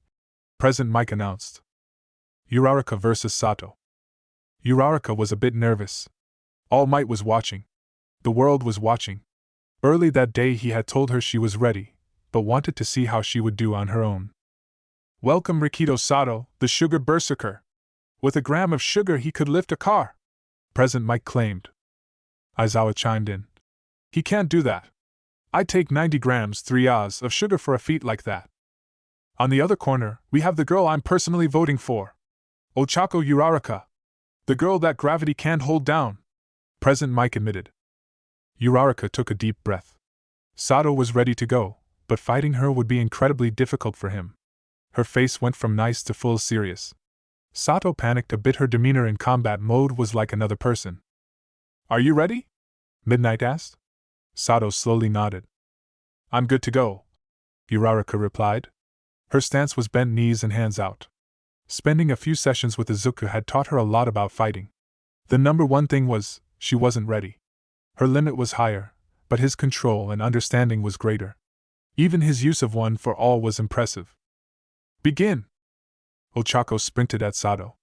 President Mike announced. Uraraka vs. Sato. Uraraka was a bit nervous. All Might was watching. The world was watching. Early that day he had told her she was ready, but wanted to see how she would do on her own. Welcome Rikido Sato, the sugar berserker. With a gram of sugar he could lift a car, President Mike claimed. Aizawa chimed in. He can't do that. I'd take 90 grams, 3 Oz of sugar for a feat like that. On the other corner, we have the girl I'm personally voting for. Ochako Uraraka. The girl that gravity can't hold down, President Mike admitted. Uraraka took a deep breath. Sato was ready to go, but fighting her would be incredibly difficult for him. Her face went from nice to full serious. Sato panicked a bit. Her demeanor in combat mode was like another person. Are you ready? Midnight asked. Sato slowly nodded. I'm good to go, Uraraka replied. Her stance was bent knees and hands out. Spending a few sessions with Izuku had taught her a lot about fighting. The number one thing was, she wasn't ready. Her limit was higher, but his control and understanding was greater. Even his use of one for all was impressive. Begin! Ochako sprinted at Sato.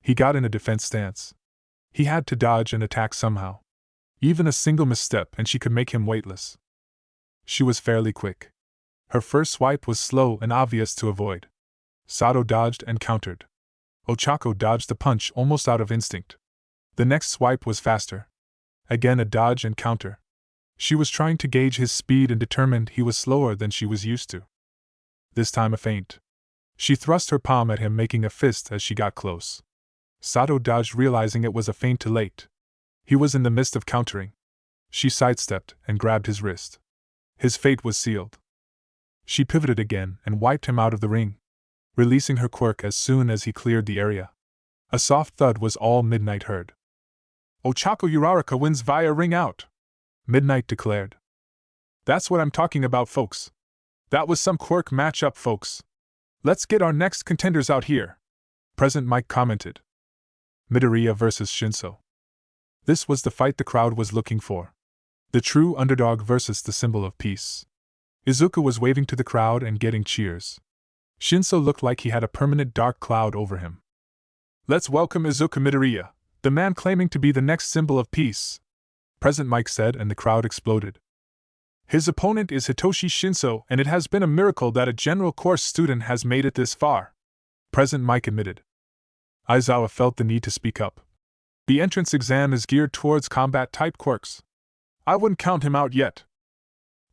He got in a defense stance. He had to dodge and attack somehow. Even a single misstep and she could make him weightless. She was fairly quick. Her first swipe was slow and obvious to avoid. Sato dodged and countered. Ochako dodged the punch almost out of instinct. The next swipe was faster. Again a dodge and counter. She was trying to gauge his speed and determined he was slower than she was used to. This time a feint. She thrust her palm at him, making a fist as she got close. Sato dodged, realizing it was a feint too late. He was in the midst of countering. She sidestepped and grabbed his wrist. His fate was sealed. She pivoted again and wiped him out of the ring, releasing her quirk as soon as he cleared the area. A soft thud was all Midnight heard. Ochako Uraraka wins via ring out, Midnight declared. That's what I'm talking about, folks. That was some quirk matchup, folks. Let's get our next contenders out here, President Mike commented. Midoriya vs. Shinso. This was the fight the crowd was looking for. The true underdog versus the symbol of peace. Izuku was waving to the crowd and getting cheers. Shinso looked like he had a permanent dark cloud over him. Let's welcome Izuku Midoriya, the man claiming to be the next symbol of peace, President Mike said, and the crowd exploded. His opponent is Hitoshi Shinso, and it has been a miracle that a general course student has made it this far, Present Mike admitted. Aizawa felt the need to speak up. The entrance exam is geared towards combat-type quirks. I wouldn't count him out yet.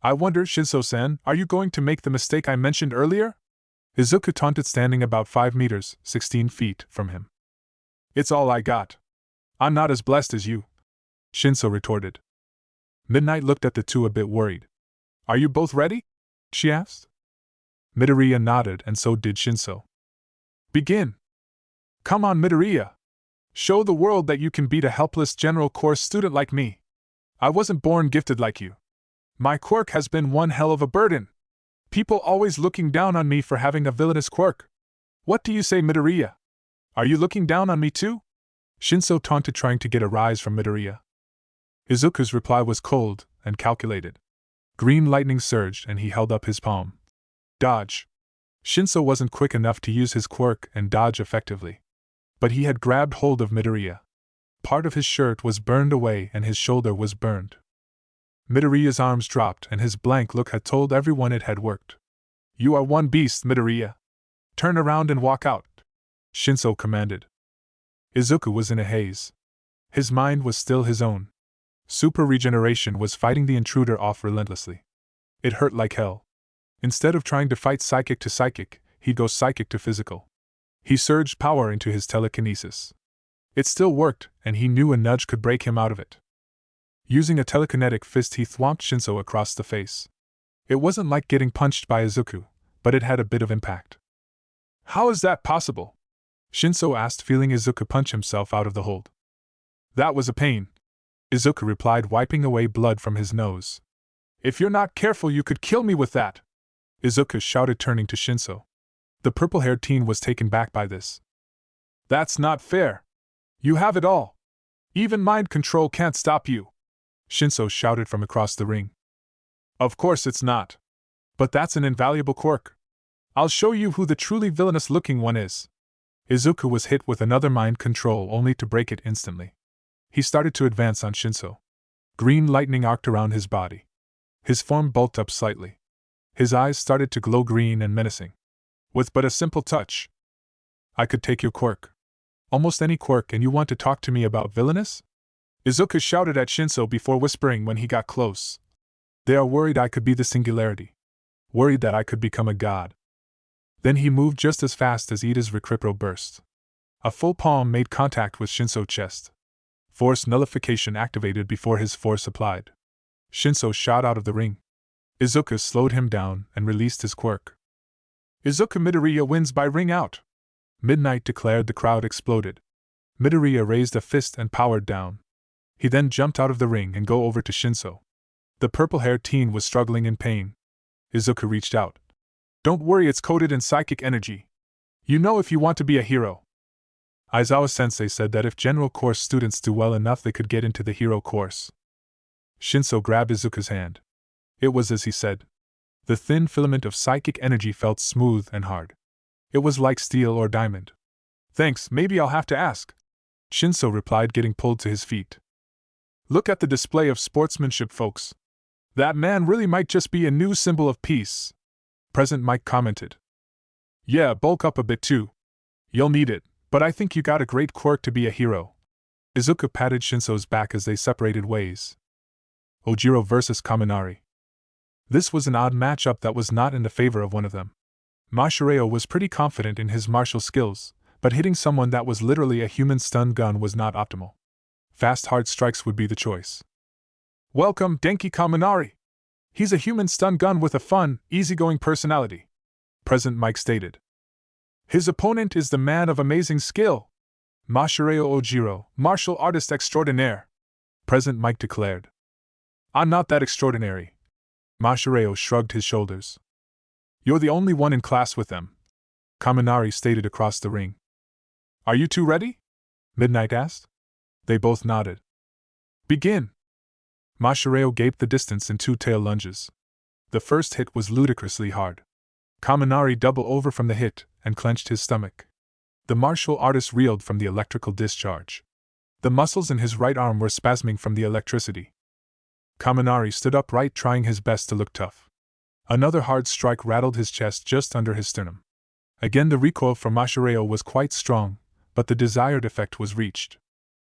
I wonder, Shinso-san, are you going to make the mistake I mentioned earlier? Izuku taunted, standing about 5 meters, 16 feet, from him. It's all I got. I'm not as blessed as you, Shinso retorted. Midnight looked at the two a bit worried. Are you both ready? She asked. Midoriya nodded, and so did Shinso. Begin. Come on, Midoriya. Show the world that you can beat a helpless general course student like me. I wasn't born gifted like you. My quirk has been one hell of a burden. People always looking down on me for having a villainous quirk. What do you say, Midoriya? Are you looking down on me too? Shinso taunted, trying to get a rise from Midoriya. Izuku's reply was cold and calculated. Green lightning surged and he held up his palm. Dodge. Shinso wasn't quick enough to use his quirk and dodge effectively. But he had grabbed hold of Midoriya. Part of his shirt was burned away and his shoulder was burned. Midoriya's arms dropped and his blank look had told everyone it had worked. You are one beast, Midoriya. Turn around and walk out, Shinso commanded. Izuku was in a haze. His mind was still his own. Super regeneration was fighting the intruder off relentlessly. It hurt like hell. Instead of trying to fight psychic to psychic, he'd go psychic to physical. He surged power into his telekinesis. It still worked, and he knew a nudge could break him out of it. Using a telekinetic fist, he thwomped Shinso across the face. It wasn't like getting punched by Izuku, but it had a bit of impact. How is that possible? Shinso asked, feeling Izuku punch himself out of the hold. That was a pain, Izuku replied, wiping away blood from his nose. If you're not careful, you could kill me with that, Izuku shouted, turning to Shinso. The purple-haired teen was taken back by this. That's not fair. You have it all. Even mind control can't stop you, Shinso shouted from across the ring. Of course it's not. But that's an invaluable quirk. I'll show you who the truly villainous-looking one is. Izuku was hit with another mind control only to break it instantly. He started to advance on Shinso. Green lightning arced around his body. His form bulked up slightly. His eyes started to glow green and menacing. With but a simple touch. I could take your quirk. Almost any quirk, and you want to talk to me about villainous? Izuku shouted at Shinso before whispering when he got close. They are worried I could be the singularity. Worried that I could become a god. Then he moved just as fast as Ida's Recrypro burst. A full palm made contact with Shinso's chest. Force nullification activated before his force applied. Shinso shot out of the ring. Izuku slowed him down and released his quirk. Izuku Midoriya wins by ring out, Midnight declared. The crowd exploded. Midoriya raised a fist and powered down. He then jumped out of the ring and go over to Shinso. The purple-haired teen was struggling in pain. Izuku reached out. Don't worry, it's coated in psychic energy. You know, if you want to be a hero. Aizawa-sensei said that if general course students do well enough, they could get into the hero course. Shinso grabbed Izuku's hand. It was as he said. The thin filament of psychic energy felt smooth and hard. It was like steel or diamond. Thanks, maybe I'll have to ask, Shinso replied, getting pulled to his feet. Look at the display of sportsmanship, folks. That man really might just be a new symbol of peace, Present Mike commented. Yeah, bulk up a bit too. You'll need it, but I think you got a great quirk to be a hero. Izuku patted Shinso's back as they separated ways. Ojiro versus Kaminari. This was an odd matchup that was not in the favor of one of them. Mashireo was pretty confident in his martial skills, but hitting someone that was literally a human stun gun was not optimal. Fast hard strikes would be the choice. Welcome, Denki Kaminari. He's a human stun gun with a fun, easygoing personality, Present Mike stated. His opponent is the man of amazing skill, Mashireo Ojiro, martial artist extraordinaire, Present Mike declared. I'm not that extraordinary. Mashireo shrugged his shoulders. You're the only one in class with them, Kaminari stated across the ring. Are you two ready? Midnight asked. They both nodded. Begin! Mashireo gaped the distance in two tail lunges. The first hit was ludicrously hard. Kaminari doubled over from the hit and clenched his stomach. The martial artist reeled from the electrical discharge. The muscles in his right arm were spasming from the electricity. Kaminari stood upright, trying his best to look tough. Another hard strike rattled his chest just under his sternum. Again the recoil from Mashireo was quite strong, but the desired effect was reached.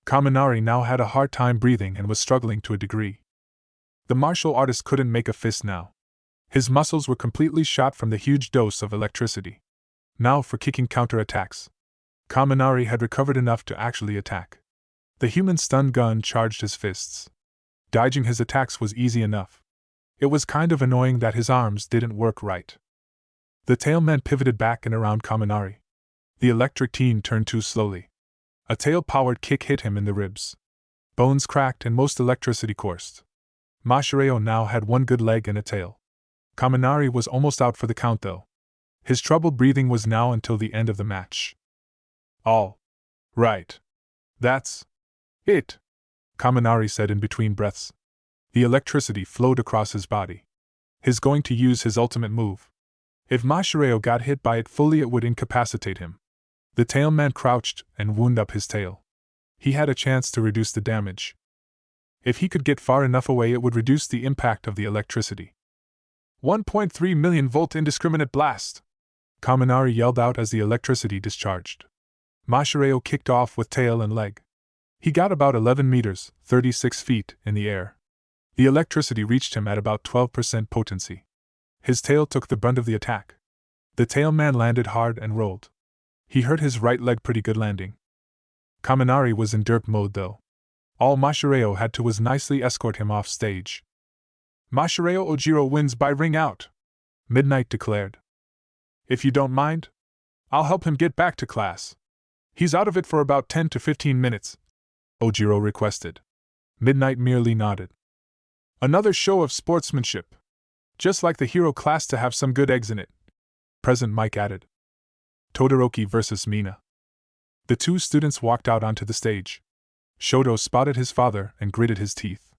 Kaminari now had a hard time breathing and was struggling to a degree. The martial artist couldn't make a fist now. His muscles were completely shot from the huge dose of electricity. Now for kicking counterattacks. Kaminari had recovered enough to actually attack. The human stun gun charged his fists. Dodging his attacks was easy enough. It was kind of annoying that his arms didn't work right. The tailman pivoted back and around Kaminari. The electric teen turned too slowly. A tail-powered kick hit him in the ribs. Bones cracked and most electricity coursed. Mashireo now had one good leg and a tail. Kaminari was almost out for the count though. His troubled breathing was now until the end of the match. All right. That's it, Kaminari said in between breaths. The electricity flowed across his body. He's going to use his ultimate move. If Mashireo got hit by it fully, it would incapacitate him. The tailman crouched and wound up his tail. He had a chance to reduce the damage. If he could get far enough away, it would reduce the impact of the electricity. 1.3 million volt indiscriminate blast! Kaminari yelled out as the electricity discharged. Mashireo kicked off with tail and leg. He got about 11 meters, 36 feet, in the air. The electricity reached him at about 12% potency. His tail took the brunt of the attack. The tailman landed hard and rolled. He hurt his right leg pretty good landing. Kaminari was in derp mode though. All Mashireo had to was nicely escort him off stage. Mashireo Ojiro wins by ring out, Midnight declared. If you don't mind, I'll help him get back to class. He's out of it for about 10 to 15 minutes, Ojiro requested. Midnight merely nodded. Another show of sportsmanship. Just like the hero class to have some good eggs in it, Present Mike added. Todoroki versus Mina. The two students walked out onto the stage. Shoto spotted his father and gritted his teeth.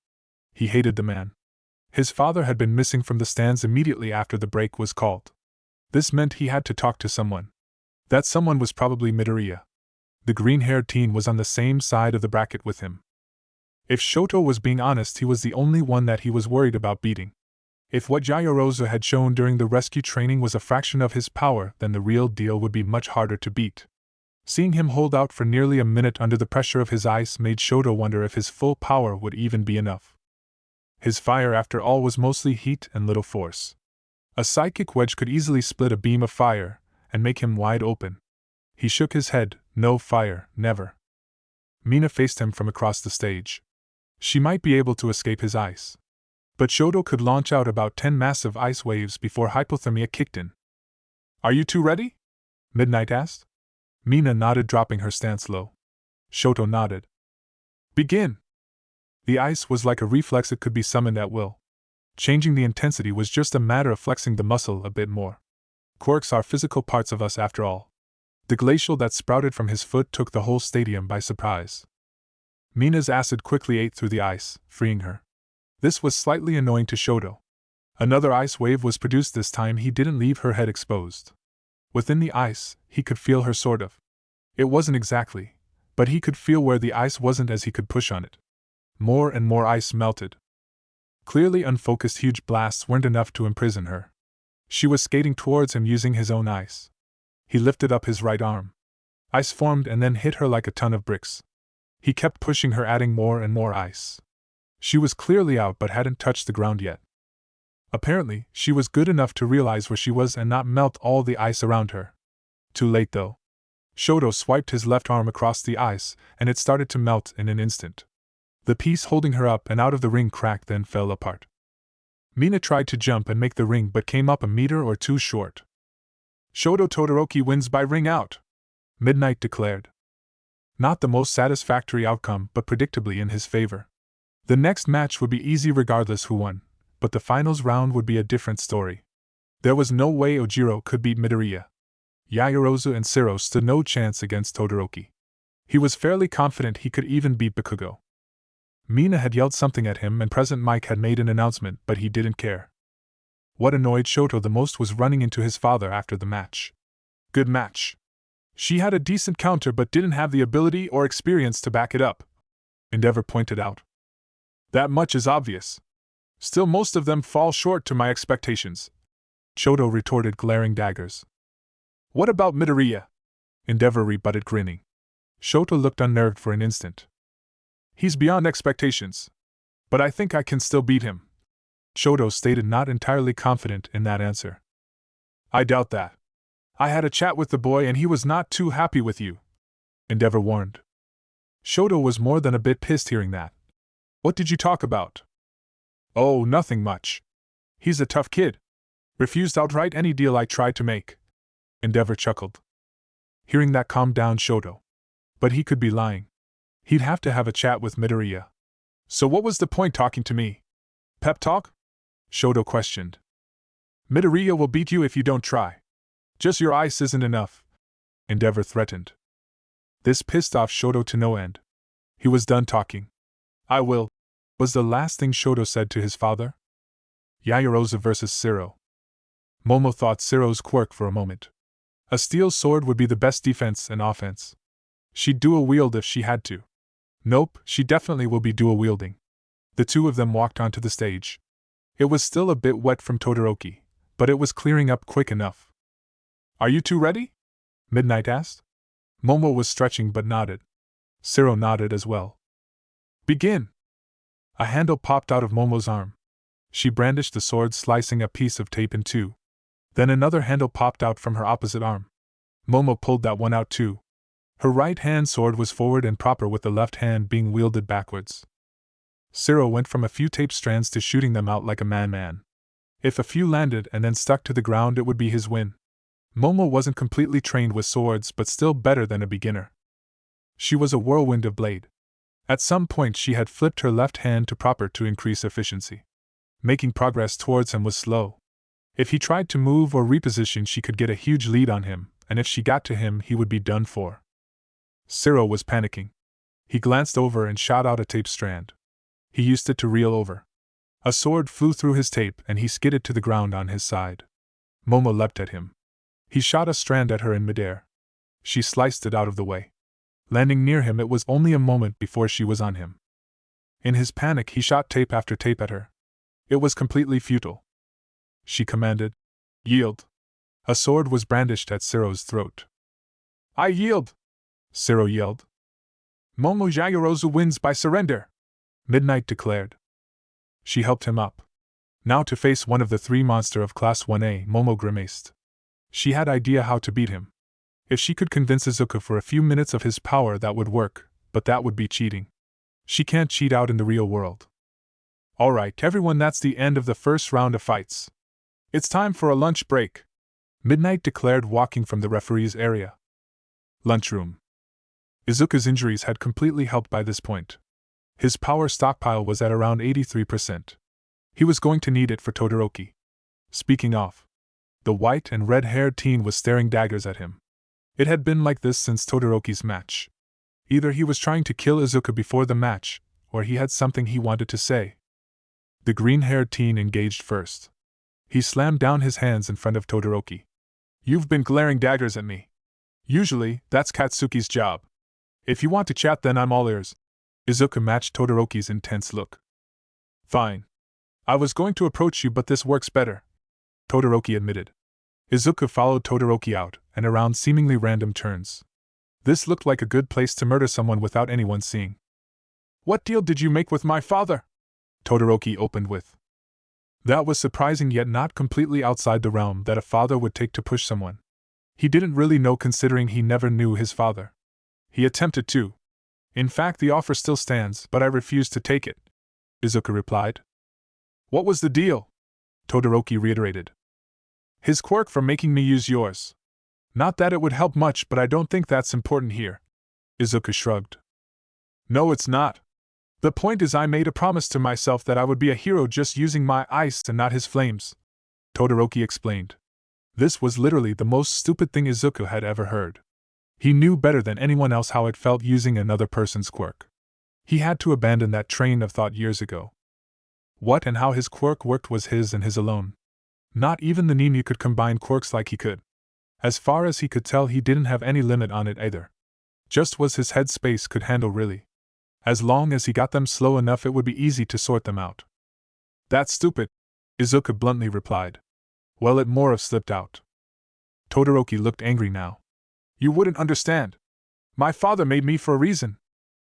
He hated the man. His father had been missing from the stands immediately after the break was called. This meant he had to talk to someone. That someone was probably Midoriya. The green-haired teen was on the same side of the bracket with him. If Shoto was being honest, he was the only one that he was worried about beating. If what Yaoyorozu had shown during the rescue training was a fraction of his power, then the real deal would be much harder to beat. Seeing him hold out for nearly a minute under the pressure of his ice made Shoto wonder if his full power would even be enough. His fire, after all, was mostly heat and little force. A psychic wedge could easily split a beam of fire and make him wide open. He shook his head. No fire, never. Mina faced him from across the stage. She might be able to escape his ice. But Shoto could launch out about 10 massive ice waves before hypothermia kicked in. Are you two ready? Midnight asked. Mina nodded, dropping her stance low. Shoto nodded. Begin! The ice was like a reflex, it could be summoned at will. Changing the intensity was just a matter of flexing the muscle a bit more. Quirks are physical parts of us after all. The glacial that sprouted from his foot took the whole stadium by surprise. Mina's acid quickly ate through the ice, freeing her. This was slightly annoying to Shoto. Another ice wave was produced. This time he didn't leave her head exposed. Within the ice, he could feel her sort of. It wasn't exactly, but he could feel where the ice wasn't as he could push on it. More and more ice melted. Clearly unfocused huge blasts weren't enough to imprison her. She was skating towards him using his own ice. He lifted up his right arm. Ice formed and then hit her like a ton of bricks. He kept pushing her, adding more and more ice. She was clearly out but hadn't touched the ground yet. Apparently, she was good enough to realize where she was and not melt all the ice around her. Too late though. Shoto swiped his left arm across the ice, and it started to melt in an instant. The piece holding her up and out of the ring cracked, then fell apart. Mina tried to jump and make the ring but came up a meter or two short. Shoto Todoroki wins by ring out, Midnight declared. Not the most satisfactory outcome, but predictably in his favor. The next match would be easy regardless who won, but the finals round would be a different story. There was no way Ojiro could beat Midoriya. Yaoyorozu and Siro stood no chance against Todoroki. He was fairly confident he could even beat Bakugo. Mina had yelled something at him and Present Mike had made an announcement, but he didn't care. What annoyed Shoto the most was running into his father after the match. Good match. She had a decent counter but didn't have the ability or experience to back it up, Endeavor pointed out. That much is obvious, Still, most of them fall short to my expectations, Chodo retorted, glaring daggers. What about Midoriya? Endeavor rebutted, grinning. Shoto looked unnerved for an instant. He's beyond expectations. But I think I can still beat him, Chodo stated, not entirely confident in that answer. I doubt that. I had a chat with the boy and he was not too happy with you, Endeavor warned. Shoto was more than a bit pissed hearing that. What did you talk about? Oh, nothing much. He's a tough kid. Refused outright any deal I tried to make. Endeavor chuckled. Hearing that calmed down Shoto. But he could be lying. He'd have to have a chat with Midoriya. So what was the point talking to me? Pep talk? Shoto questioned. Midoriya will beat you if you don't try. Just your ice isn't enough, Endeavor threatened. This pissed off Shoto to no end. He was done talking. I will, was the last thing Shoto said to his father. Yaoyorozu versus Zero. Momo thought Zero's quirk for a moment. A steel sword would be the best defense and offense. She'd dual wield if she had to. Nope, she definitely will be dual wielding. The two of them walked onto the stage. It was still a bit wet from Todoroki, but it was clearing up quick enough. Are you two ready? Midnight asked. Momo was stretching but nodded. Zero nodded as well. Begin! A handle popped out of Momo's arm. She brandished the sword, slicing a piece of tape in two. Then another handle popped out from her opposite arm. Momo pulled that one out too. Her right-hand sword was forward and proper, with the left hand being wielded backwards. Zero went from a few tape strands to shooting them out like a man. If a few landed and then stuck to the ground, it would be his win. Momo wasn't completely trained with swords, but still better than a beginner. She was a whirlwind of blade. At some point she had flipped her left hand to proper to increase efficiency. Making progress towards him was slow. If he tried to move or reposition, she could get a huge lead on him, and if she got to him, he would be done for. Zero was panicking. He glanced over and shot out a tape strand. He used it to reel over. A sword flew through his tape and he skidded to the ground on his side. Momo leapt at him. He shot a strand at her in midair. She sliced it out of the way. Landing near him, it was only a moment before she was on him. In his panic, he shot tape after tape at her. It was completely futile. She commanded, "Yield." A sword was brandished at Zero's throat. "I yield!" Zero yelled. "Momo Yaoyorozu wins by surrender," Midnight declared. She helped him up. Now to face one of the three monster of Class 1A, Momo grimaced. She had idea how to beat him. If she could convince Izuku for a few minutes of his power, that would work, but that would be cheating. She can't cheat out in the real world. Alright, everyone, that's the end of the first round of fights. It's time for a lunch break, Midnight declared, walking from the referee's area. Lunchroom. Izuku's injuries had completely helped by this point. His power stockpile was at around 83%. He was going to need it for Todoroki. Speaking of, the white and red-haired teen was staring daggers at him. It had been like this since Todoroki's match. Either he was trying to kill Izuku before the match, or he had something he wanted to say. The green-haired teen engaged first. He slammed down his hands in front of Todoroki. "You've been glaring daggers at me. Usually, that's Katsuki's job. If you want to chat, then I'm all ears." Izuku matched Todoroki's intense look. "Fine. I was going to approach you, but this works better," Todoroki admitted. Izuku followed Todoroki out and around seemingly random turns. This looked like a good place to murder someone without anyone seeing. "What deal did you make with my father?" Todoroki opened with. That was surprising, yet not completely outside the realm that a father would take to push someone. He didn't really know, considering he never knew his father. He attempted to. "In fact, the offer still stands, but I refuse to take it," Izuku replied. "What was the deal?" Todoroki reiterated. "His quirk for making me use yours. Not that it would help much, but I don't think that's important here," Izuku shrugged. "No, it's not. The point is, I made a promise to myself that I would be a hero just using my ice and not his flames," Todoroki explained. This was literally the most stupid thing Izuku had ever heard. He knew better than anyone else how it felt using another person's quirk. He had to abandon that train of thought years ago. What and how his quirk worked was his and his alone. Not even the Nimi could combine quirks like he could. As far as he could tell, he didn't have any limit on it either. Just was his head space could handle, really. As long as he got them slow enough, it would be easy to sort them out. That's stupid, Izuku bluntly replied. Well, it more have slipped out. Todoroki looked angry now. You wouldn't understand. My father made me for a reason.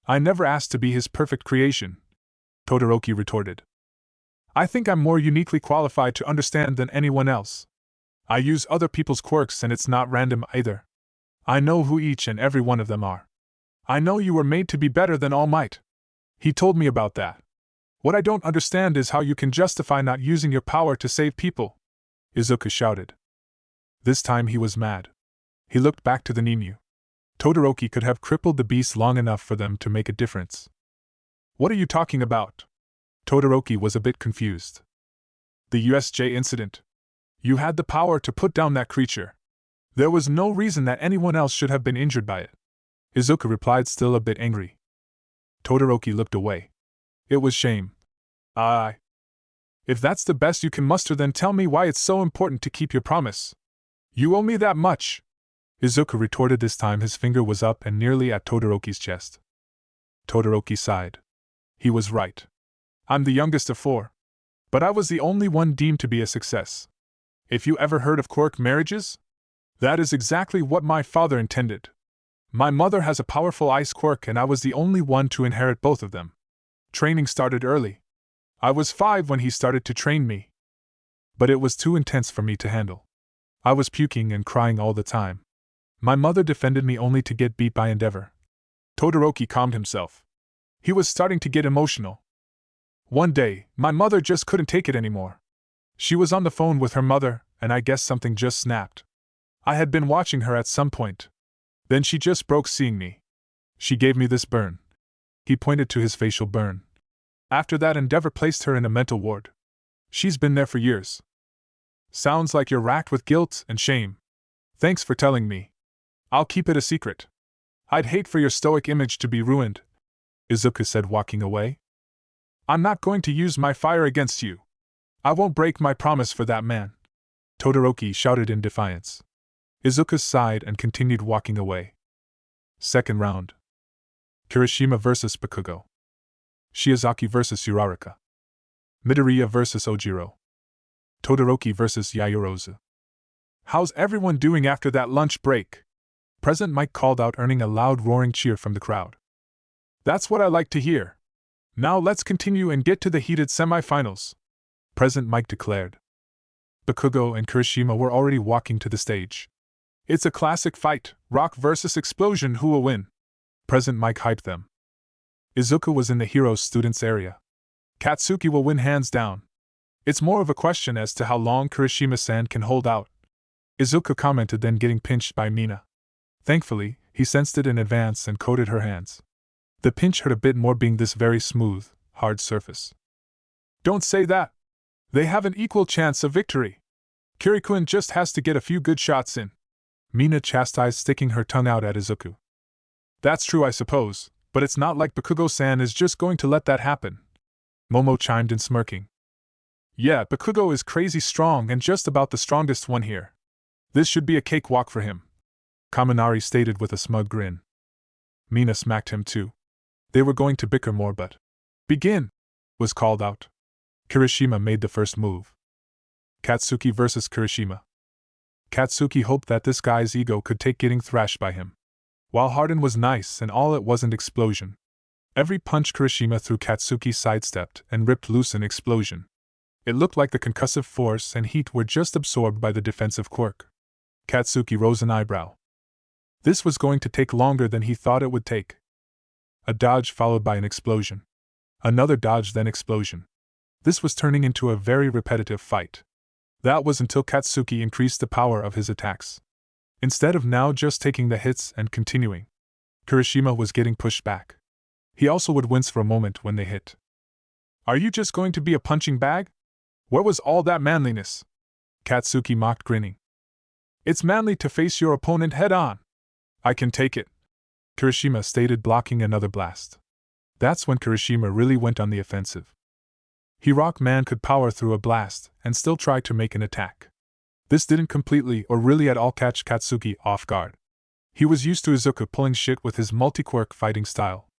I never asked to be his perfect creation, Todoroki retorted. I think I'm more uniquely qualified to understand than anyone else. I use other people's quirks and it's not random either. I know who each and every one of them are. I know you were made to be better than All Might. He told me about that. What I don't understand is how you can justify not using your power to save people, Izuku shouted. This time he was mad. He looked back to the Ninyu. Todoroki could have crippled the beast long enough for them to make a difference. What are you talking about? Todoroki was a bit confused. The USJ incident. You had the power to put down that creature. There was no reason that anyone else should have been injured by it, Izuku replied, still a bit angry. Todoroki looked away. It was shame. If that's the best you can muster, then tell me why it's so important to keep your promise. You owe me that much, Izuku retorted. This time his finger was up and nearly at Todoroki's chest. Todoroki sighed. He was right. I'm the youngest of 4. But I was the only one deemed to be a success. If you ever heard of quirk marriages? That is exactly what my father intended. My mother has a powerful ice quirk and I was the only one to inherit both of them. Training started early. I was 5 when he started to train me. But it was too intense for me to handle. I was puking and crying all the time. My mother defended me only to get beat by Endeavor. Todoroki calmed himself. He was starting to get emotional. One day, my mother just couldn't take it anymore. She was on the phone with her mother, and I guess something just snapped. I had been watching her at some point. Then she just broke seeing me. She gave me this burn. He pointed to his facial burn. After that, Endeavor placed her in a mental ward. She's been there for years. Sounds like you're racked with guilt and shame. Thanks for telling me. I'll keep it a secret. I'd hate for your stoic image to be ruined, Izuku said, walking away. I'm not going to use my fire against you. I won't break my promise for that man, Todoroki shouted in defiance. Izuku sighed and continued walking away. Second round. Kirishima vs. Bakugo. Shiozaki vs. Uraraka. Midoriya vs. Ojiro. Todoroki vs. Yaoyorozu. How's everyone doing after that lunch break? President Mike called out, earning a loud roaring cheer from the crowd. That's what I like to hear. Now let's continue and get to the heated semifinals, President Mike declared. Bakugo and Kirishima were already walking to the stage. It's a classic fight, rock versus explosion, who will win? President Mike hyped them. Izuku was in the Heroes students area. Katsuki will win hands down. It's more of a question as to how long Kirishima-san can hold out, Izuku commented, then getting pinched by Mina. Thankfully, he sensed it in advance and coated her hands. The pinch hurt a bit more, being this very smooth, hard surface. Don't say that. They have an equal chance of victory. Kirikun just has to get a few good shots in, Mina chastised, sticking her tongue out at Izuku. That's true, I suppose, but it's not like Bakugo-san is just going to let that happen, Momo chimed in, smirking. Yeah, Bakugo is crazy strong and just about the strongest one here. This should be a cakewalk for him, Kaminari stated with a smug grin. Mina smacked him too. They were going to bicker more, but begin was called out. Kirishima made the first move. Katsuki vs. Kirishima. Katsuki hoped that this guy's ego could take getting thrashed by him. While Harden was nice and all, it wasn't explosion. Every punch Kirishima threw, Katsuki sidestepped and ripped loose an explosion. It looked like the concussive force and heat were just absorbed by the defensive quirk. Katsuki rose an eyebrow. This was going to take longer than he thought it would take. A dodge followed by an explosion. Another dodge, then explosion. This was turning into a very repetitive fight. That was until Katsuki increased the power of his attacks. Instead of now just taking the hits and continuing, Kirishima was getting pushed back. He also would wince for a moment when they hit. Are you just going to be a punching bag? Where was all that manliness? Katsuki mocked, grinning. It's manly to face your opponent head on. I can take it, Kirishima stated, blocking another blast. That's when Kirishima really went on the offensive. Rock Man could power through a blast and still try to make an attack. This didn't completely or really at all catch Katsuki off guard. He was used to Izuku pulling shit with his multi-quirk fighting style.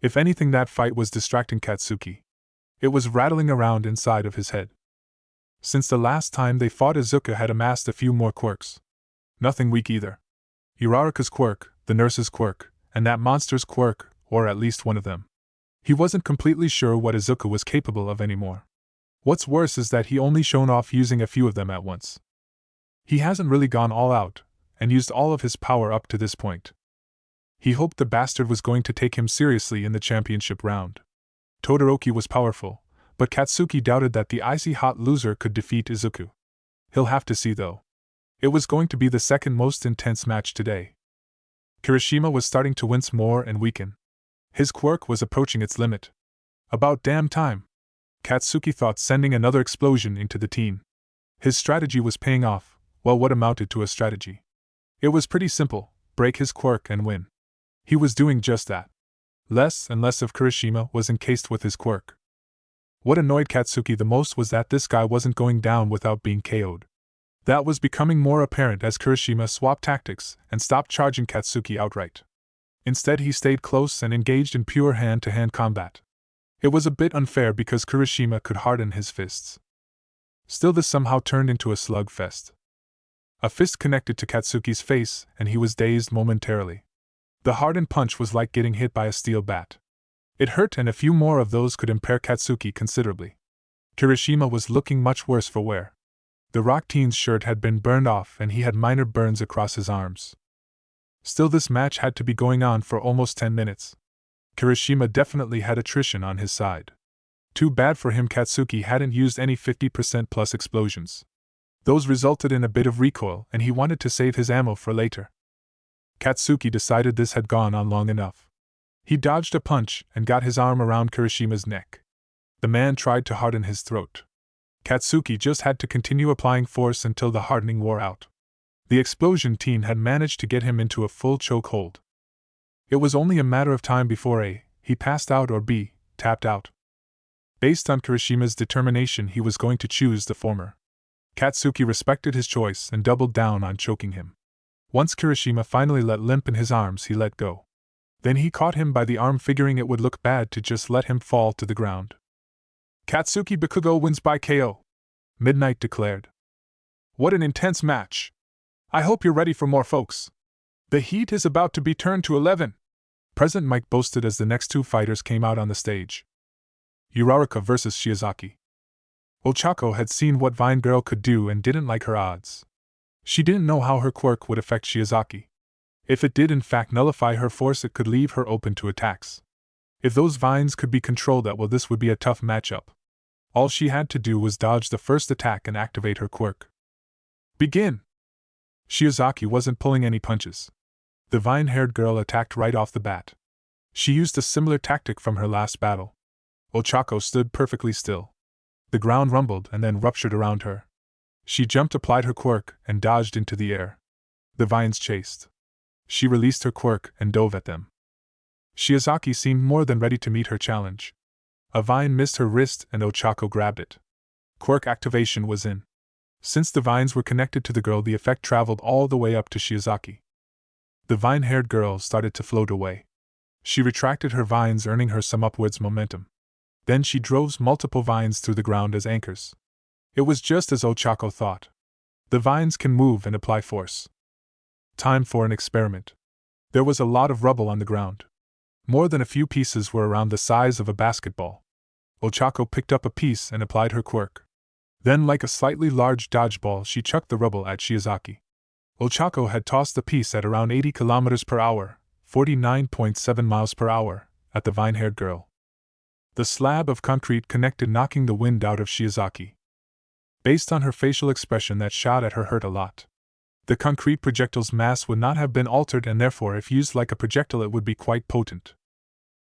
If anything, that fight was distracting Katsuki. It was rattling around inside of his head. Since the last time they fought, Izuka had amassed a few more quirks. Nothing weak either. Uraraka's quirk, the nurse's quirk, and that monster's quirk, or at least one of them. He wasn't completely sure what Izuka was capable of anymore. What's worse is that he only shown off using a few of them at once. He hasn't really gone all out, and used all of his power up to this point. He hoped the bastard was going to take him seriously in the championship round. Todoroki was powerful, but Katsuki doubted that the icy hot loser could defeat Izuku. He'll have to see though. It was going to be the second most intense match today. Kirishima was starting to wince more and weaken. His quirk was approaching its limit. About damn time. Katsuki thought, sending another explosion into the teen. His strategy was paying off, well, what amounted to a strategy. It was pretty simple, break his quirk and win. He was doing just that. Less and less of Kirishima was encased with his quirk. What annoyed Katsuki the most was that this guy wasn't going down without being KO'd. That was becoming more apparent as Kirishima swapped tactics and stopped charging Katsuki outright. Instead, he stayed close and engaged in pure hand-to-hand combat. It was a bit unfair because Kirishima could harden his fists. Still, this somehow turned into a slugfest. A fist connected to Katsuki's face, and he was dazed momentarily. The hardened punch was like getting hit by a steel bat. It hurt, and a few more of those could impair Katsuki considerably. Kirishima was looking much worse for wear. The rock teen's shirt had been burned off, and he had minor burns across his arms. Still, this match had to be going on for almost 10 minutes. Kirishima definitely had attrition on his side. Too bad for him Katsuki hadn't used any 50% plus explosions. Those resulted in a bit of recoil, and he wanted to save his ammo for later. Katsuki decided this had gone on long enough. He dodged a punch and got his arm around Kirishima's neck. The man tried to harden his throat. Katsuki just had to continue applying force until the hardening wore out. The explosion teen had managed to get him into a full chokehold. It was only a matter of time before A, he passed out, or B, tapped out. Based on Kirishima's determination, he was going to choose the former. Katsuki respected his choice and doubled down on choking him. Once Kirishima finally let limp in his arms, he let go. Then he caught him by the arm, figuring it would look bad to just let him fall to the ground. Katsuki Bakugo wins by KO, Midnight declared. What an intense match! I hope you're ready for more, folks. The heat is about to be turned to 11. President Mike boasted as the next two fighters came out on the stage. Uraraka versus Shiozaki. Ochako had seen what Vine Girl could do and didn't like her odds. She didn't know how her quirk would affect Shiozaki. If it did in fact nullify her force, it could leave her open to attacks. If those vines could be controlled that well, this would be a tough matchup. All she had to do was dodge the first attack and activate her quirk. Begin! Shiozaki wasn't pulling any punches. The vine-haired girl attacked right off the bat. She used a similar tactic from her last battle. Ochako stood perfectly still. The ground rumbled and then ruptured around her. She jumped, applied her quirk, and dodged into the air. The vines chased. She released her quirk and dove at them. Shiozaki seemed more than ready to meet her challenge. A vine missed her wrist and Ochako grabbed it. Quirk activation was in. Since the vines were connected to the girl, the effect traveled all the way up to Shiozaki. The vine-haired girl started to float away. She retracted her vines, earning her some upwards momentum. Then she drove multiple vines through the ground as anchors. It was just as Ochako thought. The vines can move and apply force. Time for an experiment. There was a lot of rubble on the ground. More than a few pieces were around the size of a basketball. Ochako picked up a piece and applied her quirk. Then, like a slightly large dodgeball, she chucked the rubble at Shiozaki. Ochako had tossed the piece at around 80 km per hour, 49.7 miles per hour, at the vine-haired girl. The slab of concrete connected, knocking the wind out of Shiozaki. Based on her facial expression, that shot at her hurt a lot. The concrete projectile's mass would not have been altered, and therefore if used like a projectile it would be quite potent.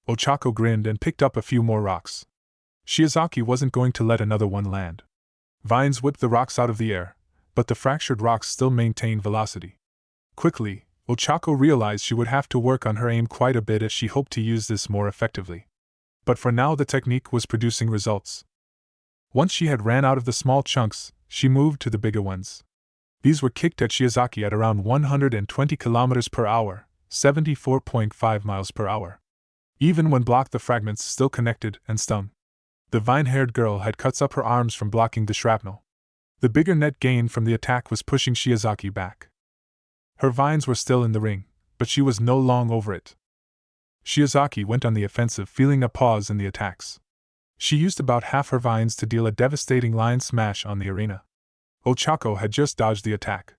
Ochako grinned and picked up a few more rocks. Shiozaki wasn't going to let another one land. Vines whipped the rocks out of the air, but the fractured rocks still maintained velocity. Quickly, Ochako realized she would have to work on her aim quite a bit if she hoped to use this more effectively. But for now the technique was producing results. Once she had ran out of the small chunks, she moved to the bigger ones. These were kicked at Shiozaki at around 120 km per hour, 74.5 miles per hour. Even when blocked, the fragments still connected and stung. The vine-haired girl had cuts up her arms from blocking the shrapnel. The bigger net gain from the attack was pushing Shiozaki back. Her vines were still in the ring, but she was no longer over it. Shiozaki went on the offensive, feeling a pause in the attacks. She used about half her vines to deal a devastating lion smash on the arena. Ochako had just dodged the attack.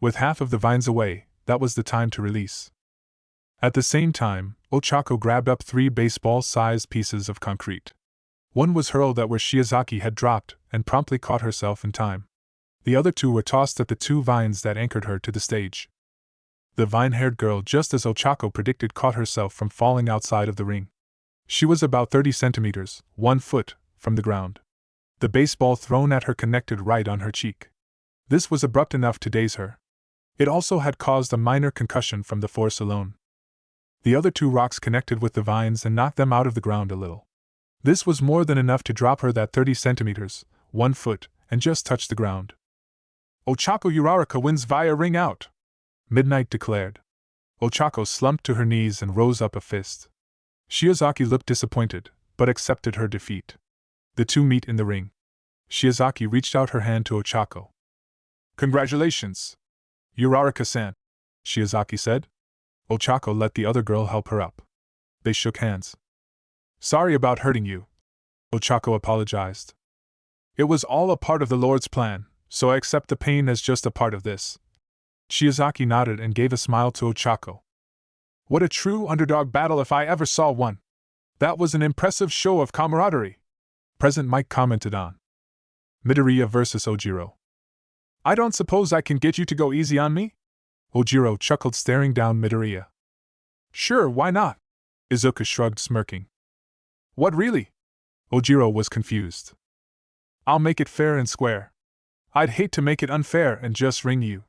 With half of the vines away, that was the time to release. At the same time, Ochako grabbed up 3 baseball-sized pieces of concrete. One was hurled at where Shiozaki had dropped and promptly caught herself in time. The other 2 were tossed at the 2 vines that anchored her to the stage. The vine-haired girl, just as Ochako predicted, caught herself from falling outside of the ring. She was about 30 centimeters, 1 foot, from the ground. The baseball thrown at her connected right on her cheek. This was abrupt enough to daze her. It also had caused a minor concussion from the force alone. The other 2 rocks connected with the vines and knocked them out of the ground a little. This was more than enough to drop her that 30 centimeters, 1 foot, and just touch the ground. Ochako Uraraka wins via ring out, Midnight declared. Ochako slumped to her knees and rose up a fist. Shiozaki looked disappointed, but accepted her defeat. The 2 meet in the ring. Shiozaki reached out her hand to Ochako. Congratulations, Uraraka-san, Shiozaki said. Ochako let the other girl help her up. They shook hands. Sorry about hurting you, Ochako apologized. It was all a part of the Lord's plan, so I accept the pain as just a part of this. Shiozaki nodded and gave a smile to Ochako. What a true underdog battle if I ever saw one. That was an impressive show of camaraderie, President Mike commented on. Midoriya vs. Ojiro. I don't suppose I can get you to go easy on me? Ojiro chuckled, staring down Midoriya. Sure, why not? Izuku shrugged, smirking. What really? Ojiro was confused. I'll make it fair and square. I'd hate to make it unfair and just ring you.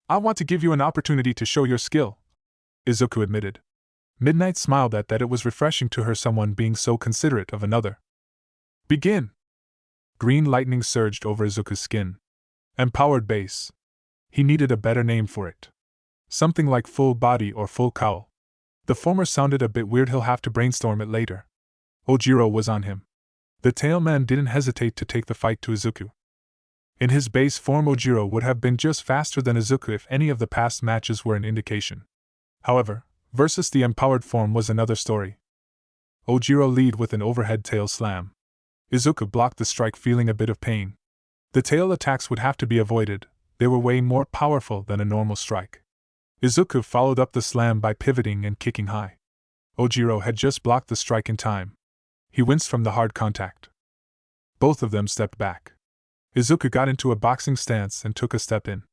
I want to give you an opportunity to show your skill, Izuku admitted. Midnight smiled at that. It was refreshing to her someone being so considerate of another. Begin! Green lightning surged over Izuku's skin. Empowered base. He needed a better name for it. Something like full body or full cowl. The former sounded a bit weird, he'll have to brainstorm it later. Ojiro was on him. The tailman didn't hesitate to take the fight to Izuku. In his base form, Ojiro would have been just faster than Izuku if any of the past matches were an indication. However, versus the empowered form was another story. Ojiro led with an overhead tail slam. Izuku blocked the strike, feeling a bit of pain. The tail attacks would have to be avoided, they were way more powerful than a normal strike. Izuku followed up the slam by pivoting and kicking high. Ojiro had just blocked the strike in time. He winced from the hard contact. Both of them stepped back. Izuku got into a boxing stance and took a step in.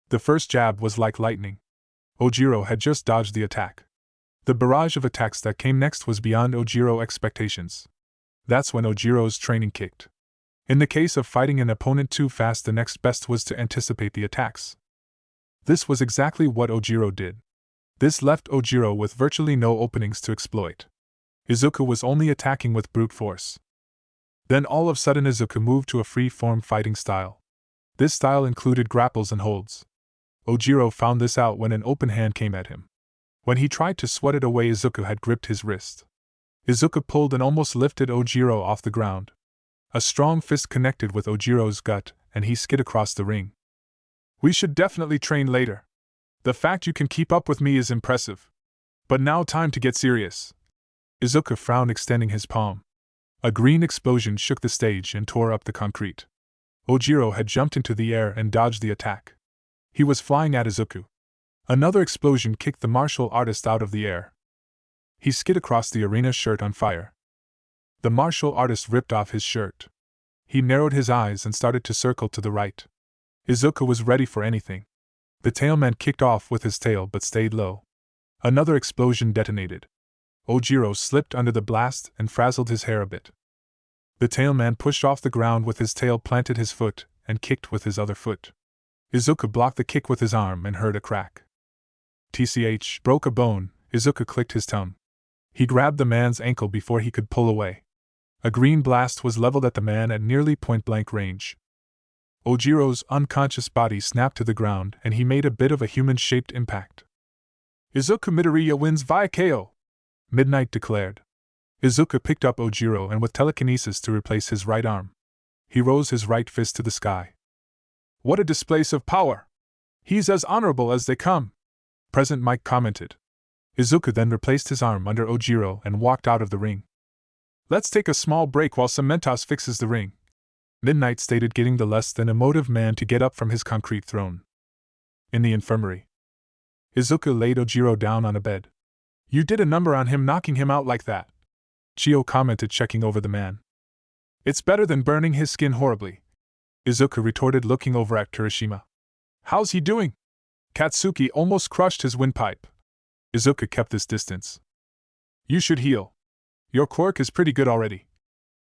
The first jab was like lightning. Ojiro had just dodged the attack. The barrage of attacks that came next was beyond Ojiro expectations. That's when Ojiro's training kicked. In the case of fighting an opponent too fast, the next best was to anticipate the attacks. This was exactly what Ojiro did. This left Ojiro with virtually no openings to exploit. Izuku was only attacking with brute force. Then all of a sudden Izuku moved to a free-form fighting style. This style included grapples and holds. Ojiro found this out when an open hand came at him. When he tried to swat it away, Izuku had gripped his wrist. Izuku pulled and almost lifted Ojiro off the ground. A strong fist connected with Ojiro's gut, and he skid across the ring. We should definitely train later. The fact you can keep up with me is impressive. But now time to get serious. Izuku frowned, extending his palm. A green explosion shook the stage and tore up the concrete. Ojiro had jumped into the air and dodged the attack. He was flying at Izuku. Another explosion kicked the martial artist out of the air. He skid across the arena, shirt on fire. The martial artist ripped off his shirt. He narrowed his eyes and started to circle to the right. Izuku was ready for anything. The tailman kicked off with his tail but stayed low. Another explosion detonated. Ojiro slipped under the blast and frazzled his hair a bit. The tailman pushed off the ground with his tail, planted his foot, and kicked with his other foot. Izuku blocked the kick with his arm and heard a crack. TCH, broke a bone. Izuku clicked his tongue. He grabbed the man's ankle before he could pull away. A green blast was leveled at the man at nearly point-blank range. Ojiro's unconscious body snapped to the ground and he made a bit of a human-shaped impact. Izuku Midoriya wins via KO, Midnight declared. Izuku picked up Ojiro and with telekinesis to replace his right arm. He rose his right fist to the sky. What a display of power! He's as honorable as they come, Present Mike commented. Izuku then replaced his arm under Ojiro and walked out of the ring. Let's take a small break while Cementos fixes the ring, Midnight stated, getting the less than emotive man to get up from his concrete throne. In the infirmary, Izuku laid Ojiro down on a bed. You did a number on him, knocking him out like that, Chio commented, checking over the man. It's better than burning his skin horribly, Izuku retorted, looking over at Kirishima. How's he doing? Katsuki almost crushed his windpipe. Izuku kept this distance. You should heal. Your quirk is pretty good already,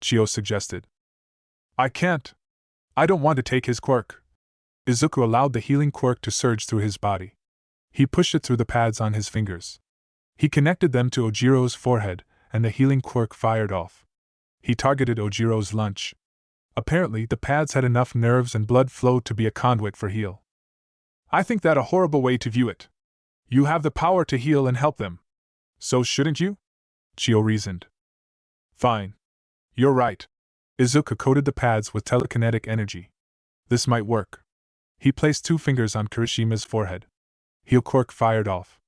Chio suggested. I can't. I don't want to take his quirk. Izuku allowed the healing quirk to surge through his body. He pushed it through the pads on his fingers. He connected them to Ojiro's forehead, and the healing quirk fired off. He targeted Ojiro's lunch. Apparently, the pads had enough nerves and blood flow to be a conduit for heal. I think that a horrible way to view it. You have the power to heal and help them. So shouldn't you? Chio reasoned. Fine. You're right. Izuku coated the pads with telekinetic energy. This might work. He placed 2 fingers on Kirishima's forehead. Heal quirk fired off.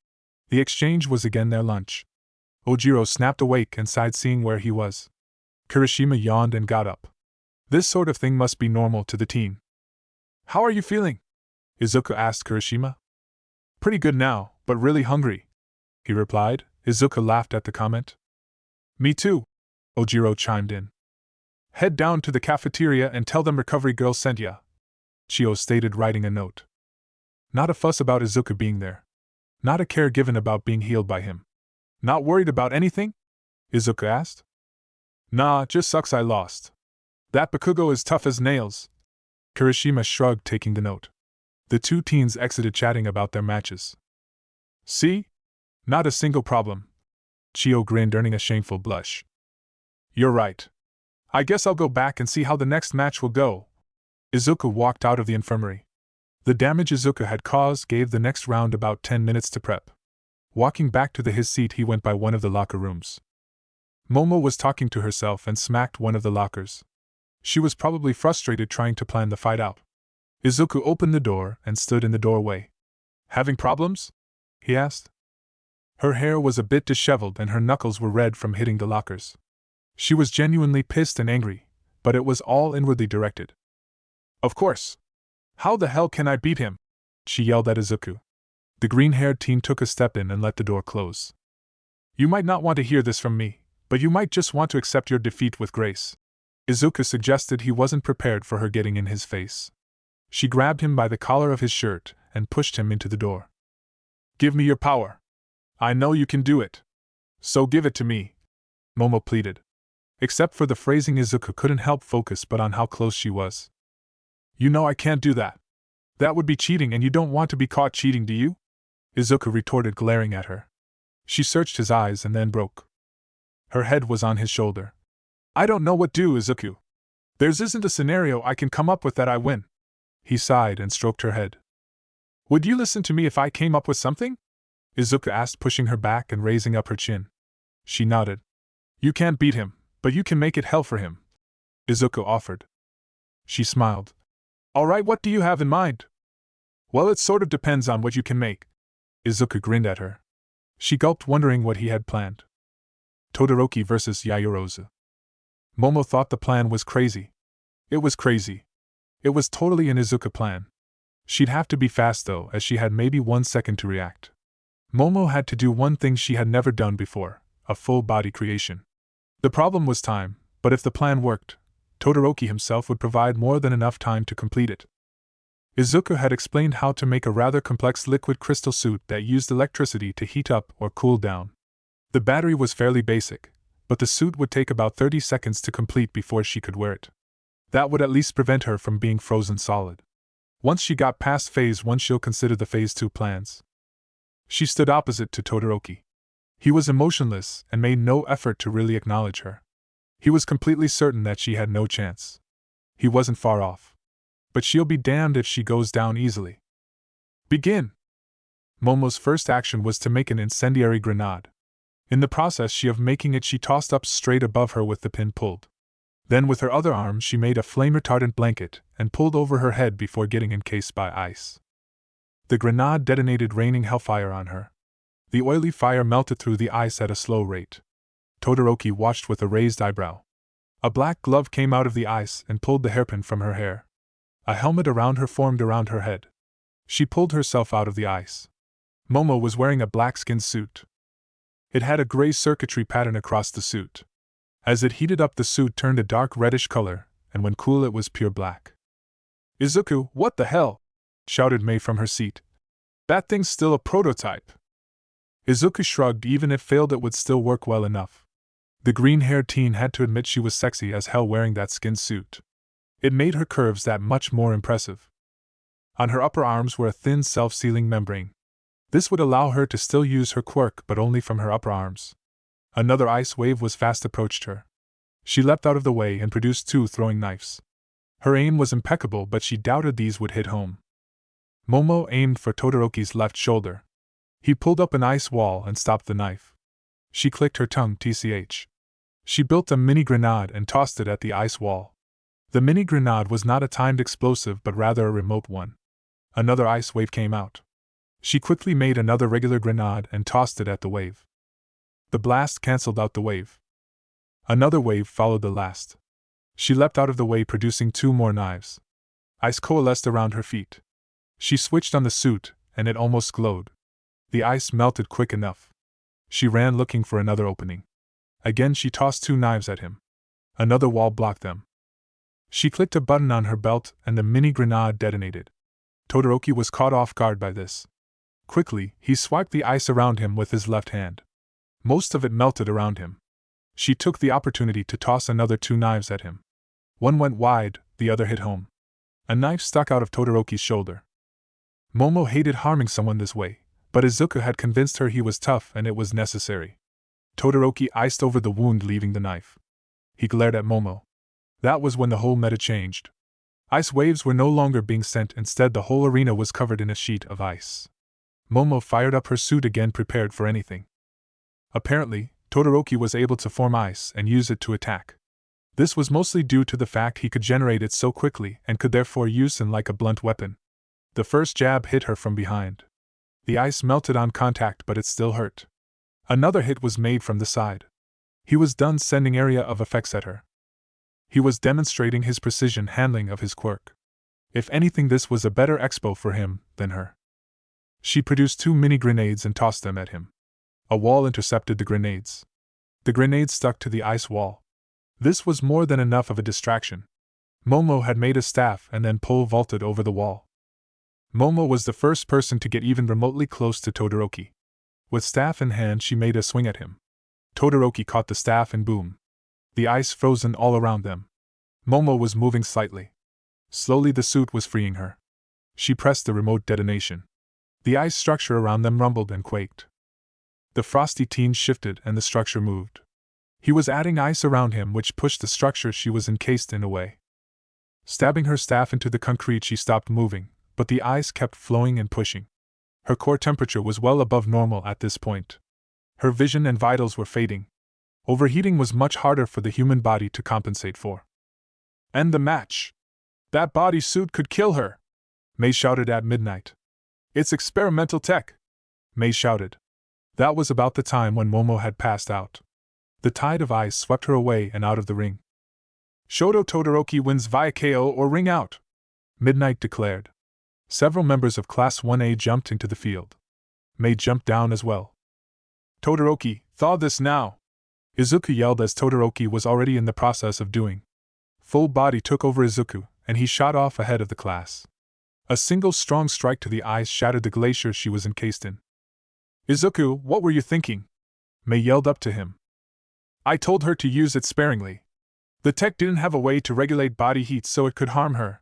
The exchange was again their lunch. Ojiro snapped awake and sighed, seeing where he was. Kirishima yawned and got up. This sort of thing must be normal to the teen. How are you feeling? Izuku asked Kirishima. Pretty good now, but really hungry, he replied. Izuku laughed at the comment. Me too, Ojiro chimed in. Head down to the cafeteria and tell them Recovery Girl sent ya, Chio stated, writing a note. Not a fuss about Izuku being there. Not a care given about being healed by him. Not worried about anything? Izuku asked. Nah, just sucks I lost. That Bakugo is tough as nails. Kirishima shrugged, taking the note. The 2 teens exited, chatting about their matches. See? Not a single problem. Chio grinned, earning a shameful blush. You're right. I guess I'll go back and see how the next match will go. Izuku walked out of the infirmary. The damage Izuku had caused gave the next round about 10 minutes to prep. Walking back to his seat, he went by one of the locker rooms. Momo was talking to herself and smacked one of the lockers. She was probably frustrated trying to plan the fight out. Izuku opened the door and stood in the doorway. Having problems? He asked. Her hair was a bit disheveled and her knuckles were red from hitting the lockers. She was genuinely pissed and angry, but it was all inwardly directed. Of course. How the hell can I beat him? She yelled at Izuku. The green-haired teen took a step in and let the door close. You might not want to hear this from me, but you might just want to accept your defeat with grace. Izuku suggested. He wasn't prepared for her getting in his face. She grabbed him by the collar of his shirt and pushed him into the door. Give me your power. I know you can do it. So give it to me, Momo pleaded. Except for the phrasing, Izuku couldn't help focus but on how close she was. You know I can't do that. That would be cheating, and you don't want to be caught cheating, do you? Izuku retorted, glaring at her. She searched his eyes and then broke. Her head was on his shoulder. I don't know what to do, Izuku. There isn't a scenario I can come up with that I win. He sighed and stroked her head. Would you listen to me if I came up with something? Izuku asked, pushing her back and raising up her chin. She nodded. You can't beat him, but you can make it hell for him, Izuku offered. She smiled. All right, what do you have in mind? Well, it sort of depends on what you can make. Izuku grinned at her. She gulped, wondering what he had planned. Todoroki versus Yaoyorozu. Momo thought the plan was crazy. It was crazy. It was totally an Izuku plan. She'd have to be fast though, as she had maybe 1 second to react. Momo had to do one thing she had never done before, a full body creation. The problem was time, but if the plan worked, Todoroki himself would provide more than enough time to complete it. Izuku had explained how to make a rather complex liquid crystal suit that used electricity to heat up or cool down. The battery was fairly basic, but the suit would take about 30 seconds to complete before she could wear it. That would at least prevent her from being frozen solid. Once she got past Phase 1, she'll consider the Phase 2 plans. She stood opposite to Todoroki. He was emotionless and made no effort to really acknowledge her. He was completely certain that she had no chance. He wasn't far off. But she'll be damned if she goes down easily. Begin! Momo's first action was to make an incendiary grenade. In the process of making it, she tossed up straight above her with the pin pulled. Then with her other arm she made a flame-retardant blanket and pulled over her head before getting encased by ice. The grenade detonated, raining hellfire on her. The oily fire melted through the ice at a slow rate. Todoroki watched with a raised eyebrow. A black glove came out of the ice and pulled the hairpin from her hair. A helmet around her formed around her head. She pulled herself out of the ice. Momo was wearing a black-skin suit. It had a gray circuitry pattern across the suit. As it heated up, the suit turned a dark reddish color, and when cool it was pure black. "Izuku, what the hell?" shouted Mei from her seat. "That thing's still a prototype." Izuku shrugged. Even if failed, it would still work well enough. The green-haired teen had to admit she was sexy as hell wearing that skin suit. It made her curves that much more impressive. On her upper arms were a thin self-sealing membrane. This would allow her to still use her quirk, but only from her upper arms. Another ice wave was fast approached her. She leapt out of the way and produced 2 throwing knives. Her aim was impeccable, but she doubted these would hit home. Momo aimed for Todoroki's left shoulder. He pulled up an ice wall and stopped the knife. She clicked her tongue tch. She built a mini-grenade and tossed it at the ice wall. The mini-grenade was not a timed explosive but rather a remote one. Another ice wave came out. She quickly made another regular grenade and tossed it at the wave. The blast cancelled out the wave. Another wave followed the last. She leapt out of the way, producing 2 more knives. Ice coalesced around her feet. She switched on the suit, and it almost glowed. The ice melted quick enough. She ran looking for another opening. Again she tossed 2 knives at him. Another wall blocked them. She clicked a button on her belt and the mini-grenade detonated. Todoroki was caught off guard by this. Quickly, he swiped the ice around him with his left hand. Most of it melted around him. She took the opportunity to toss another 2 knives at him. One went wide, the other hit home. A knife stuck out of Todoroki's shoulder. Momo hated harming someone this way, but Izuku had convinced her he was tough and it was necessary. Todoroki iced over the wound, leaving the knife. He glared at Momo. That was when the whole meta changed. Ice waves were no longer being sent, instead the whole arena was covered in a sheet of ice. Momo fired up her suit again, prepared for anything. Apparently, Todoroki was able to form ice and use it to attack. This was mostly due to the fact he could generate it so quickly and could therefore use it like a blunt weapon. The first jab hit her from behind. The ice melted on contact, but it still hurt. Another hit was made from the side. He was done sending area of effects at her. He was demonstrating his precision handling of his quirk. If anything, this was a better expo for him than her. She produced 2 mini-grenades and tossed them at him. A wall intercepted the grenades. The grenades stuck to the ice wall. This was more than enough of a distraction. Momo had made a staff and then pole vaulted over the wall. Momo was the first person to get even remotely close to Todoroki. With staff in hand, she made a swing at him. Todoroki caught the staff and boom. The ice frozen all around them. Momo was moving slightly. Slowly the suit was freeing her. She pressed the remote detonation. The ice structure around them rumbled and quaked. The frosty teen shifted and the structure moved. He was adding ice around him, which pushed the structure she was encased in away. Stabbing her staff into the concrete, she stopped moving, but the ice kept flowing and pushing. Her core temperature was well above normal at this point. Her vision and vitals were fading. Overheating was much harder for the human body to compensate for. End the match. That bodysuit could kill her, Mei shouted at midnight. It's experimental tech, Mei shouted. That was about the time when Momo had passed out. The tide of ice swept her away and out of the ring. Shoto Todoroki wins via KO or ring out, Midnight declared. Several members of Class 1A jumped into the field. Mei jumped down as well. Todoroki, thaw this now, Izuku yelled as Todoroki was already in the process of doing. Full body took over Izuku, and he shot off ahead of the class. A single strong strike to the ice shattered the glacier she was encased in. Izuku, what were you thinking? Mei yelled up to him. I told her to use it sparingly. The tech didn't have a way to regulate body heat, so it could harm her.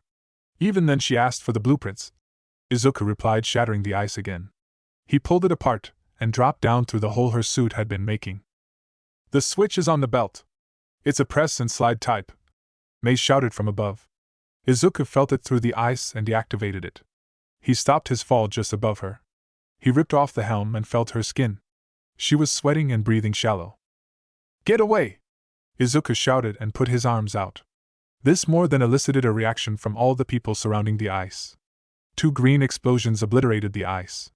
Even then she asked for the blueprints, Izuku replied, shattering the ice again. He pulled it apart and dropped down through the hole her suit had been making. The switch is on the belt. It's a press and slide type, Mei shouted from above. Izuku felt it through the ice and deactivated it. He stopped his fall just above her. He ripped off the helm and felt her skin. She was sweating and breathing shallow. "Get away!" Izuku shouted and put his arms out. This more than elicited a reaction from all the people surrounding the ice. 2 green explosions obliterated the ice.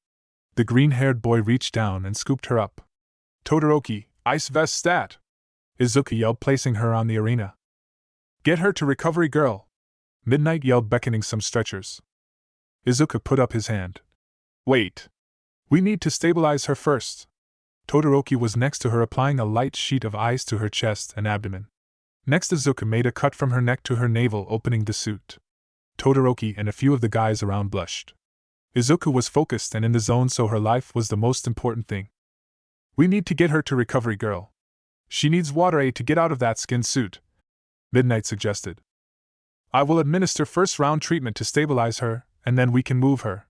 The green-haired boy reached down and scooped her up. "Todoroki, ice vest stat!" Izuku yelled, placing her on the arena. "Get her to recovery, girl!" Midnight yelled, beckoning some stretchers. Izuku put up his hand. "Wait. We need to stabilize her first." Todoroki was next to her, applying a light sheet of ice to her chest and abdomen. Next, Izuku made a cut from her neck to her navel, opening the suit. Todoroki and a few of the guys around blushed. Izuku was focused and in the zone, so her life was the most important thing. "We need to get her to recovery, girl. She needs water to get out of that skin suit," Midnight suggested. "I will administer first-round treatment to stabilize her, and then we can move her.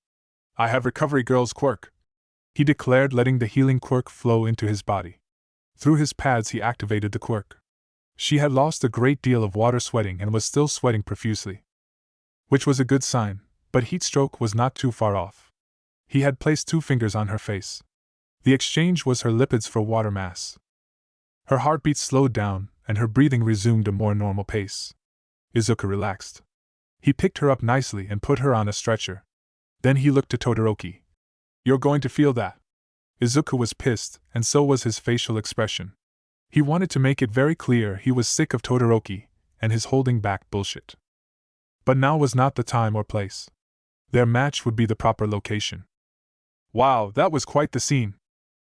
I have recovery girl's quirk," he declared, letting the healing quirk flow into his body. Through his pads he activated the quirk. She had lost a great deal of water sweating and was still sweating profusely, which was a good sign, but heatstroke was not too far off. He had placed 2 fingers on her face. The exchange was her lipids for water mass. Her heartbeat slowed down, and her breathing resumed a more normal pace. Izuku relaxed. He picked her up nicely and put her on a stretcher. Then he looked to Todoroki. "You're going to feel that." Izuku was pissed, and so was his facial expression. He wanted to make it very clear he was sick of Todoroki and his holding back bullshit. But now was not the time or place. Their match would be the proper location. "Wow, that was quite the scene.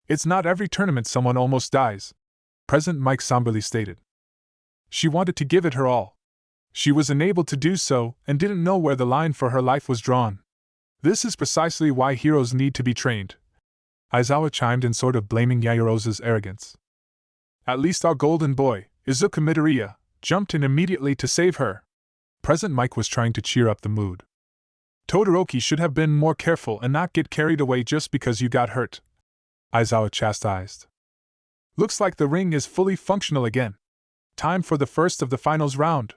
It's not every tournament someone almost dies," President Mike somberly stated. "She wanted to give it her all. She was enabled to do so and didn't know where the line for her life was drawn. This is precisely why heroes need to be trained." Aizawa chimed in, sort of blaming Yaoyorozu's arrogance. "At least our golden boy, Izuku Midoriya, jumped in immediately to save her." President Mike was trying to cheer up the mood. "Todoroki should have been more careful and not get carried away just because you got hurt," Aizawa chastised. "Looks like the ring is fully functional again. Time for the first of the finals round.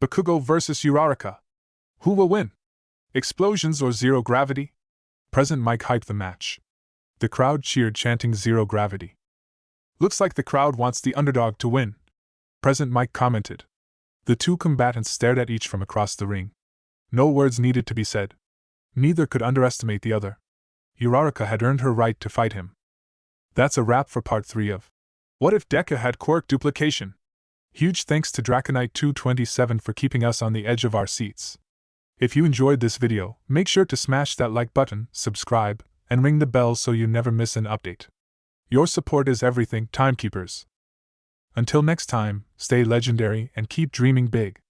Bakugo versus Uraraka. Who will win? Explosions or zero gravity?" President Mike hyped the match. The crowd cheered, chanting "Zero gravity." "Looks like the crowd wants the underdog to win," President Mike commented. The 2 combatants stared at each from across the ring. No words needed to be said. Neither could underestimate the other. Uraraka had earned her right to fight him. That's a wrap for part 3 of What If Deku Had Quirk Duplication. Huge thanks to Draconite227 for keeping us on the edge of our seats. If you enjoyed this video, make sure to smash that like button, subscribe, and ring the bell so you never miss an update. Your support is everything, timekeepers. Until next time, stay legendary and keep dreaming big.